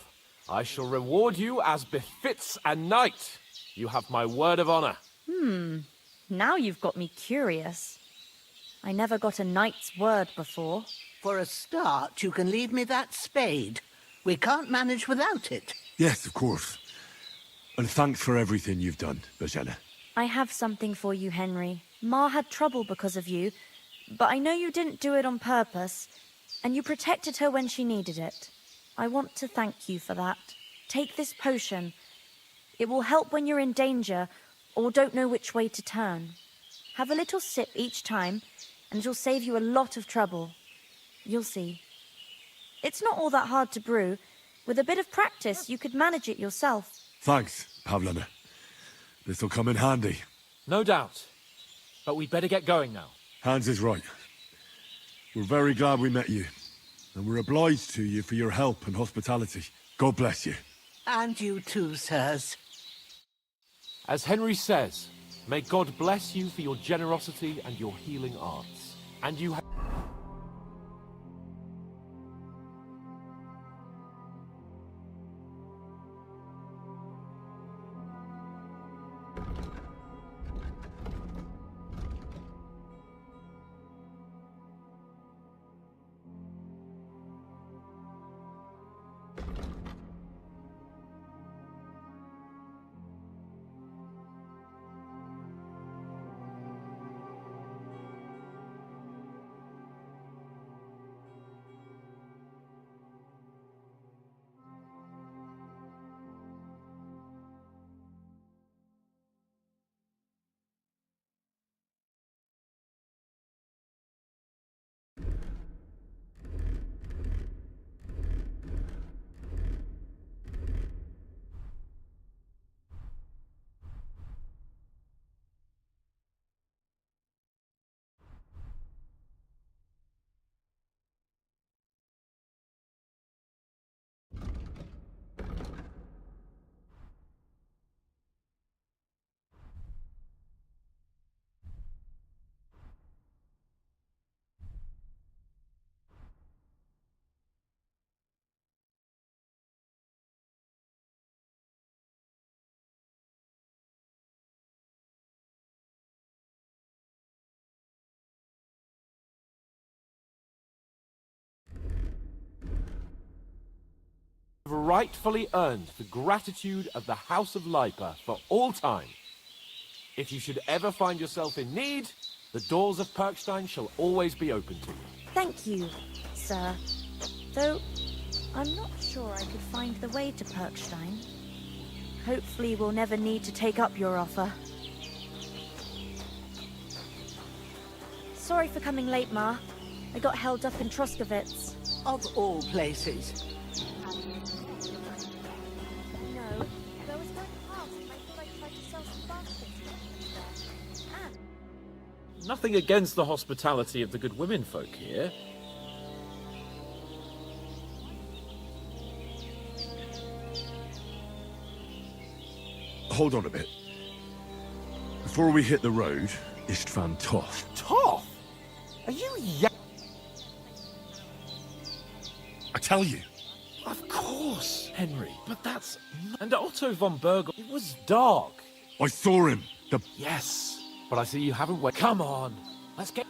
I shall reward you as befits a knight. You have my word of honor. Now you've got me curious. I never got a knight's word before. For a start, you can leave me that spade. We can't manage without it. Yes, of course. And thanks for everything you've done, Bozhena. I have something for you, Henry. Ma had trouble because of you, but I know you didn't do it on purpose, and you protected her when she needed it. I want to thank you for that. Take this potion. It will help when you're in danger or don't know which way to turn. Have a little sip each time, and it'll save you a lot of trouble. You'll see. It's not all that hard to brew. With a bit of practice, you could manage it yourself. Thanks, Pavlena. This'll come in handy. No doubt. But we'd better get going now. Hans is right. We're very glad we met you. And we're obliged to you for your help and hospitality. God bless you. And you too, sirs. As Henry says, may God bless you for your generosity and your healing arts. And you have... rightfully earned the gratitude of the House of Lipa for all time. If you should ever find yourself in need, the doors of Perkstein shall always be open to you. Thank you, sir. Though, I'm not sure I could find the way to Perkstein. Hopefully we'll never need to take up your offer. Sorry for coming late, Ma. I got held up in Troskowitz. Of all places. No, though I was going past and I thought I'd try to sell some baskets there. And Nothing against the hospitality of the good women folk here. Hold on a bit. Before we hit the road, Istvan Toth. Toth? Are you I tell you. Of course, Henry, but that's... And Otto von Bergel, it was dark. I saw him. Yes, but I see you haven't waited. Come on, let's get...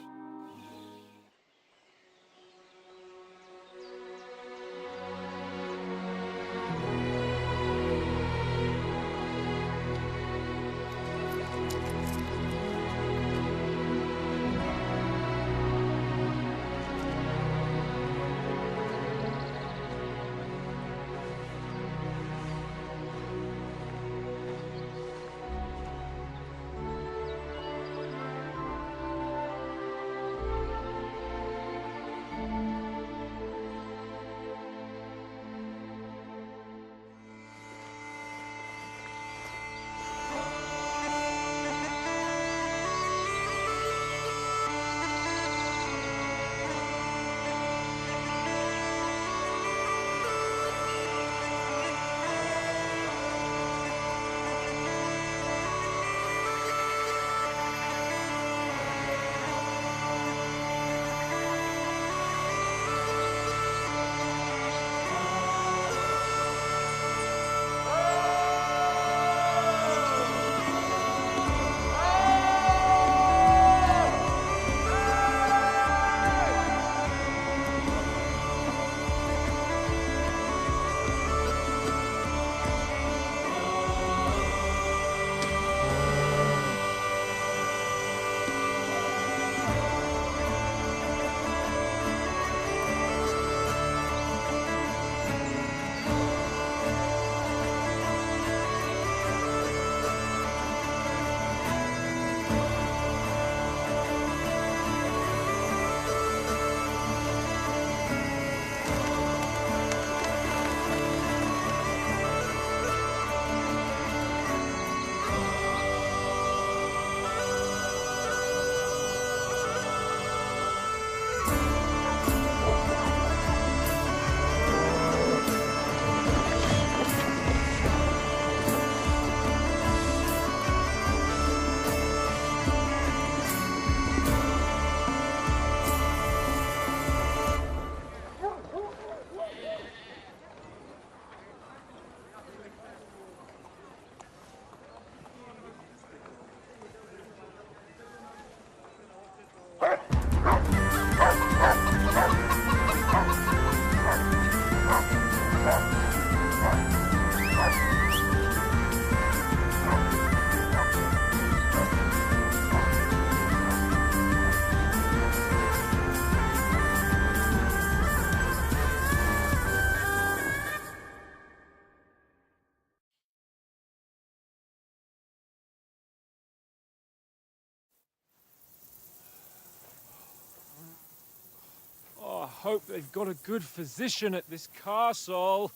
hope they've got a good physician at this castle.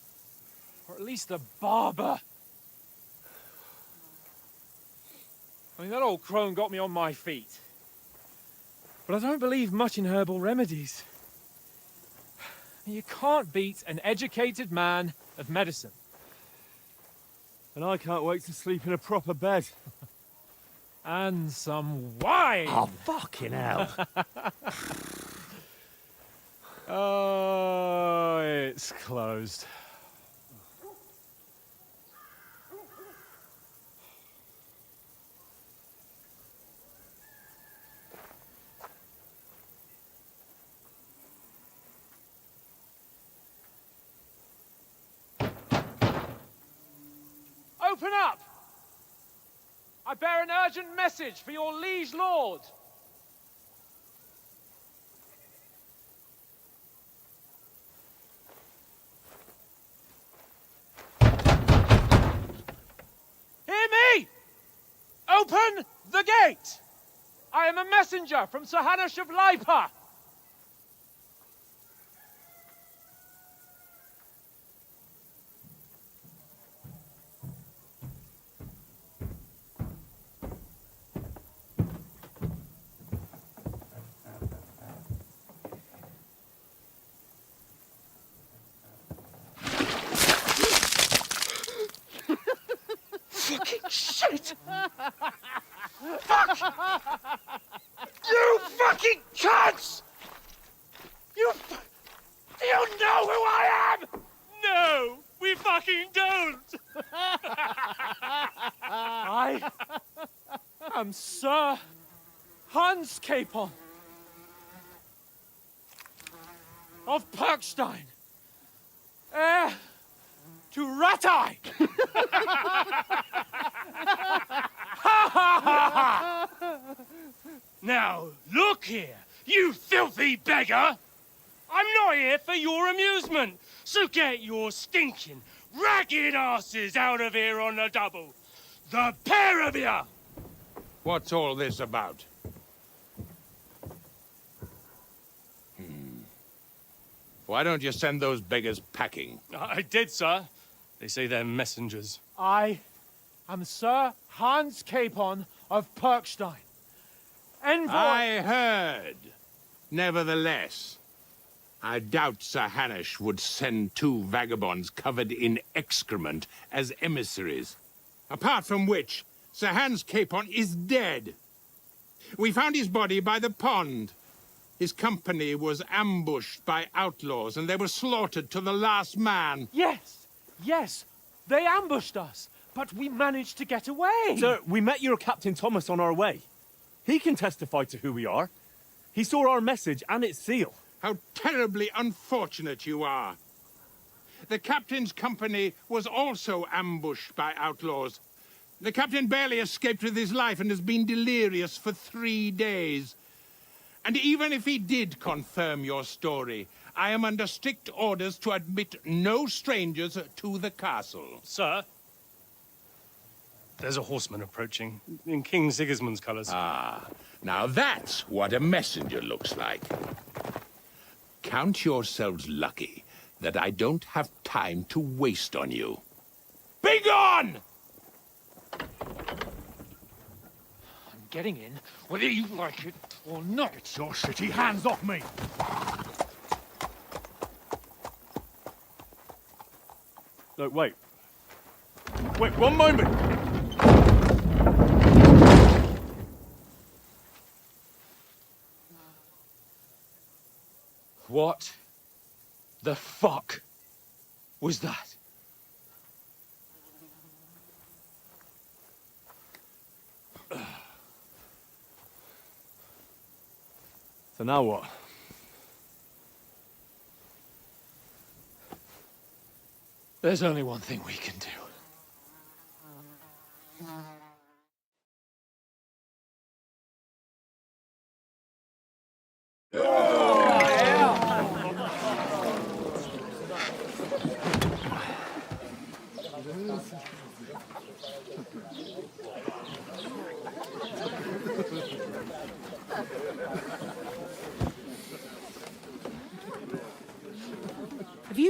Or at least a barber. I mean, that old crone got me on my feet. But I don't believe much in herbal remedies. You can't beat an educated man of medicine. And I can't wait to sleep in a proper bed. And some wine! Oh, fucking hell. Oh, it's closed. Open up! I bear an urgent message for your liege lord. Hear me! Open the gate! I am a messenger from Sir Hanush of Lipa. Fucking shit! Fuck! You fucking cunts! Do you know who I am? No, we fucking don't! I am Sir Hans Capon of Perkstein, heir to Ratai! Now, look here, you filthy beggar! I'm not here for your amusement, so get your stinking, ragged asses out of here on the double. The pair of you! What's all this about? Why don't you send those beggars packing? I did, sir. They say they're messengers. I am Sir Hans Capon of Perkstein. Envoy... I heard. Nevertheless, I doubt Sir Hanush would send two vagabonds covered in excrement as emissaries. Apart from which, Sir Hans Capon is dead. We found his body by the pond. His company was ambushed by outlaws, and they were slaughtered to the last man. Yes, yes, they ambushed us, but we managed to get away. Sir, we met your Captain Thomas on our way. He can testify to who we are. He saw our message and its seal. How terribly unfortunate you are. The captain's company was also ambushed by outlaws. The captain barely escaped with his life and has been delirious for 3 days. And even if he did confirm your story, I am under strict orders to admit no strangers to the castle. Sir, there's a horseman approaching, in King Sigismund's colours. Ah, now that's what a messenger looks like. Count yourselves lucky that I don't have time to waste on you. Be gone! I'm getting in, whether you like it or not. Get your shitty hands off me! Look, wait. Wait, one moment! What the fuck was that? So now what? There's only one thing we can do.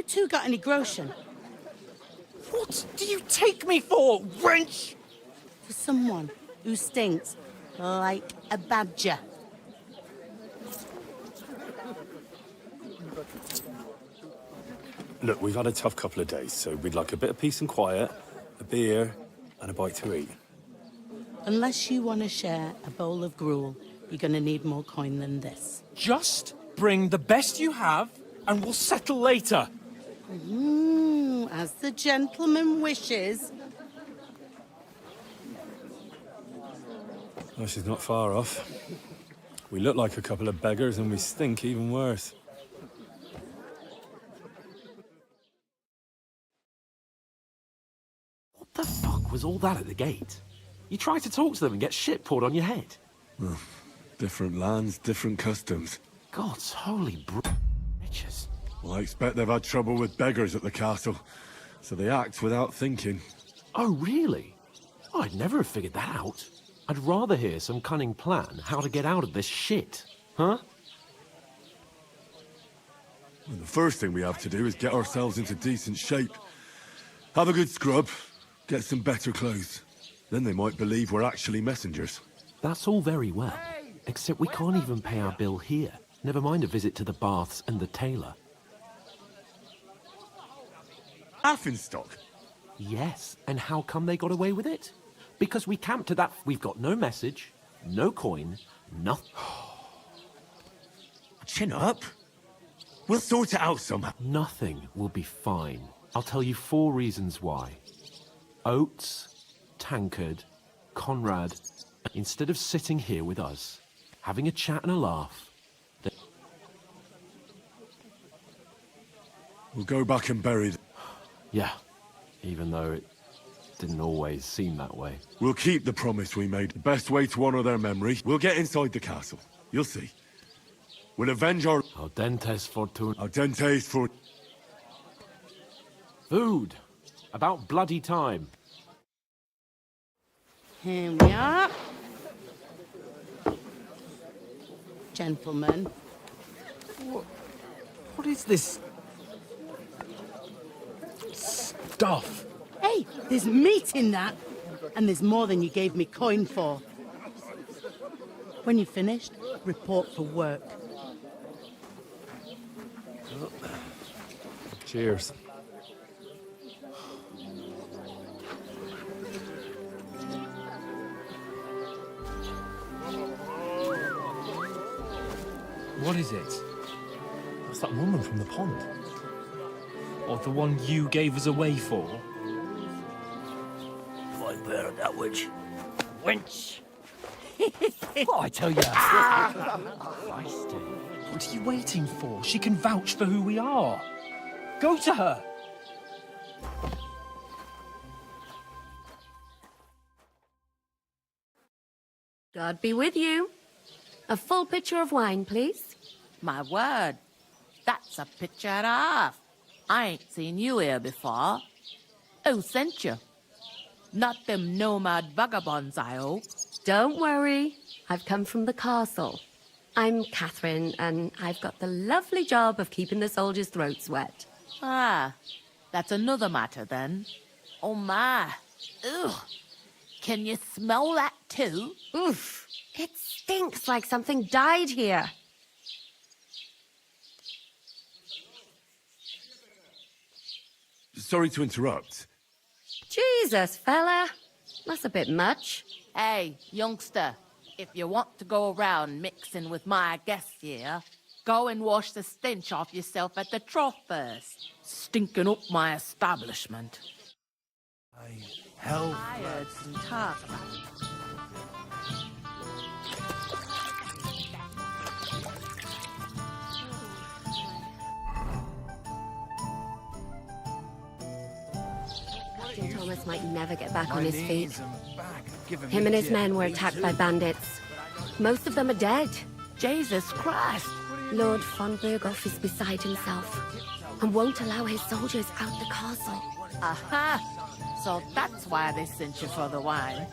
two got any groschen? What do you take me for, wench? For someone who stinks like a badger. Look, we've had a tough couple of days, so we'd like a bit of peace and quiet, a beer, and a bite to eat. Unless you want to share a bowl of gruel, you're going to need more coin than this. Just bring the best you have, and we'll settle later. As the gentleman wishes. Well, she's not far off. We look like a couple of beggars, and we stink even worse. What the fuck was all that at the gate? You tried to talk to them and get shit poured on your head. Well, different lands, different customs. God's holy bitches. Well, I expect they've had trouble with beggars at the castle, so they act without thinking. Oh, really? I'd never have figured that out. I'd rather hear some cunning plan how to get out of this shit. Huh? Well, the first thing we have to do is get ourselves into decent shape. Have a good scrub, get some better clothes. Then they might believe we're actually messengers. That's all very well, except we can't even pay our bill here. Never mind a visit to the baths and the tailor. Alfenstock? Yes, and how come they got away with it? Because we camped at that... We've got no message, no coin, nothing. Chin up. We'll sort it out somehow. Nothing will be fine. I'll tell you 4 reasons why. Oates, Tankard, Conrad, instead of sitting here with us, having a chat and a laugh... We'll go back and bury them. Yeah, even though it didn't always seem that way. We'll keep the promise we made. The best way to honor their memory. We'll get inside the castle. You'll see. We'll avenge our... Audentes fortuna. Audentes for... Food. About bloody time. Here we are. Gentlemen. What is this... stuff? Hey, there's meat in that. And there's more than you gave me coin for. When you're finished, report for work. Cheers. What is it? That's that woman from the pond. Or the one you gave us away for? I bear that witch. Wench! What I tell you? Christ. What are you waiting for? She can vouch for who we are. Go to her. God be with you. A full pitcher of wine, please. My word, that's a picture and a half. I ain't seen you here before. Who sent you? Not them nomad vagabonds, I hope. Don't worry. I've come from the castle. I'm Catherine, and I've got the lovely job of keeping the soldiers' throats wet. Ah, that's another matter then. Oh my. Ugh. Can you smell that too? Oof. It stinks like something died here. Sorry to interrupt. Jesus, fella. That's a bit much. Hey, youngster, if you want to go around mixing with my guests here, go and wash the stench off yourself at the trough first. Stinking up my establishment. Hell. Tired and tough. Captain Thomas might never get back on his feet. Him and his men were attacked by bandits. Most of them are dead. Jesus Christ! Lord von Berghoff is beside himself and won't allow his soldiers out the castle. Aha! So that's why they sent you for the wine.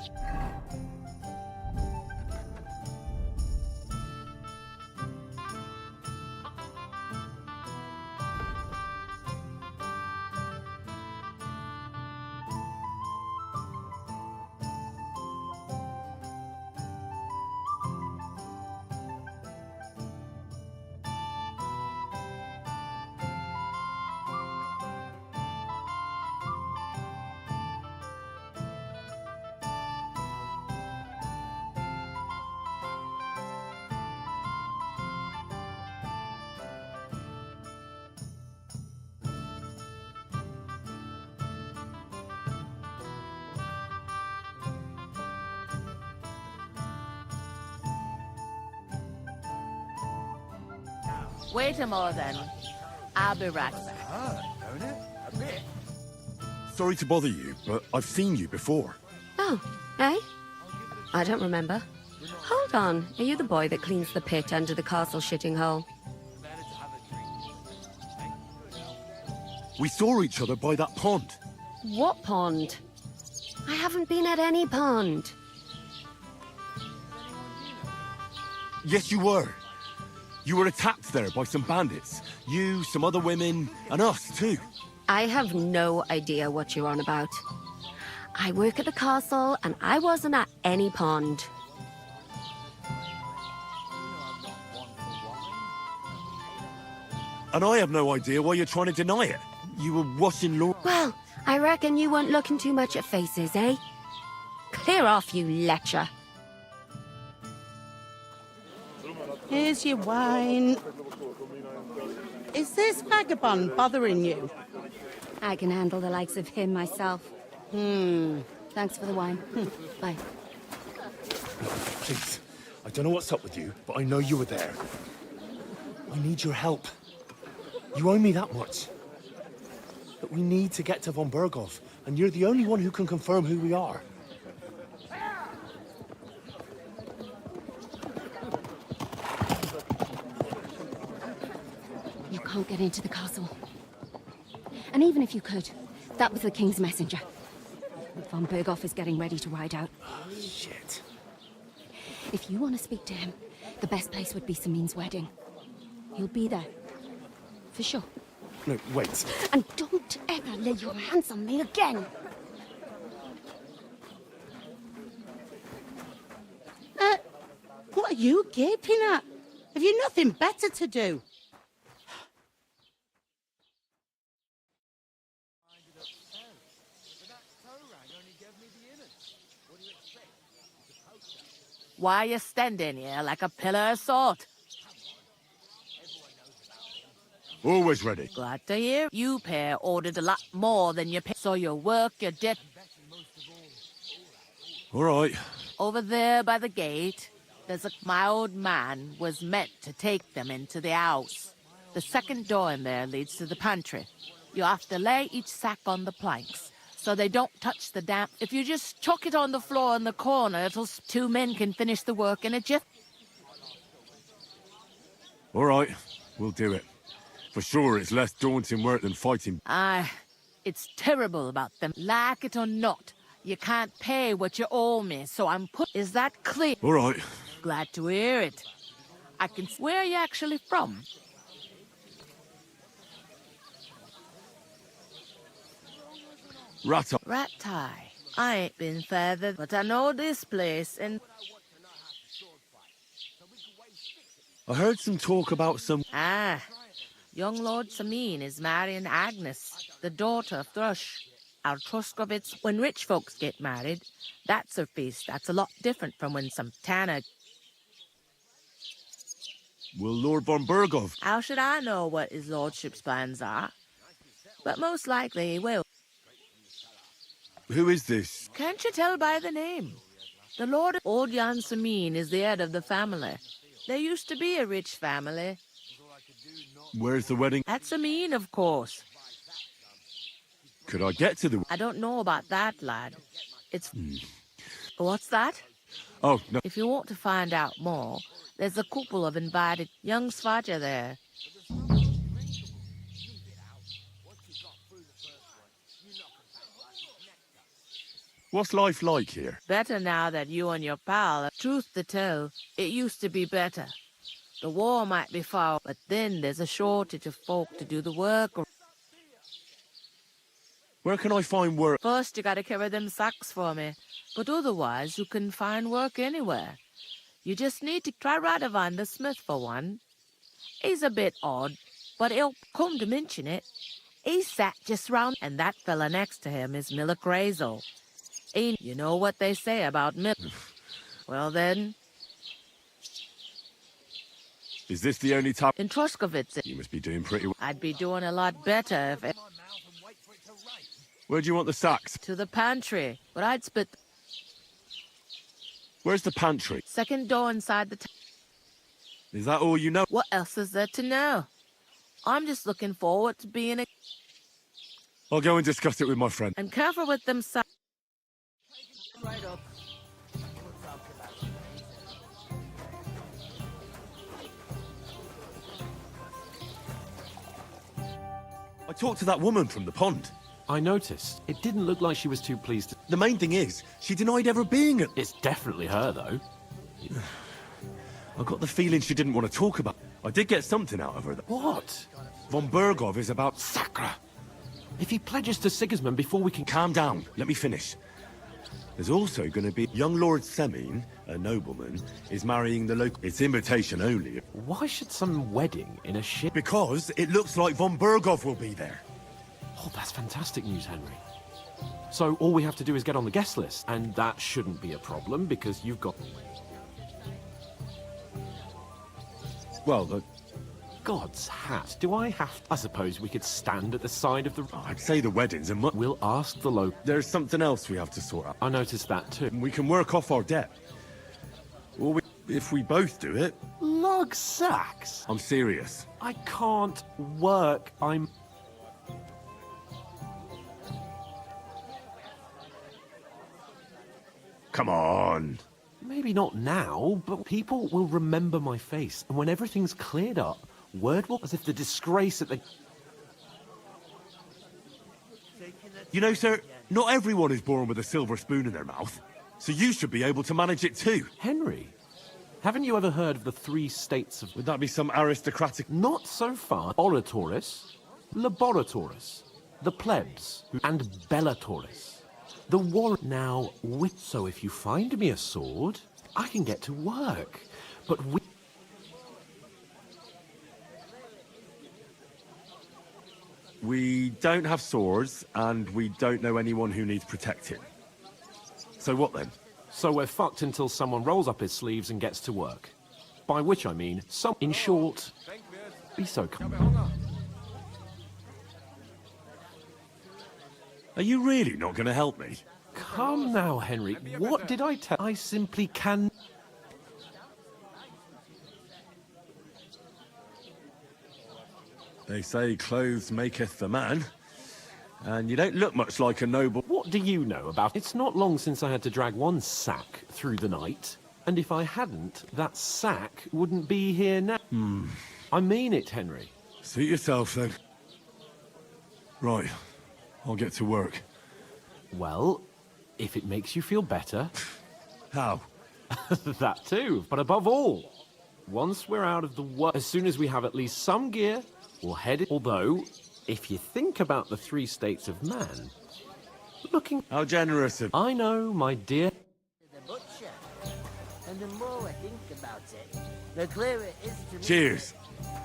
Wait a moment then. I'll be right back. Sorry to bother you, but I've seen you before. Oh, eh? I don't remember. Hold on. Are you the boy that cleans the pit under the castle shitting hole? We saw each other by that pond. What pond? I haven't been at any pond. Yes, you were. You were attacked there by some bandits. You, some other women, and us too. I have no idea what you're on about. I work at the castle, and I wasn't at any pond. And I have no idea why you're trying to deny it. You were washing lawn. Well, I reckon you weren't looking too much at faces, eh? Clear off, you lecher. Here's your wine. Is this vagabond bothering you? I can handle the likes of him myself. Thanks for the wine. Bye. Please, I don't know what's up with you, but I know you were there. I need your help. You owe me that much. But we need to get to von Berghoff, and you're the only one who can confirm who we are. You can't get into the castle. And even if you could, that was the King's messenger. Von Berghoff is getting ready to ride out. Oh, shit. If you want to speak to him, the best place would be Samin's wedding. He'll be there. For sure. No, wait. And don't ever lay your hands on me again! What are you gaping at? Have you nothing better to do? Why are you standing here like a pillar of salt? Always ready. Glad to hear. You pair ordered a lot more than you pay, so your work, your debt. All right. Over there by the gate, my old man was meant to take them into the house. The second door in there leads to the pantry. You have to lay each sack on the planks, so they don't touch the damp. If you just chuck it on the floor in the corner, two men can finish the work in a jiff. All right, we'll do it. For sure, it's less daunting work than fighting. Aye, it's terrible about them. Like it or not, you can't pay what you owe me, so I'm put. Is that clear? All right. Glad to hear it. I can. Where are you actually from? Ratai. I ain't been further, but I know this place, and I heard some talk about some... young Lord Samin is marrying Agnes, the daughter of Thrush. Our Truskovitz, when rich folks get married, that's a feast. That's a lot different from when some tanner... Will Lord von Berghoff... How should I know what his lordship's plans are? But most likely he will. Who is this? Can't you tell by the name? The Lord Old Jan Samin is the head of the family. There used to be a rich family. Where's the wedding? At Samin, of course. Could I get to the... I don't know about that, lad. It's... What's that? Oh, no. If you want to find out more, there's a couple of invited young Svaja there. What's life like here? Better now that you and your pal... Truth to tell, it used to be better. The war might be far, but then there's a shortage of folk to do the work. Where can I find work? First, you gotta carry them sacks for me. But otherwise, you can find work anywhere. You just need to try Radovan the smith for one. He's a bit odd, but he'll come to mention it. He sat just round, and that fella next to him is Miller Crazel. You know what they say about Miller. Well then... Is this the only time... In Truskovitz... You must be doing pretty well. I'd be doing a lot better if it... Where do you want the sacks? To the pantry, but I'd split... Where's the pantry? Second door inside the... Is that all you know? What else is there to know? I'm just looking forward to being a... I'll go and discuss it with my friend. And careful with them sa- Right up. I talked to that woman from the pond. I noticed. It didn't look like she was too pleased to... The main thing is, she denied ever being at... It's definitely her, though. I got the feeling she didn't want to talk about... I did get something out of her, though. What? Von Bergov is about... Sacre! If he pledges to Sigismund before we can... Calm down. Let me finish. There's also going to be... Young Lord Semin, a nobleman, is marrying the local... It's invitation only. Why should some wedding in a ship... Because it looks like Von Bergov will be there. Oh, that's fantastic news, Henry. So all we have to do is get on the guest list, and that shouldn't be a problem, because you've got... Well, God's hat. Do I have... I suppose we could stand at the side of the... I'd say the wedding's a We'll ask the local... There's something else we have to sort out. I noticed that too. We can work off our debt. Or if we both do it... Lug sacks? I'm serious. I can't work. I'm... Come on. Maybe not now, but people will remember my face. And when everything's cleared up, word will... As if the disgrace at the... You know, sir, not everyone is born with a silver spoon in their mouth. So you should be able to manage it too. Henry, haven't you ever heard of the 3 states of... Would that be some aristocratic... Not so far. Oratoris, Laboratoris, the plebs, and Bellatoris. The war now wit. So if you find me a sword, I can get to work. But we don't have swords, and we don't know anyone who needs protecting. So what then? So we're fucked until someone rolls up his sleeves and gets to work. By which I mean, some... In short, be so kind. Are you really not going to help me? Come now, Henry. What did I tell... I simply can... They say clothes maketh the man. And you don't look much like a noble... What do you know about... It's not long since I had to drag one sack through the night. And if I hadn't, that sack wouldn't be here now. I mean it, Henry. Suit yourself, then. Right. I'll get to work. Well, if it makes you feel better... How? That too. But above all, once we're out of the work, as soon as we have at least some gear, we'll head it. Although, if you think about the 3 states of man, looking... How generous of... I know, my dear... The butcher. And the more I think about it, the clearer it is to me... Cheers.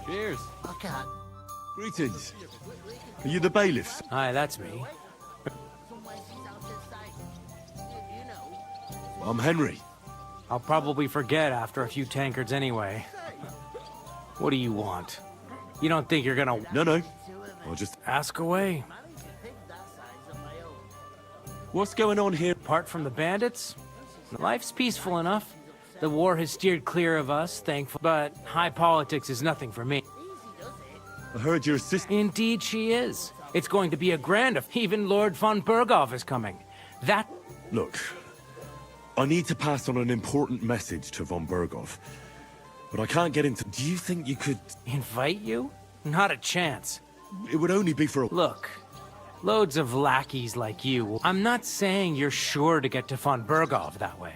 Cheers. I can't... Greetings. Are you the bailiffs? Hi, that's me. I'm Henry. I'll probably forget after a few tankards anyway. What do you want? You don't think you're gonna... No. I'll just... Ask away. What's going on here? Apart from the bandits, life's peaceful enough. The war has steered clear of us, thankful. But high politics is nothing for me. I heard your sister... Indeed she is. It's going to be a grand... Even Lord von Bergov is coming. That... Look, I need to pass on an important message to von Bergov. But I can't get into... Do you think you could... Invite you? Not a chance. It would only be for a... Look, loads of lackeys like you. I'm not saying you're sure to get to von Bergov that way.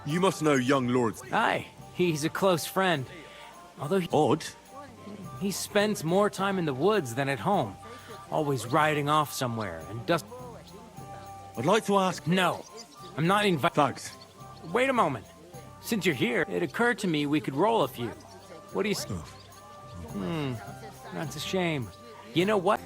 You must know young lords... Aye, he's a close friend. Although Odd? He spends more time in the woods than at home. Always riding off somewhere and does... I'd like to ask... No, I'm not inviting... Thanks. Wait a moment. Since you're here, it occurred to me we could roll a few. What do you... That's a shame. You know what?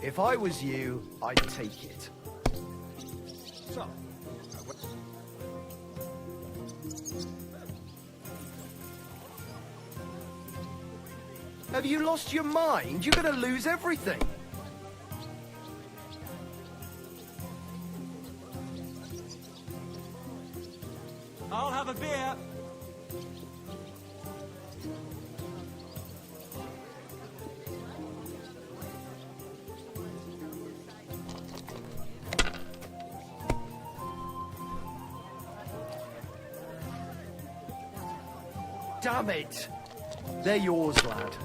If I was you, I'd take it. So, Have you lost your mind? You're gonna lose everything. I'll have a beer. Damn it! They're yours, lad.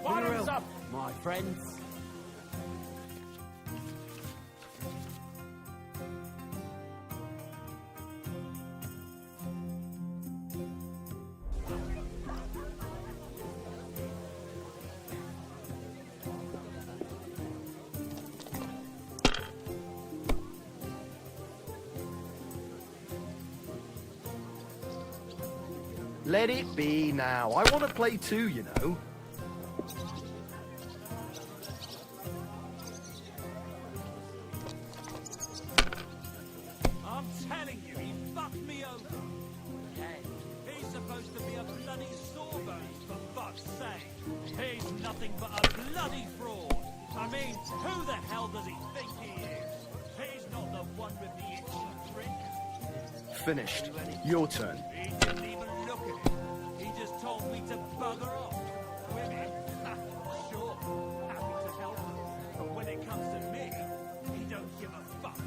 Bottoms up, my friends. Let it be now. I want to play too, you know. I'm telling you, he fucked me over. Hey, he's supposed to be a bloody sawbones, for fuck's sake. He's nothing but a bloody fraud. I mean, who the hell does he think he is? He's not the one with the itchy trick. Finished. Your turn. He didn't even look at it. He just told me to bugger off. Women, sure, happy to help them. But when it comes to me, he don't give a fuck.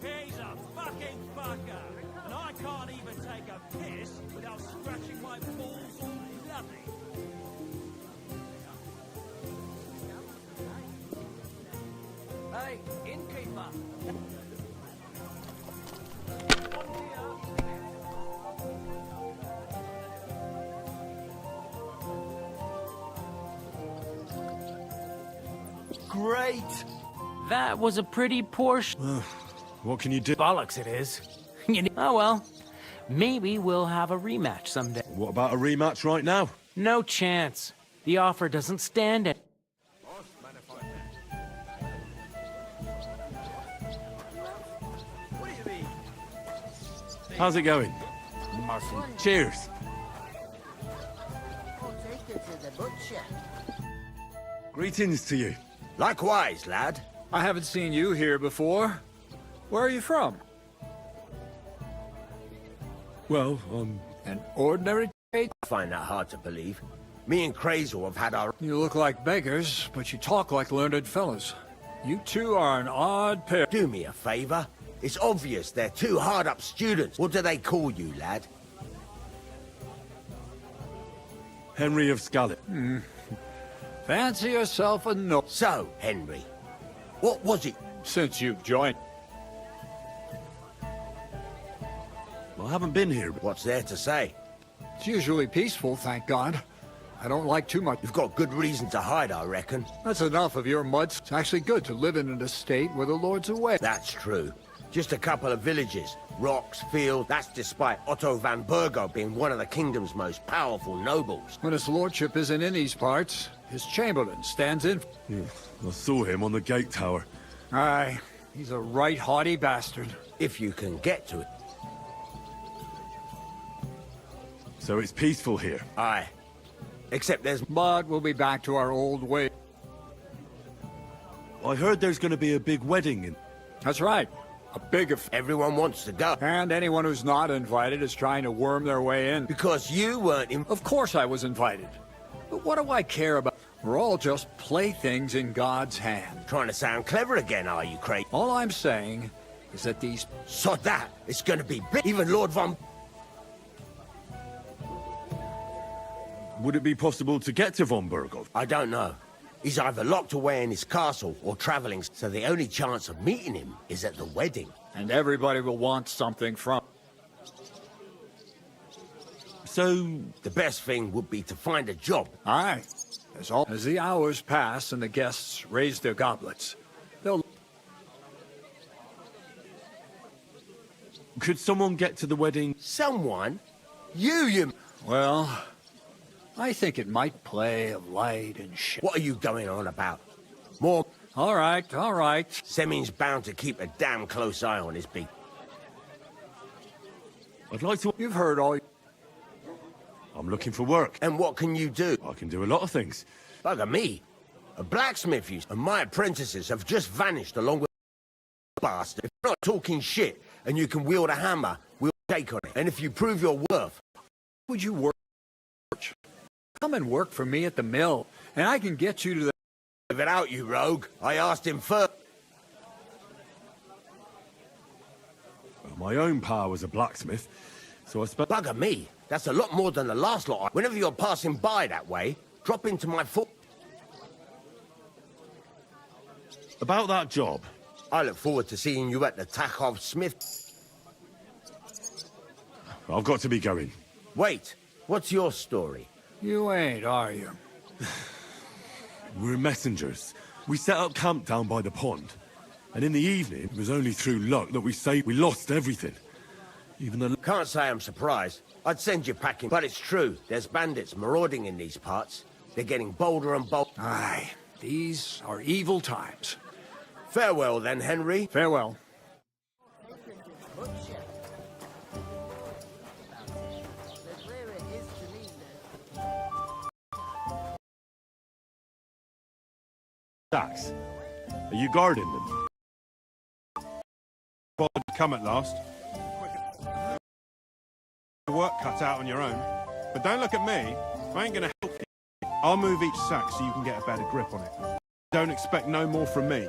He's a fucking fucker, and I can't even take a piss without scratching my balls all bloody. Hey, innkeeper. Great. That was a pretty poor What can you do? Bollocks it is. Oh well. Maybe we'll have a rematch someday. What about a rematch right now? No chance. The offer doesn't stand it. How's it going? Cheers. Greetings to you. Likewise, lad. I haven't seen you here before. Where are you from? Well, an ordinary trade. I find that hard to believe. Me and Crazel have had our... You look like beggars, but you talk like learned fellows. You two are an odd pair. Do me a favor. It's obvious they're two hard-up students. What do they call you, lad? Henry of Scarlet. Fancy yourself a no. So, Henry, what was it? Since you've joined. I haven't been here. What's there to say? It's usually peaceful, thank God. I don't like too much. You've got good reason to hide, I reckon. That's enough of your muds. It's actually good to live in an estate where the Lord's away. That's true. Just a couple of villages, rocks, fields. That's despite Otto van Burgo being one of the kingdom's most powerful nobles. When his lordship isn't in these parts, his chamberlain stands in. I saw him on the gate tower. Aye, he's a right haughty bastard. If you can get to it. So it's peaceful here? Aye. Except there's... But we'll be back to our old way. I heard there's going to be a big wedding in... That's right. A big... Everyone wants to go. And anyone who's not invited is trying to worm their way in. Because you weren't in... Of course I was invited. But what do I care about? We're all just playthings in God's hand. Trying to sound clever again, are you, Craig? All I'm saying is that these... Sod that! It's going to be big. Even Lord Von... Would it be possible to get to Von Burgov? I don't know. He's either locked away in his castle or traveling, so the only chance of meeting him is at the wedding. And everybody will want something from... So... The best thing would be to find a job. Aye. As the hours pass and the guests raise their goblets, they'll... Could someone get to the wedding? Someone? You... Well, I think it might play of light and shit. What are you going on about? More... All right, all right. Semin's bound to keep a damn close eye on his beat. I'd like to... You've heard all... I'm looking for work. And what can you do? I can do a lot of things. Bugger me. A blacksmith and my apprentices have just vanished along with bastard. If you're not talking shit and you can wield a hammer, we'll shake on it. And if you prove your worth... Would you work? Come and work for me at the mill, and I can get you to the... Leave it out, you rogue. I asked him first. Well, my own pa was a blacksmith, so I spent... Bugger me. That's a lot more than the last lot. Whenever you're passing by that way, drop into my foot. About that job. I look forward to seeing you at the Tachov Smith. I've got to be going. Wait, what's your story? You ain't, are you? We're messengers. We set up camp down by the pond. And in the evening, it was only through luck that we lost everything. Even the... Can't say I'm surprised. I'd send you packing. But it's true, there's bandits marauding in these parts. They're getting bolder and bolder. Aye, these are evil times. Farewell then, Henry. Farewell. Sacks. Are you guarding them? Well, come at last. Work cut out on your own. But don't look at me. I ain't gonna help you. I'll move each sack so you can get a better grip on it. Don't expect no more from me.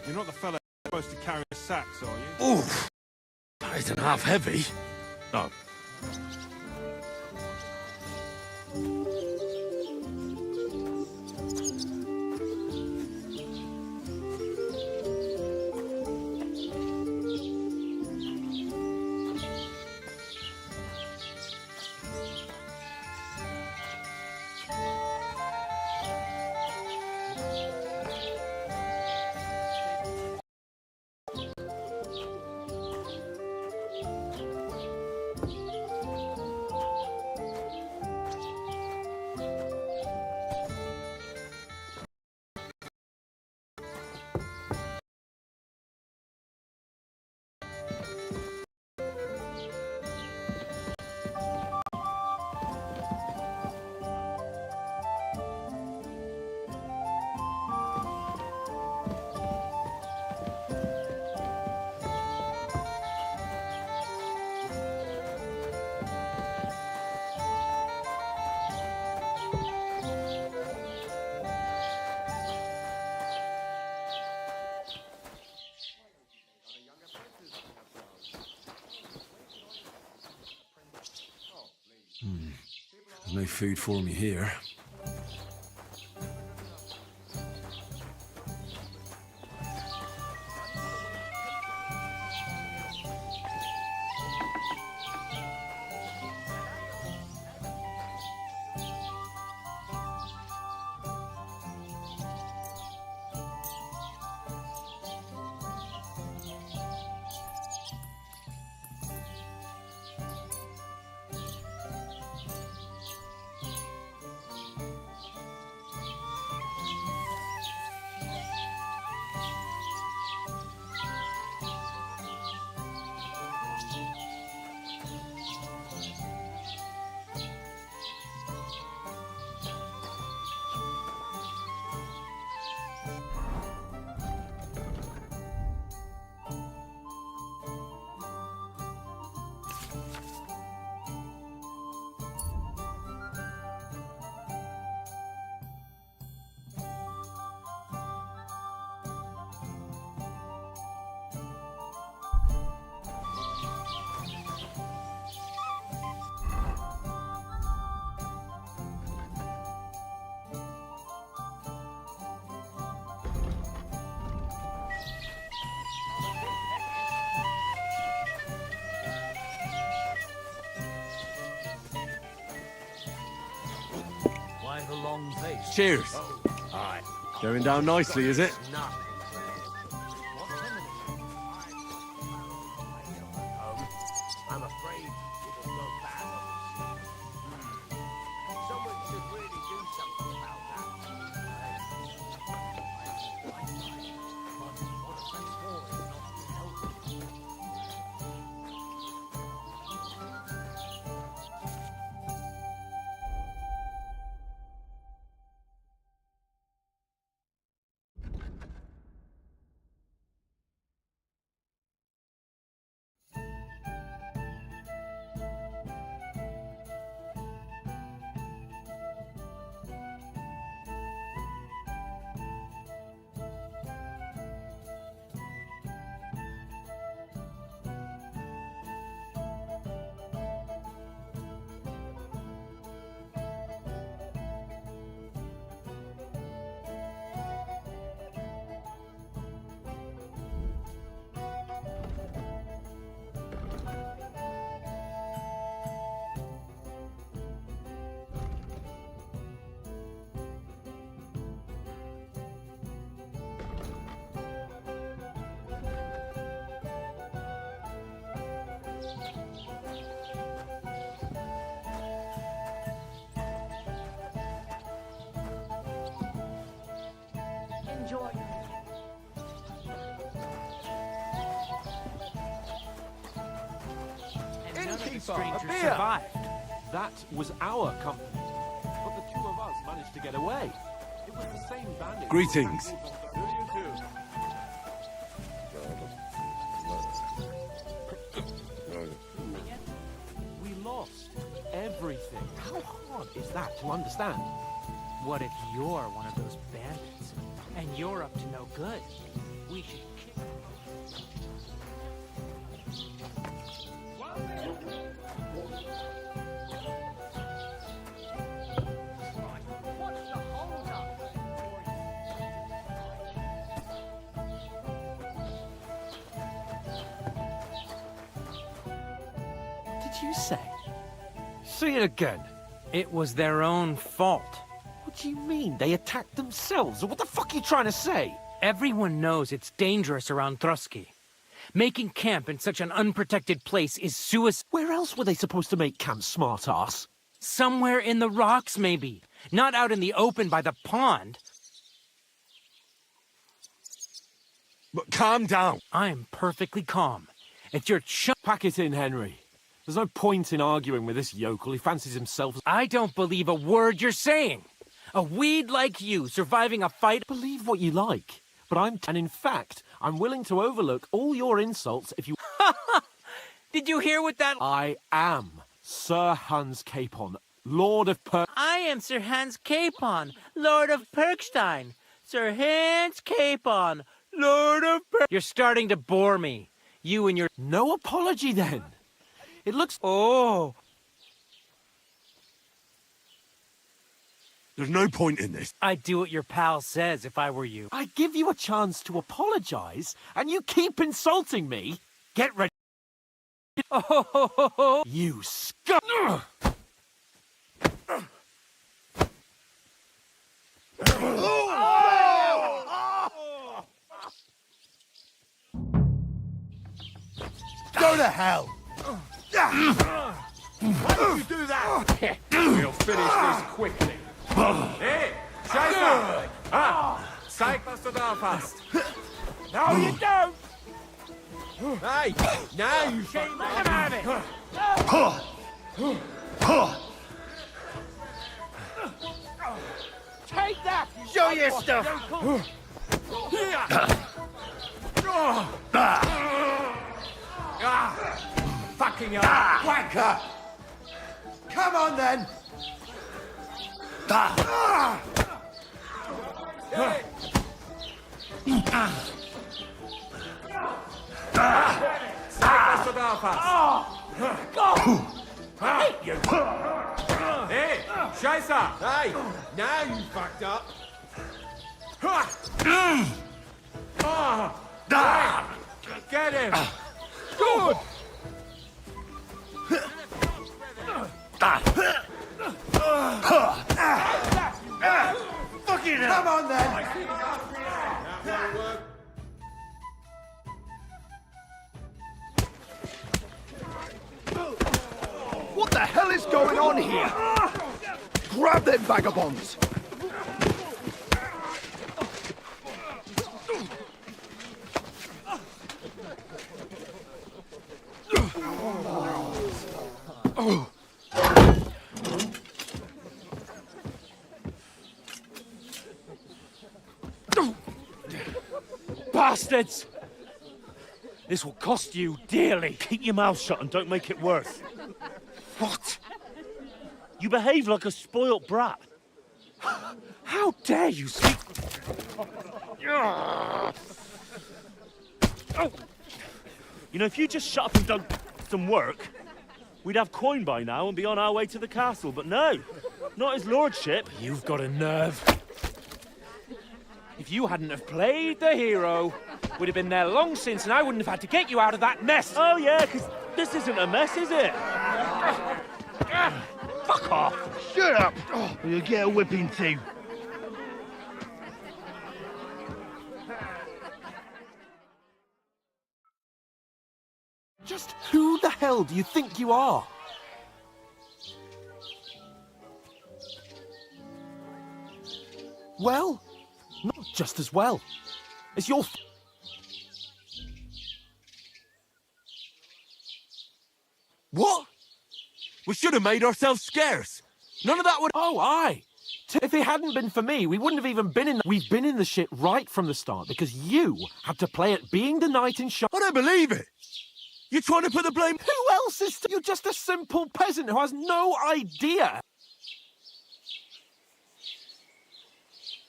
You're not the fella supposed to carry the sacks, are you? Oof! That isn't half heavy. No. There's no food for me here. The long face. Cheers. Aye. Going down nicely, is it? I'm afraid it'll go bad. enjoy. Innkeeper, a beer! Survived. That was our company. But the two of us managed to get away. It was the same bandit. Greetings. We lost everything. How hard is that to understand? What if you're one of those bandits? And you're up to no good? We should kill Did you say? Say it again. It was their own fault. What do you mean? They attacked themselves? What the fuck are you trying to say? Everyone knows it's dangerous around Trotsky. Making camp in such an unprotected place is suicide. Where else were they supposed to make camp, smart-ass? Somewhere in the rocks, maybe. Not out in the open by the pond. But calm down. I'm perfectly calm. If you're Pack it in, Henry. There's no point in arguing with this yokel. He fancies himself. I don't believe a word you're saying. A weed like you surviving a fight. Believe what you like, but and in fact, I'm willing to overlook all your insults if you. Did you hear what that? I am Sir Hans Capon, Lord of I am Sir Hans Capon, Lord of Perkstein. Sir Hans Capon, Lord of You're starting to bore me. You and your. No apology then. It looks. Oh. There's no point in this. I'd do what your pal says if I were you. I give you a chance to apologize, and you keep insulting me. Get ready. Oh, you scum! Go to hell! Why did you do that? We'll finish this quickly. Hey, Scheiße! Zeig, was du da hast. No, you don't! Hey, now you Let him have it! Take that! Show your stuff! Fucking hell! Wanker! Come on then! Zeig, was du da hast. Hey, Scheiße! Hey, now you fucked up. Get him! Good! Fucking come on then! What the hell is going on here? Grab them vagabonds! Bastards! This will cost you dearly. Keep your mouth shut and don't make it worse. What? You behave like a spoilt brat. How dare you speak? You know, if you just shut up and done some work, we'd have coin by now and be on our way to the castle. But no, not his lordship. You've got a nerve. If you hadn't have played the hero, we'd have been there long since and I wouldn't have had to get you out of that mess. Oh yeah, because this isn't a mess, is it? Fuck off. Shut up! Or you'll get a whipping too. Just who the hell do you think you are? Well, not just as well. It's your... What? We should have made ourselves scarce. None of that would... Oh, aye. If it hadn't been for me, we wouldn't have even been in... We've been in the shit right from the start because you had to play at being the knight in shop. I don't believe it. You're trying to put the blame... Who else is... You're just a simple peasant who has no idea.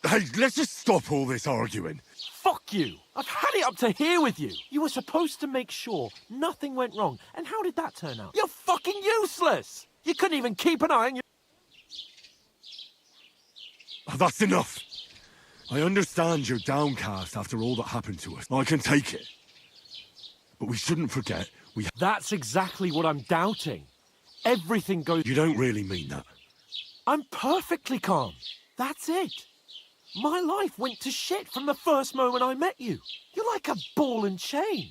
Hey, let's just stop all this arguing. Fuck you. I've had it up to here with you. You were supposed to make sure nothing went wrong. And how did that turn out? You're fucking useless. You couldn't even keep an eye on your... Oh, that's enough. I understand you're downcast after all that happened to us. I can take it. But we shouldn't forget we... That's exactly what I'm doubting. Everything goes... You don't really mean that. I'm perfectly calm. That's it. My life went to shit from the first moment I met you. You're like a ball and chain.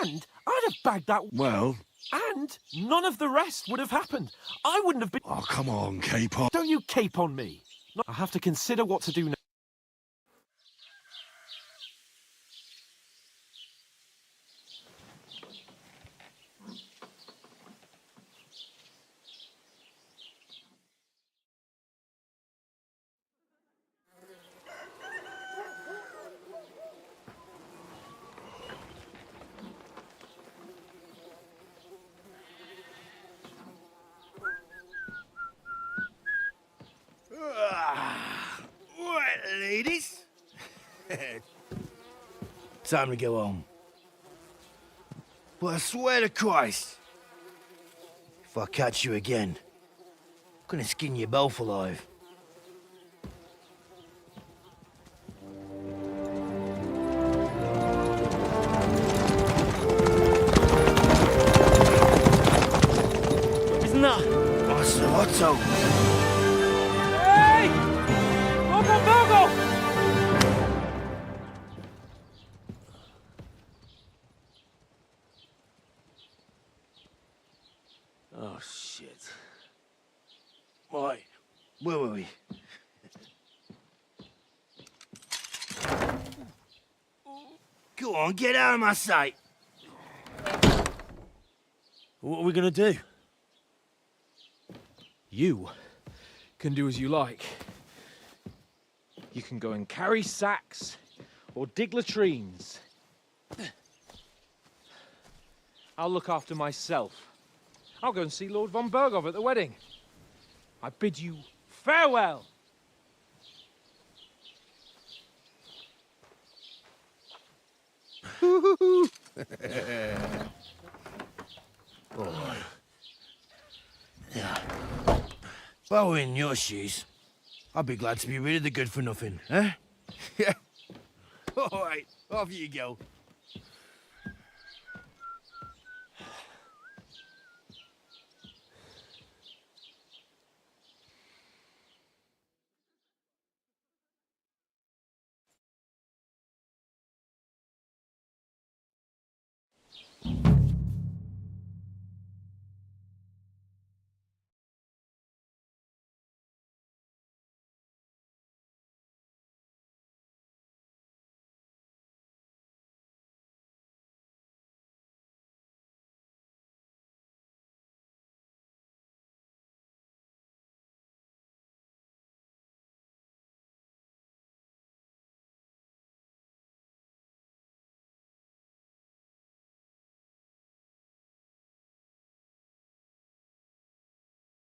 And I'd have bagged that... Well... And none of the rest would have happened. I wouldn't have been... Oh, come on, cape-on. Don't you cape on me. I have to consider what to do now. Right, ladies. Time to go home. But I swear to Christ, if I catch you again, I'm gonna skin you both alive. Isn't that? Master Otto. Hey! Bogo! Oh, shit. Right, where were we? Go on, get out of my sight. What are we gonna do? You can do as you like. You can go and carry sacks or dig latrines. I'll look after myself. I'll go and see Lord von Berghoff at the wedding. I bid you farewell. Boy. Yeah. If I were in your shoes, I'd be glad to be rid of the good for nothing, eh? Yeah. All right, off you go.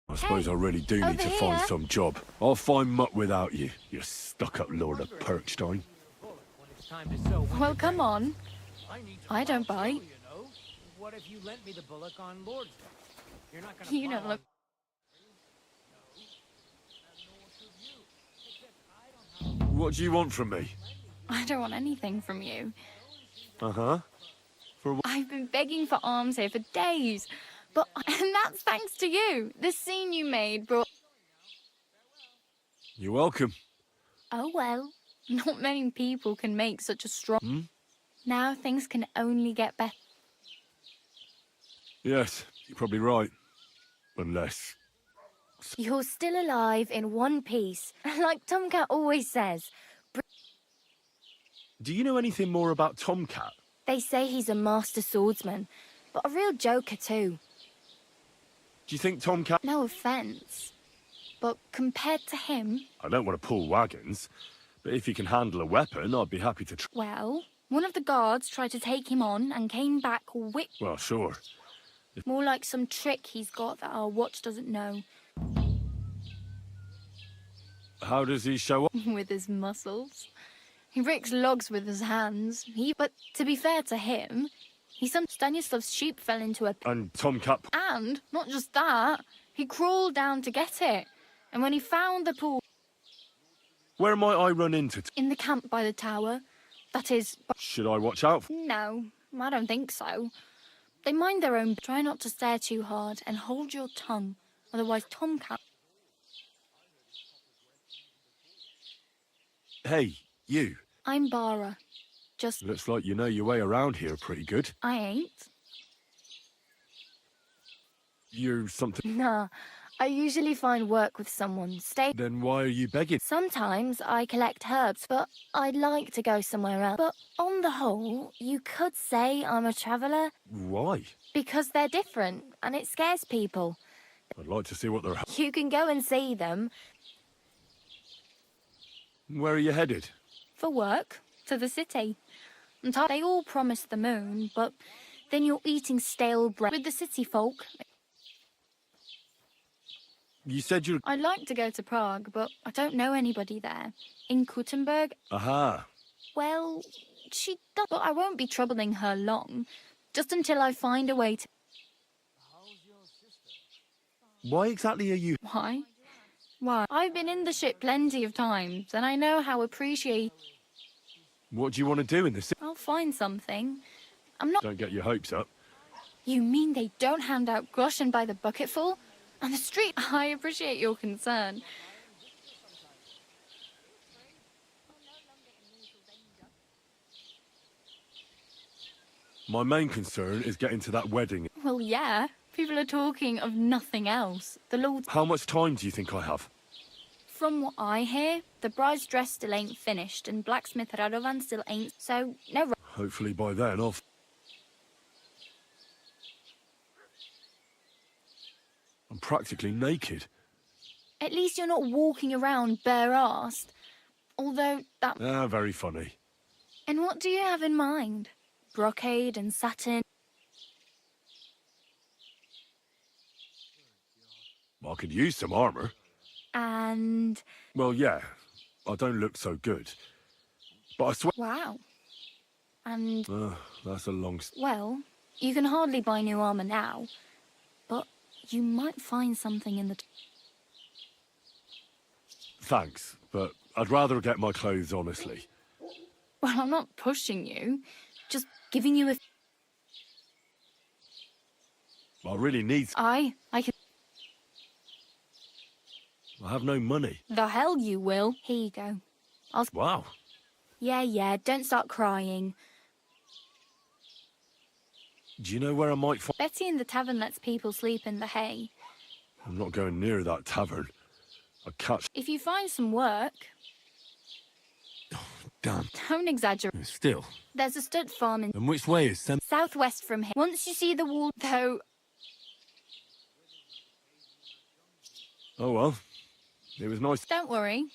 I suppose I really do need to find some job. I'll find muck without you, you stuck-up Lord of Perkstein. Well, come on. I don't bite. What if you lent me the bullock on Lord's Day? You're not gonna You don't look... What do you want from me? I don't want anything from you. Uh-huh. For what? I've been begging for alms here for days. But... And that's thanks to you. The scene you made brought... You're welcome. Oh, well. Not many people can make such a strong... Now things can only get better. Yes, you're probably right. Unless... You're still alive in one piece. Like Tomcat always says. Do you know anything more about Tomcat? They say he's a master swordsman, but a real joker too. Do you think Tomcat... No offence, but compared to him... I don't want to pull wagons, but if he can handle a weapon, I'd be happy to Well, one of the guards tried to take him on and came back Well, sure. more like some trick he's got that our watch doesn't know. How does he show up? With his muscles. He ricks logs with his hands. But to be fair to him, Stanislav's sheep fell into a... And Tomcat... And, not just that, he crawled down to get it. And when he found the pool... Where might I run into? In the camp by the tower. That is... Should I watch out for... No, I don't think so. They mind their own... Try not to stare too hard and hold your tongue. Otherwise Tomcat... Hey, you. I'm Bara. Just... Looks like you know your way around here pretty good. I ain't. You're something... Nah. I usually find work with someone. Then why are you begging? Sometimes I collect herbs, but I'd like to go somewhere else. But on the whole, you could say I'm a traveller. Why? Because they're different, and it scares people. I'd like to see what they're... You can go and see them. Where are you headed? For work. To the city. They all promise the moon, but then you're eating stale bread with the city folk. You said you're... I'd like to go to Prague, but I don't know anybody there. In Kuttenberg? Aha. Well, she does, but I won't be troubling her long. Just until I find a way to... Why exactly are you... Why? Why? I've been in the ship plenty of times, and I know how appreciate... What do you want to do in the city? I'll find something. I'm not... Don't get your hopes up. You mean they don't hand out groschen by the bucketful? On the street? I appreciate your concern. My main concern is getting to that wedding. Well, yeah. People are talking of nothing else. The Lord... How much time do you think I have? From what I hear, the bride's dress still ain't finished, and blacksmith Radovan still ain't, so no... Hopefully by then I'll... I'm practically naked. At least you're not walking around bare-arsed. Although that... Ah, very funny. And what do you have in mind? Brocade and satin? I could use some armour. And... Well, yeah. I don't look so good. But I swear... Wow. And... that's a long... Well, you can hardly buy new armour now. But you might find something in the... Thanks, but I'd rather get my clothes honestly. Well, I'm not pushing you. Just giving you a... I really need... I can... I have no money. The hell you will. Here you go. I'll... Wow. Yeah, don't start crying. Do you know where I might find... Betty in the tavern lets people sleep in the hay. I'm not going near that tavern. I'd catch... If you find some work... Damn. Don't exaggerate. Still. There's a stud farm in... And which way is Sem... Southwest from here. Once you see the wall, though... Oh, well. It was nice. Don't worry.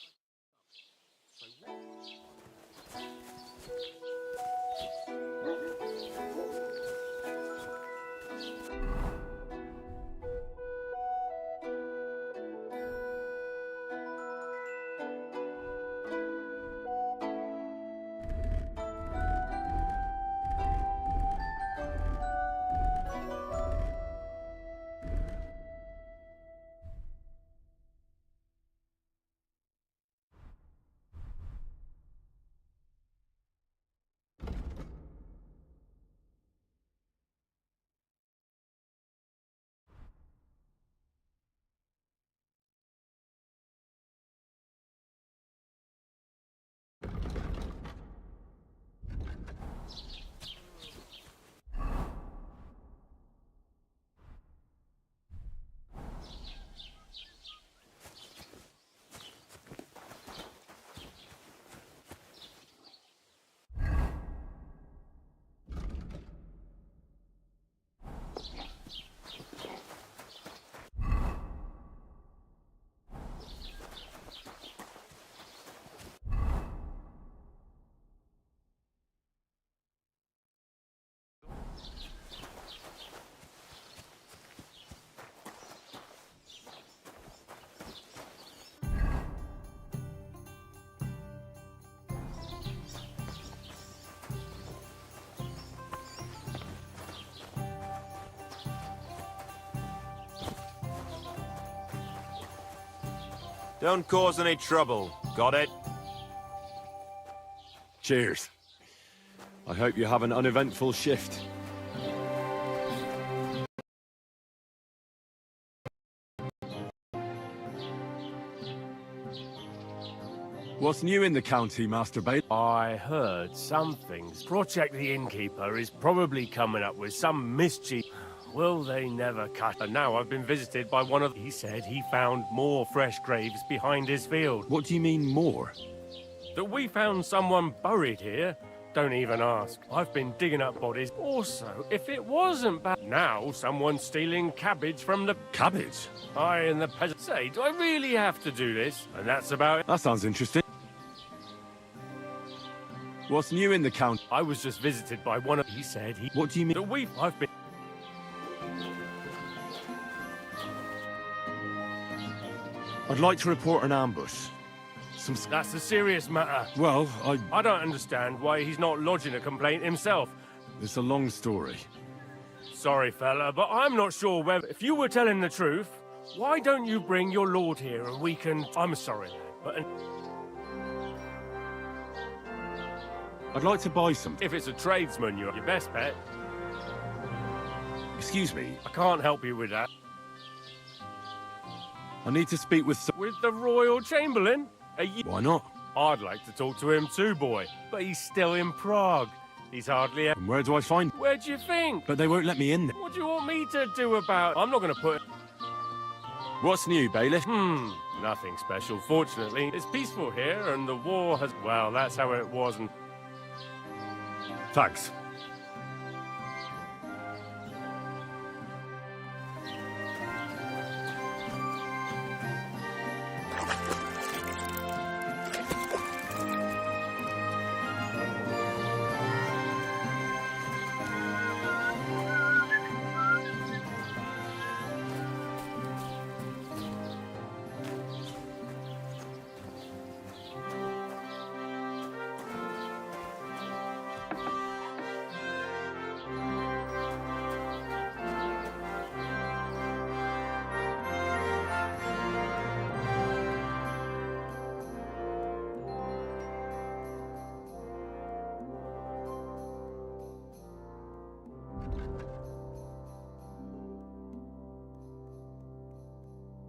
Don't cause any trouble. Got it? Cheers. I hope you have an uneventful shift. What's new in the county, Master Bale? I heard some things. Project the Innkeeper is probably coming up with some mischief. Will they never cut? And now I've been visited by one of... He said he found more fresh graves behind his field. What do you mean, more? That we found someone buried here. Don't even ask. I've been digging up bodies. Also, if it wasn't bad... Now someone's stealing cabbage from the... Cabbage? I and the peasants say, do I really have to do this? And that's about it. That sounds interesting. What's new in the county? I was just visited by one of... He said he... What do you mean? That I've been... I'd like to report an ambush. That's a serious matter. Well, I don't understand why he's not lodging a complaint himself. It's a long story. Sorry, fella, but I'm not sure whether... If you were telling the truth, why don't you bring your lord here and we can... I'm sorry, but... I'd like to buy some. If it's a tradesman, you're your best bet. Excuse me. I can't help you with that. I need to speak with some... With the Royal Chamberlain? Why not? I'd like to talk to him too, boy. But he's still in Prague. He's hardly... And where do I find... Where do you think? But they won't let me in there. What do you want me to do about... I'm not going to put... What's new, Bailiff? Nothing special, fortunately. It's peaceful here, and the war has... Well, that's how it was, and... Thanks.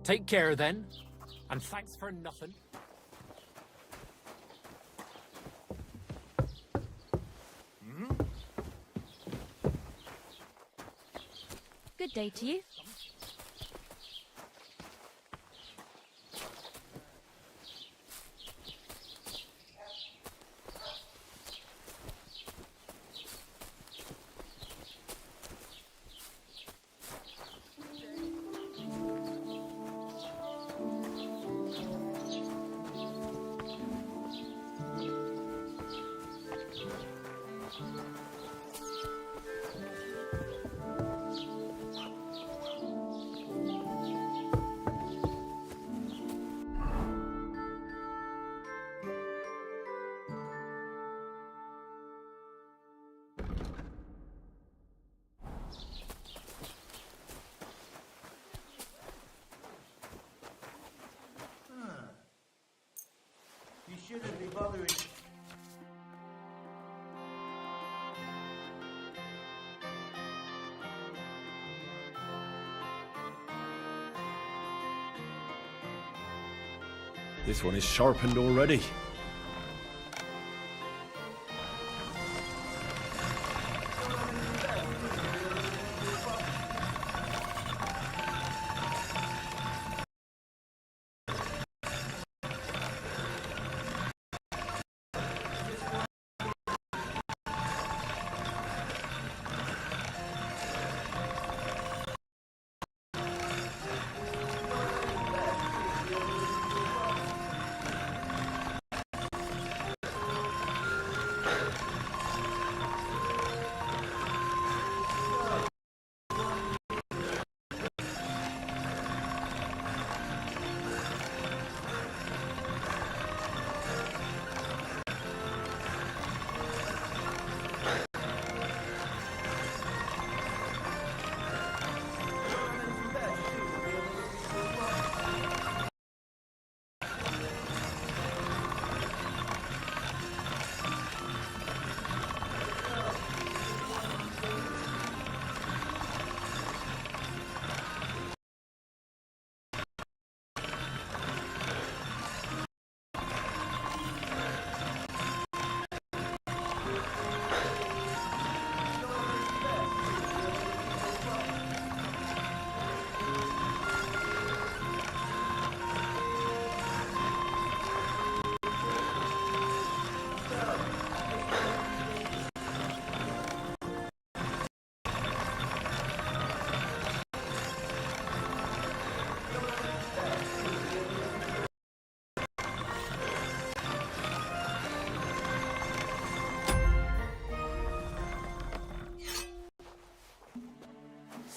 Take care then, and thanks for nothing. Good day to you. You shouldn't be bothering. This one is sharpened already.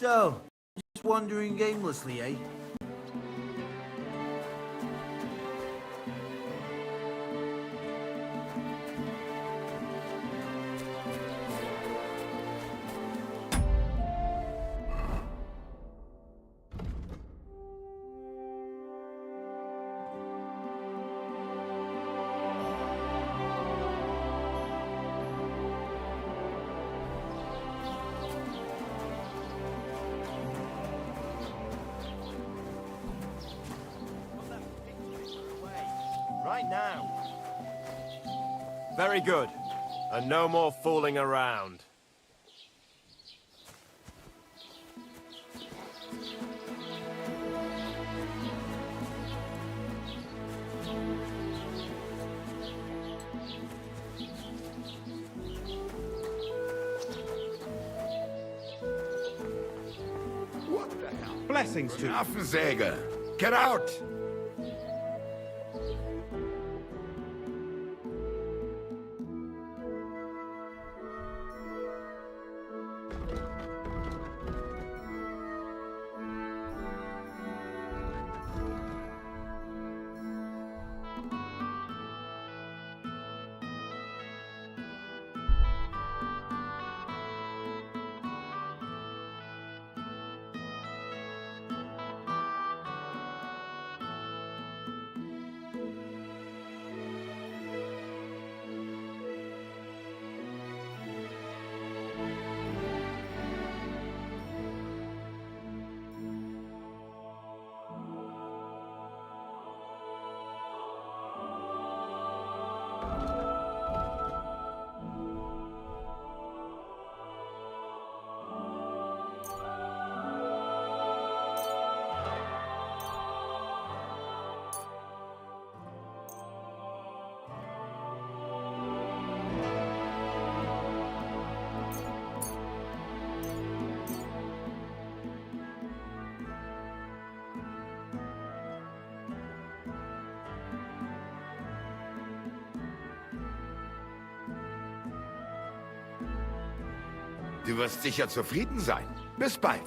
So, just wandering aimlessly, eh? Right now. Very good. And no more fooling around. What the hell? Blessings to you. Affensäge! Get out! Du wirst sicher zufrieden sein. Bis bald.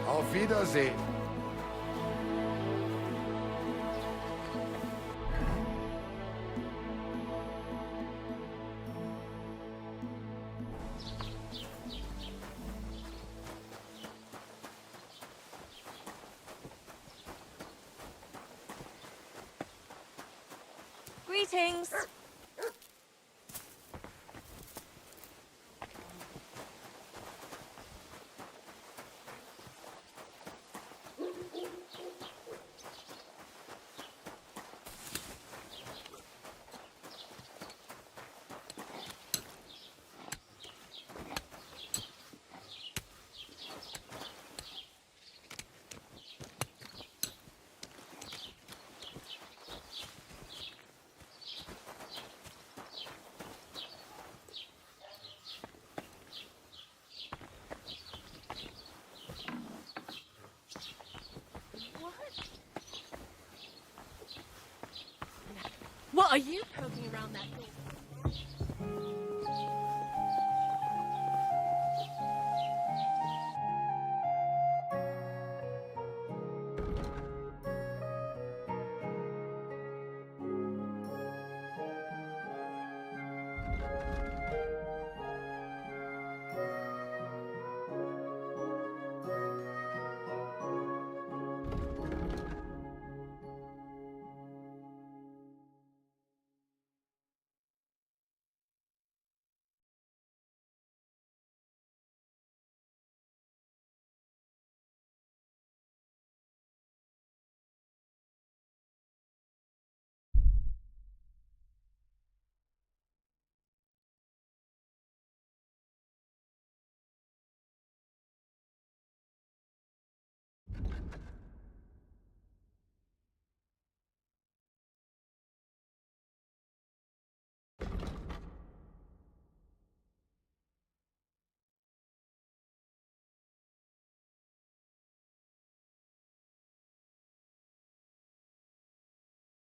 Auf Wiedersehen. Greetings. What are you poking around that door?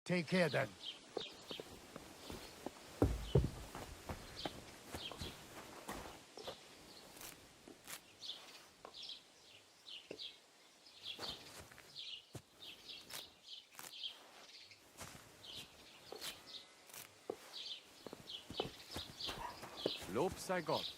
Take care then. Lob sei Gott.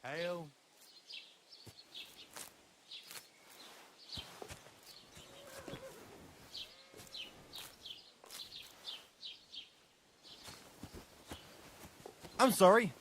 Hail. I'm sorry.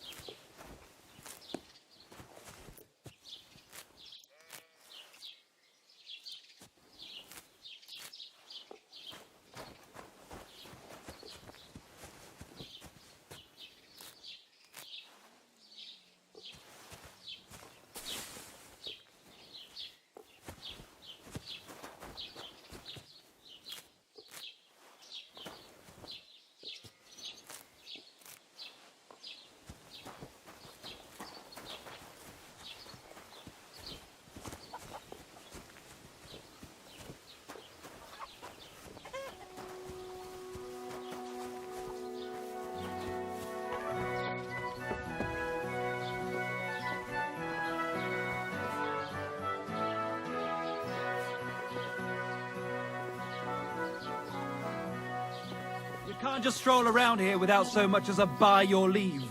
You can't just stroll around here without so much as a by your leave.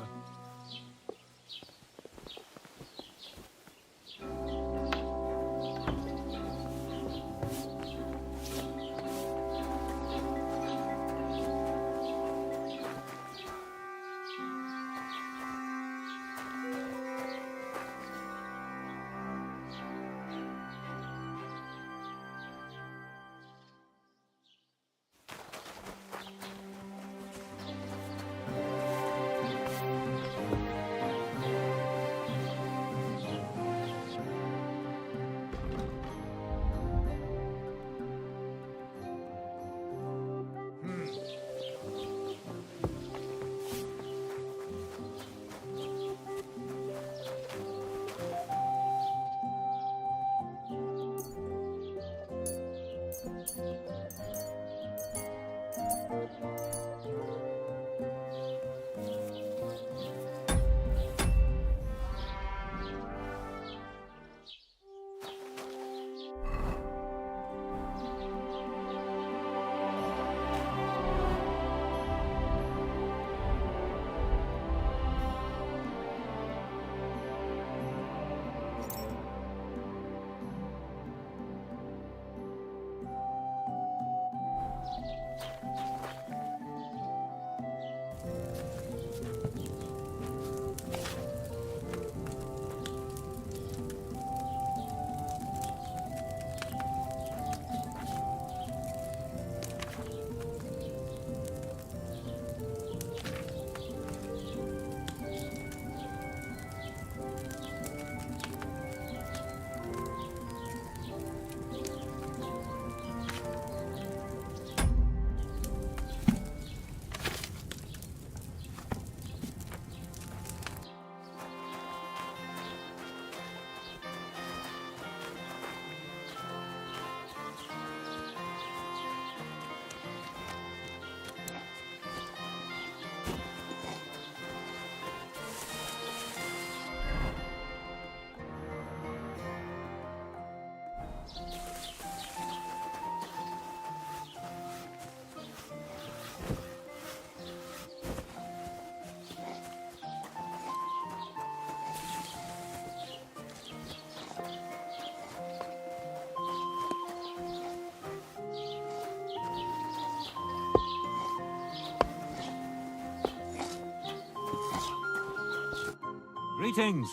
Greetings.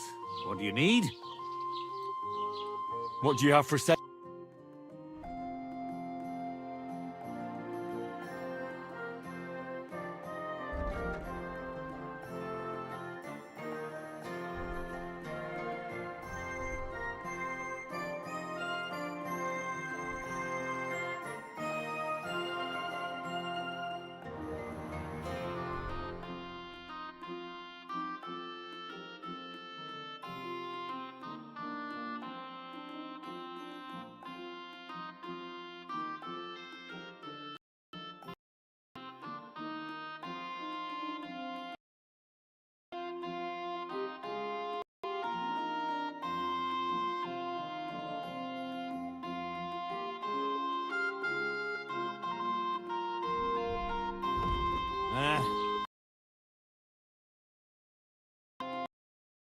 What do you need? What do you have for sale?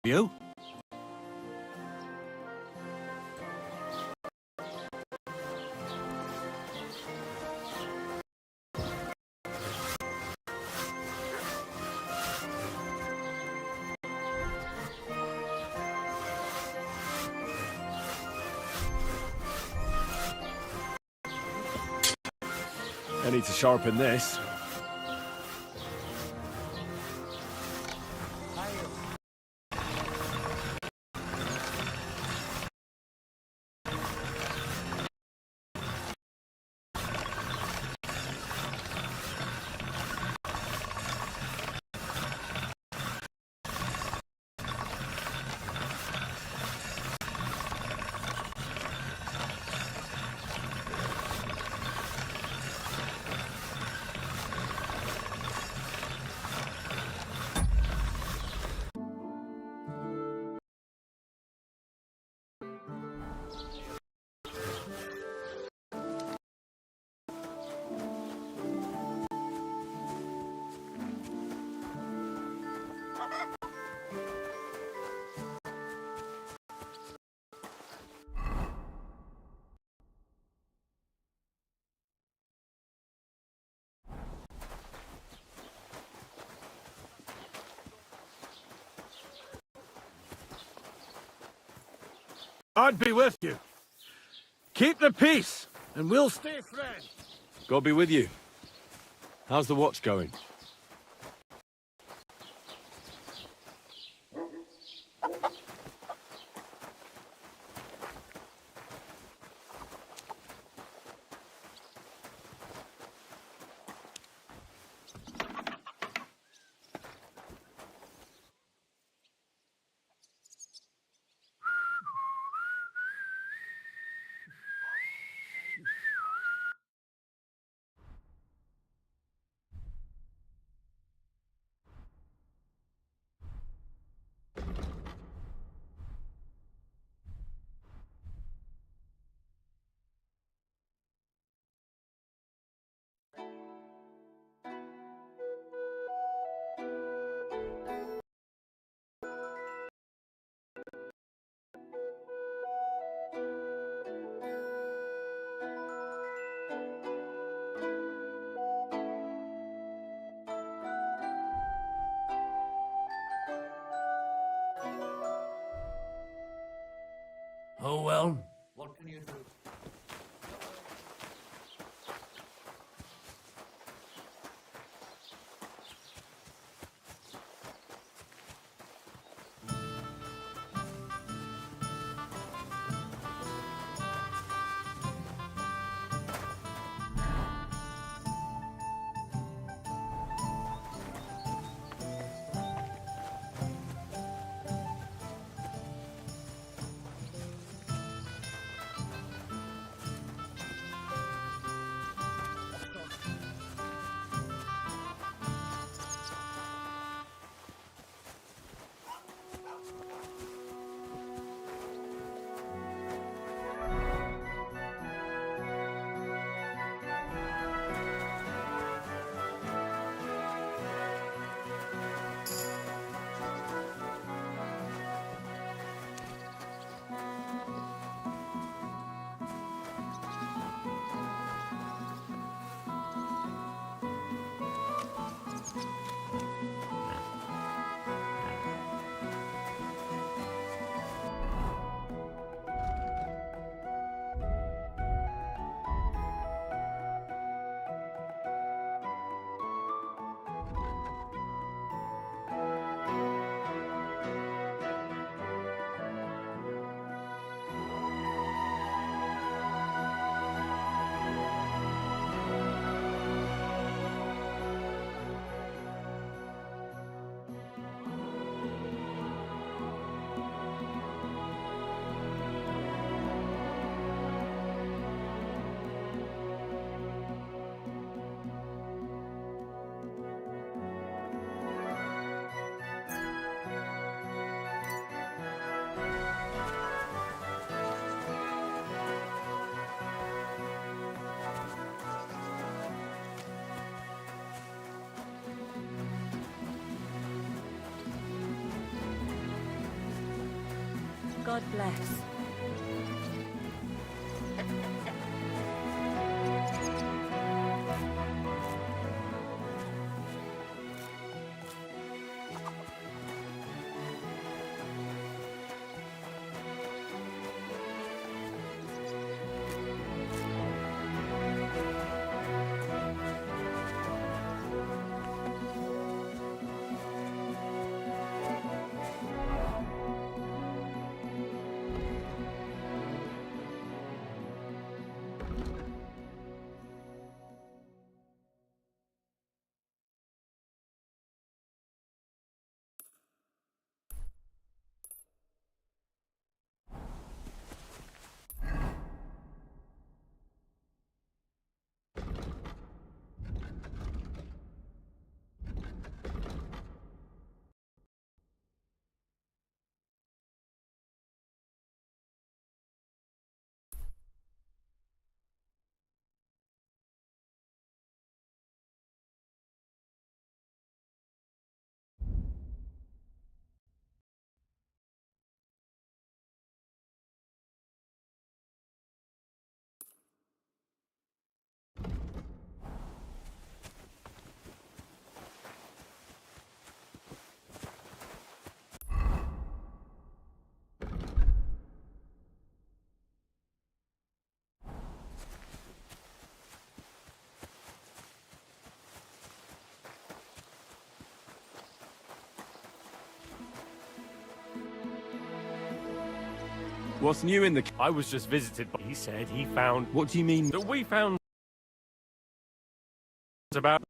You? I need to sharpen this. God be with you. Keep the peace, and we'll stay friends. God be with you. How's the watch going? Oh well, what can you do? God bless. What's new in the... I was just visited, but he said he found... What do you mean? That we found... about...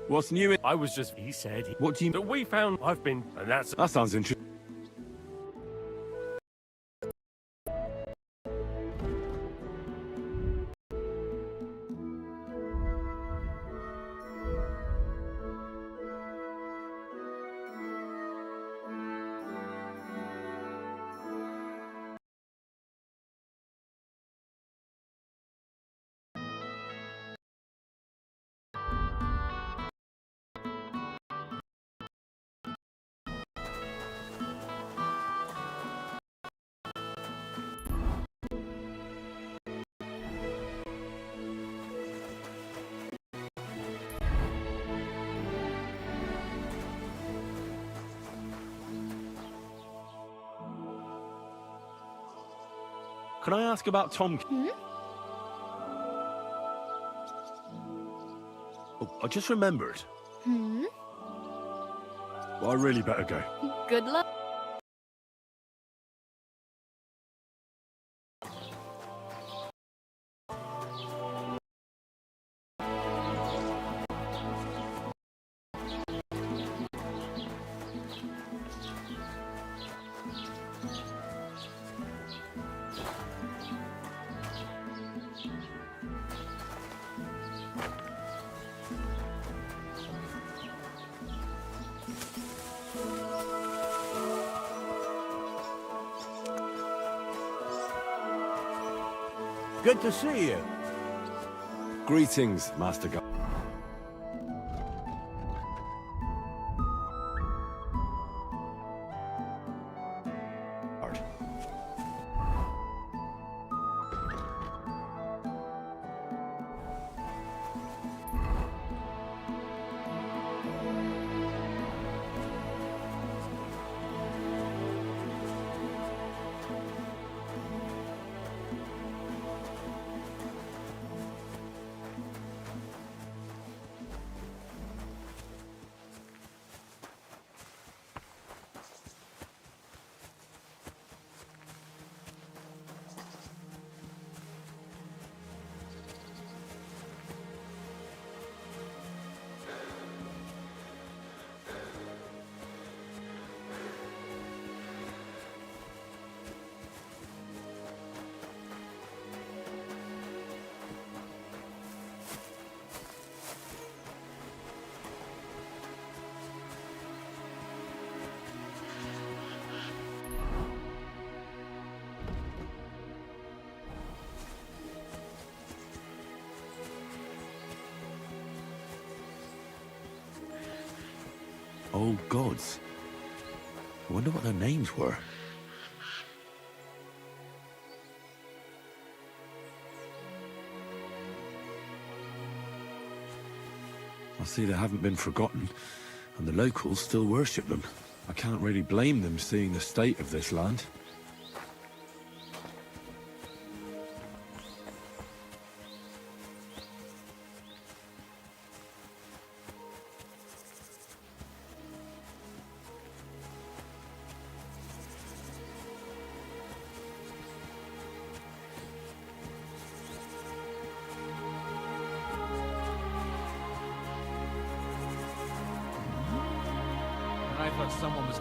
What's new in... I was just... He said... What do you... That we found... I've been... And that's... That sounds interesting. Can I ask about Tom? Oh, I just remembered. Hmm? Well, I really better go. Good luck. Good to see you. Greetings, Master Guard. Old gods. I wonder what their names were. I see they haven't been forgotten, and the locals still worship them. I can't really blame them seeing the state of this land. I thought someone was...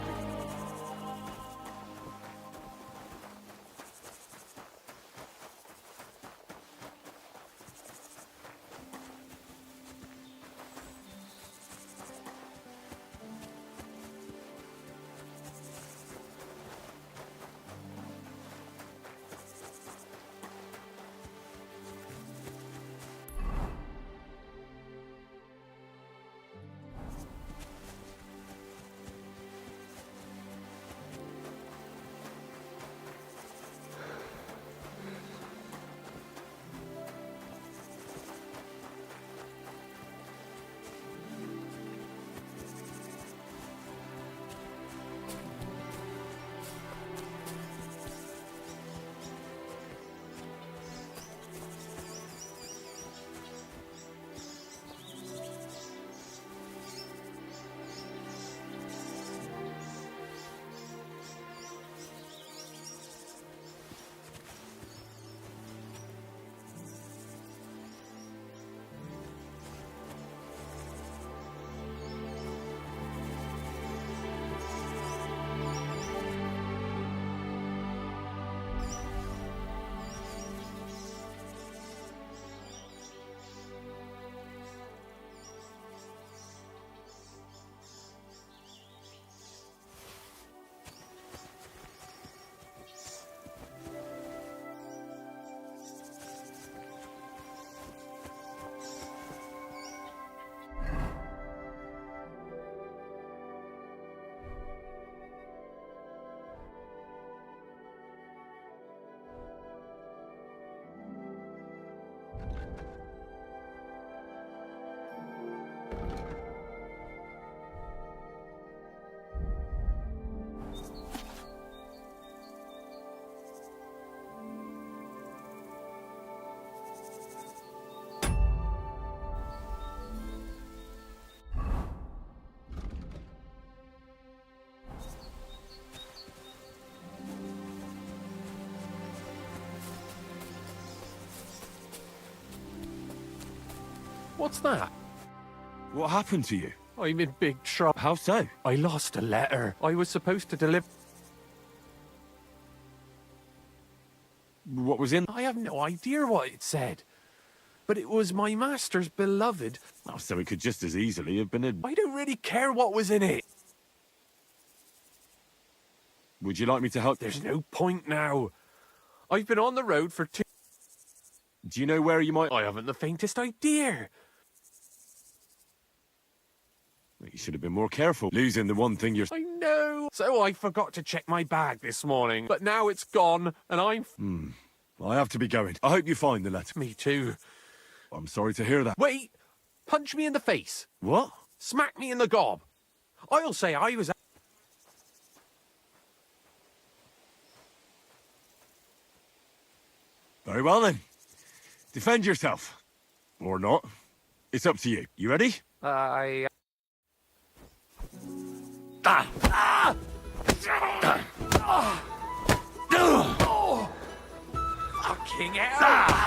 What's that? What happened to you? I'm in big trouble. How so? I lost a letter. I was supposed to deliver... What was in? I have no idea what it said. But it was my master's beloved. Oh, so it could just as easily have been a... I don't really care what was in it. Would you like me to help? There's no point now. I've been on the road for 2... Do you know where you might... I haven't the faintest idea. You should have been more careful. Losing the one thing you're... I know. So I forgot to check my bag this morning. But now it's gone, and I'm... I have to be going. I hope you find the letter. Me too. I'm sorry to hear that. Wait! Punch me in the face. What? Smack me in the gob. I'll say I was... Very well then. Defend yourself. Or not. It's up to you. You ready? Fucking hell!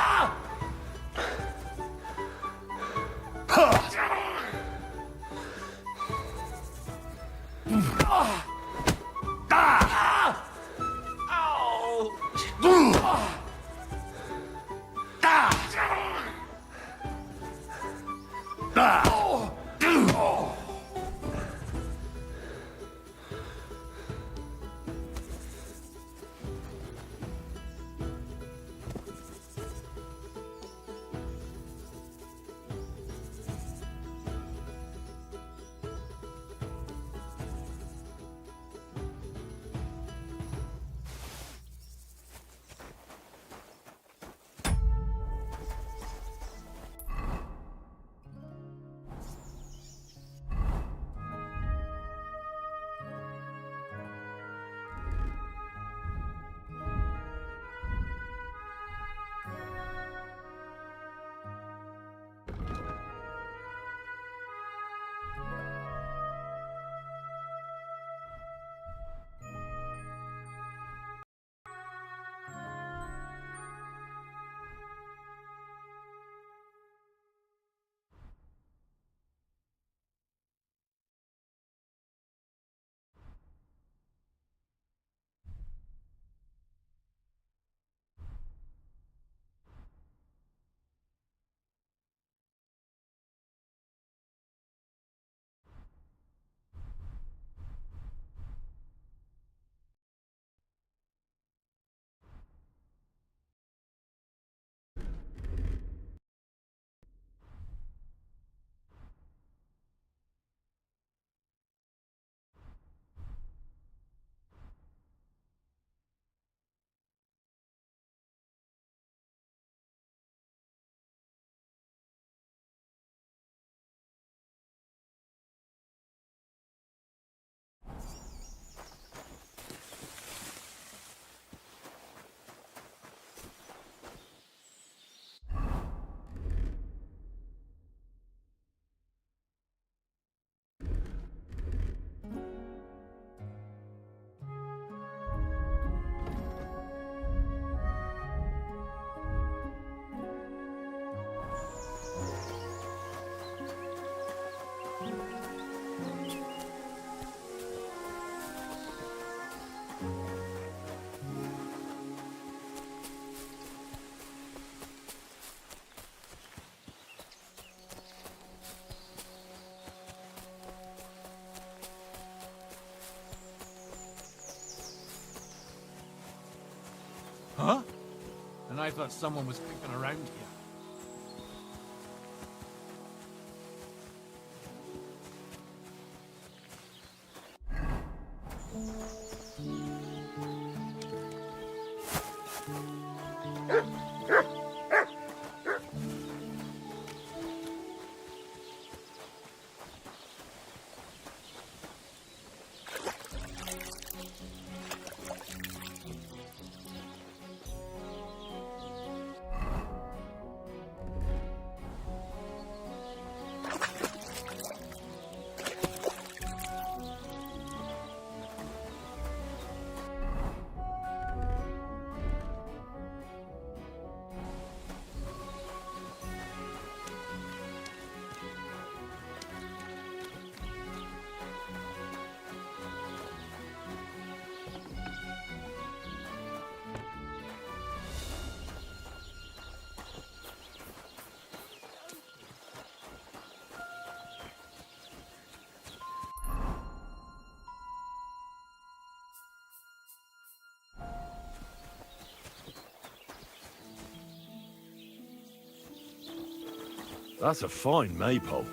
Huh? And I thought someone was creeping around here. That's a fine maypole.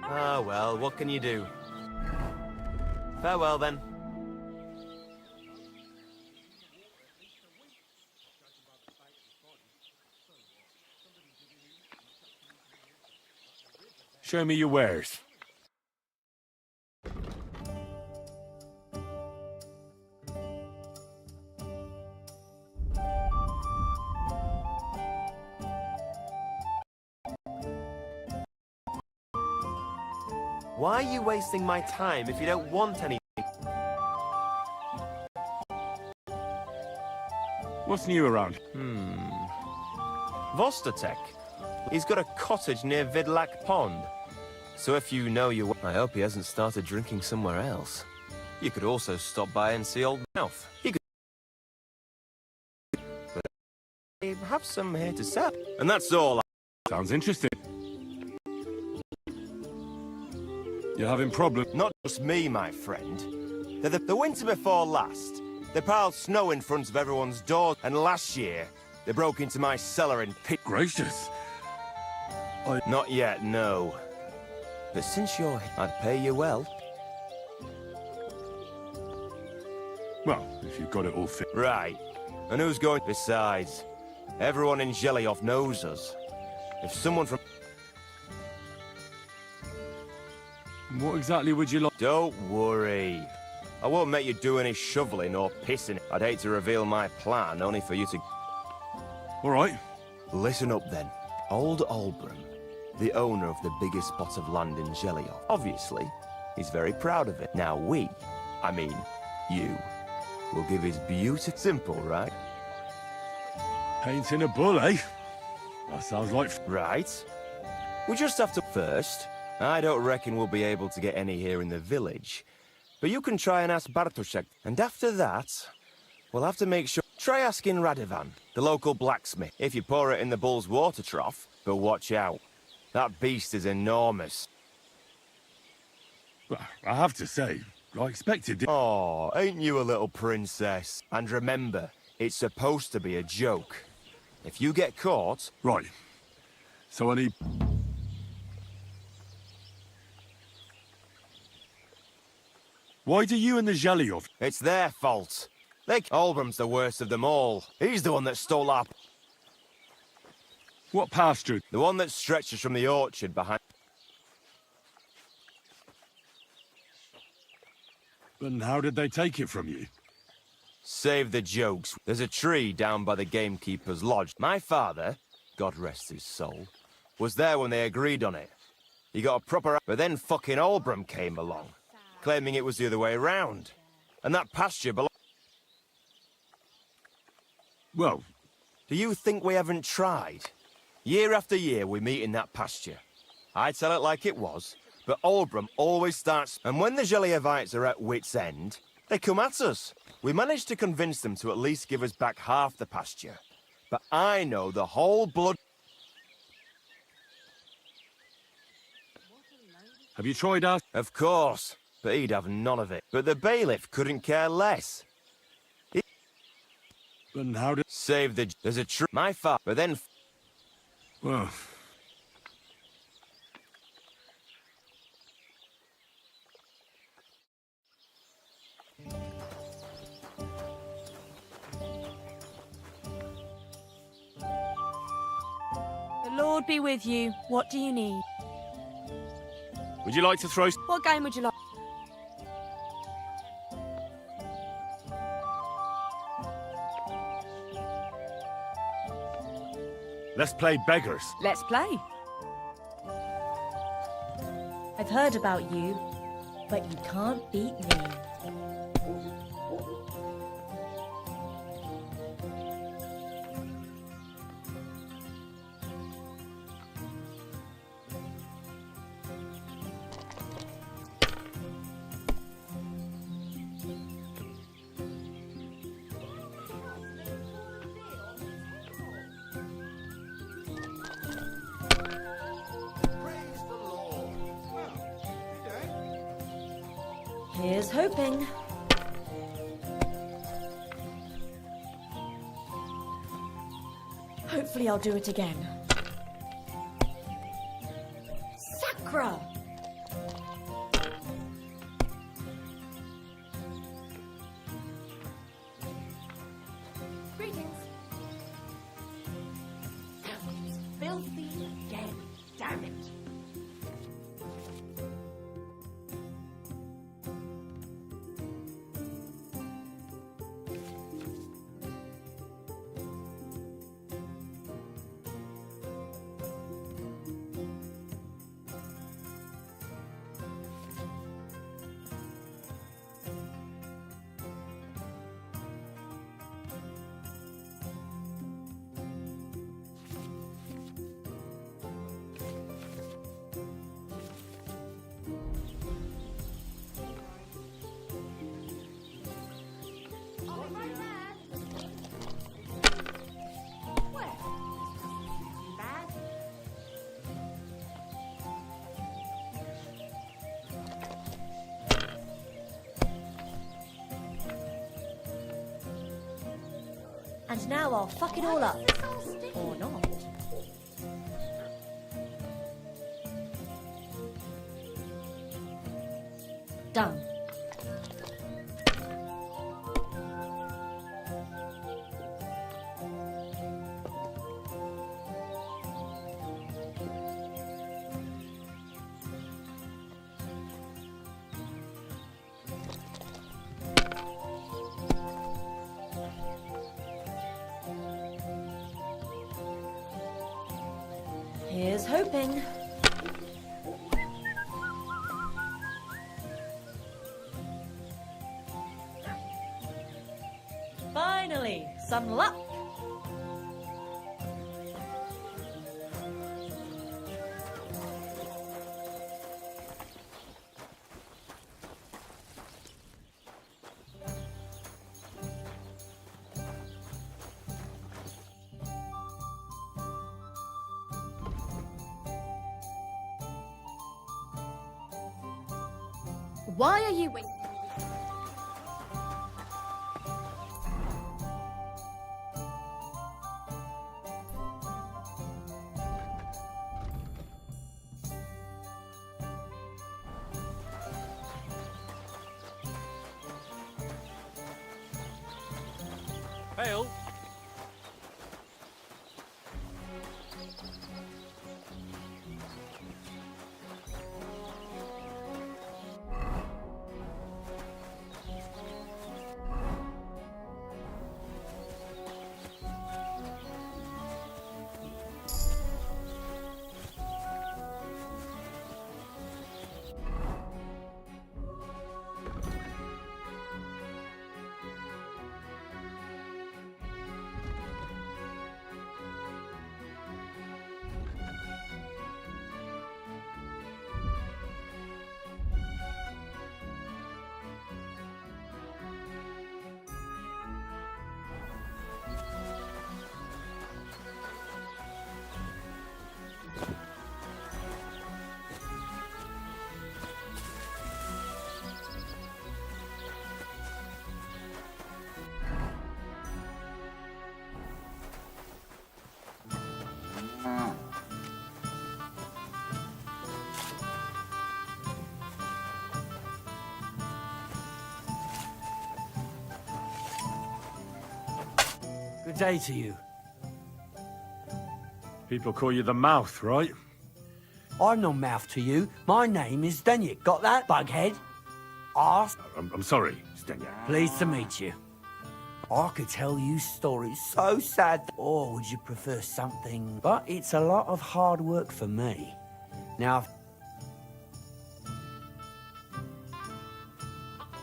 Ah, well, what can you do? Farewell, then. Show me your wares. Why are you wasting my time if you don't want anything? What's new around? Vostatek. He's got a cottage near Vidlak Pond. So if you know you... I hope he hasn't started drinking somewhere else. You could also stop by and see Old Mouth. He could... But I have some here to sell. And that's all. Sounds interesting. You're having problems? Not just me, my friend. The winter before last, they piled snow in front of everyone's doors, and last year, they broke into my cellar in pit. Gracious. Not yet, no. But since you're here, I'd pay you well. Well, if you've got it all fit. Right. And who's going? Besides, everyone in Jelioff knows us. If someone from... What exactly would you like? Don't worry. I won't make you do any shoveling or pissing. I'd hate to reveal my plan, only for you to... All right. Listen up, then. Old Olbram, the owner of the biggest plot of land in Jelioff, obviously, he's very proud of it. Now I mean, you, will give his beauty... Simple, right? Painting a bull, eh? That sounds like... Right. We just have to... First, I don't reckon we'll be able to get any here in the village. But you can try and ask Bartoszek. And after that, we'll have to make sure... Try asking Radovan, the local blacksmith, if you pour it in the bull's water trough. But watch out. That beast is enormous. Well, I have to say, I expected it. Oh, ain't you a little princess? And remember, it's supposed to be a joke. If you get caught... Right. So I need... Why do you and the Jelioff... It's their fault. Olbram's the worst of them all. He's the one that stole our... What pasture? The one that stretches from the orchard behind... And how did they take it from you? Save the jokes. There's a tree down by the gamekeeper's lodge. My father, God rest his soul, was there when they agreed on it. He got a proper... But then fucking Albram came along, claiming it was the other way around. And that pasture belonged... Well... Do you think we haven't tried? Year after year we meet in that pasture. I tell it like it was, but Albram always starts... And when the Gelievites are at wit's end, they come at us. We managed to convince them to at least give us back half the pasture. But I know the whole blood... Have you tried us? Of course, but he'd have none of it. But the bailiff couldn't care less. But how did... Save the... There's a true... My father, but then... Well... The Lord be with you. What do you need? Would you like to throw... What game would you like? Let's play beggars. Let's play. I've heard about you, but you can't beat me. Here's hoping. Hopefully I'll do it again. Sacra! Greetings. Filthy again. Damn it. And now I'll fuck it all up. Or not. Done. Here's hoping. Finally, some luck. Why are you waiting? Hail. Good day to you. People call you the Mouth, right? I'm no mouth to you. My name is Stenya. Got that, bughead? Ask. I'm sorry, Stenya. Pleased to meet you. I could tell you stories so sad. Or would you prefer something? But it's a lot of hard work for me. Now,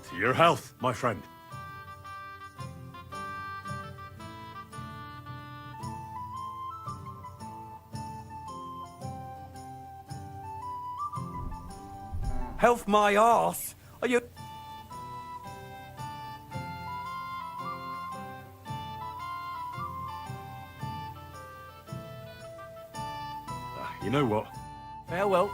To your health, my friend. health my arse. Are you... You know what? Farewell.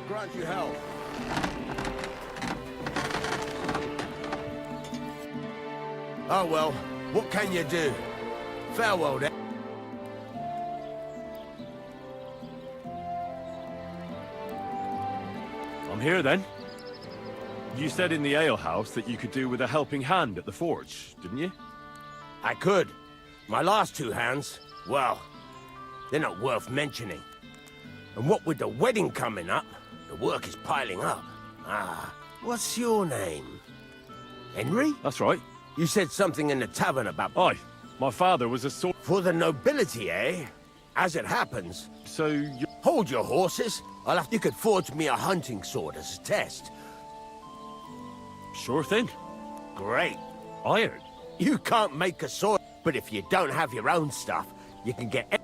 Grant you help. Oh well, what can you do? Farewell then. I'm here then. You said in the alehouse that you could do with a helping hand at the forge, didn't you? I could. My last two hands, well, they're not worth mentioning. And what with the wedding coming up, the work is piling up. Ah, what's your name? Henry? That's right. You said something in the tavern about... Aye, my father was a sword... For the nobility, eh? As it happens. So you... Hold your horses. You could forge me a hunting sword as a test. Sure thing. Great. Iron. You can't make a sword, but if you don't have your own stuff, you can get...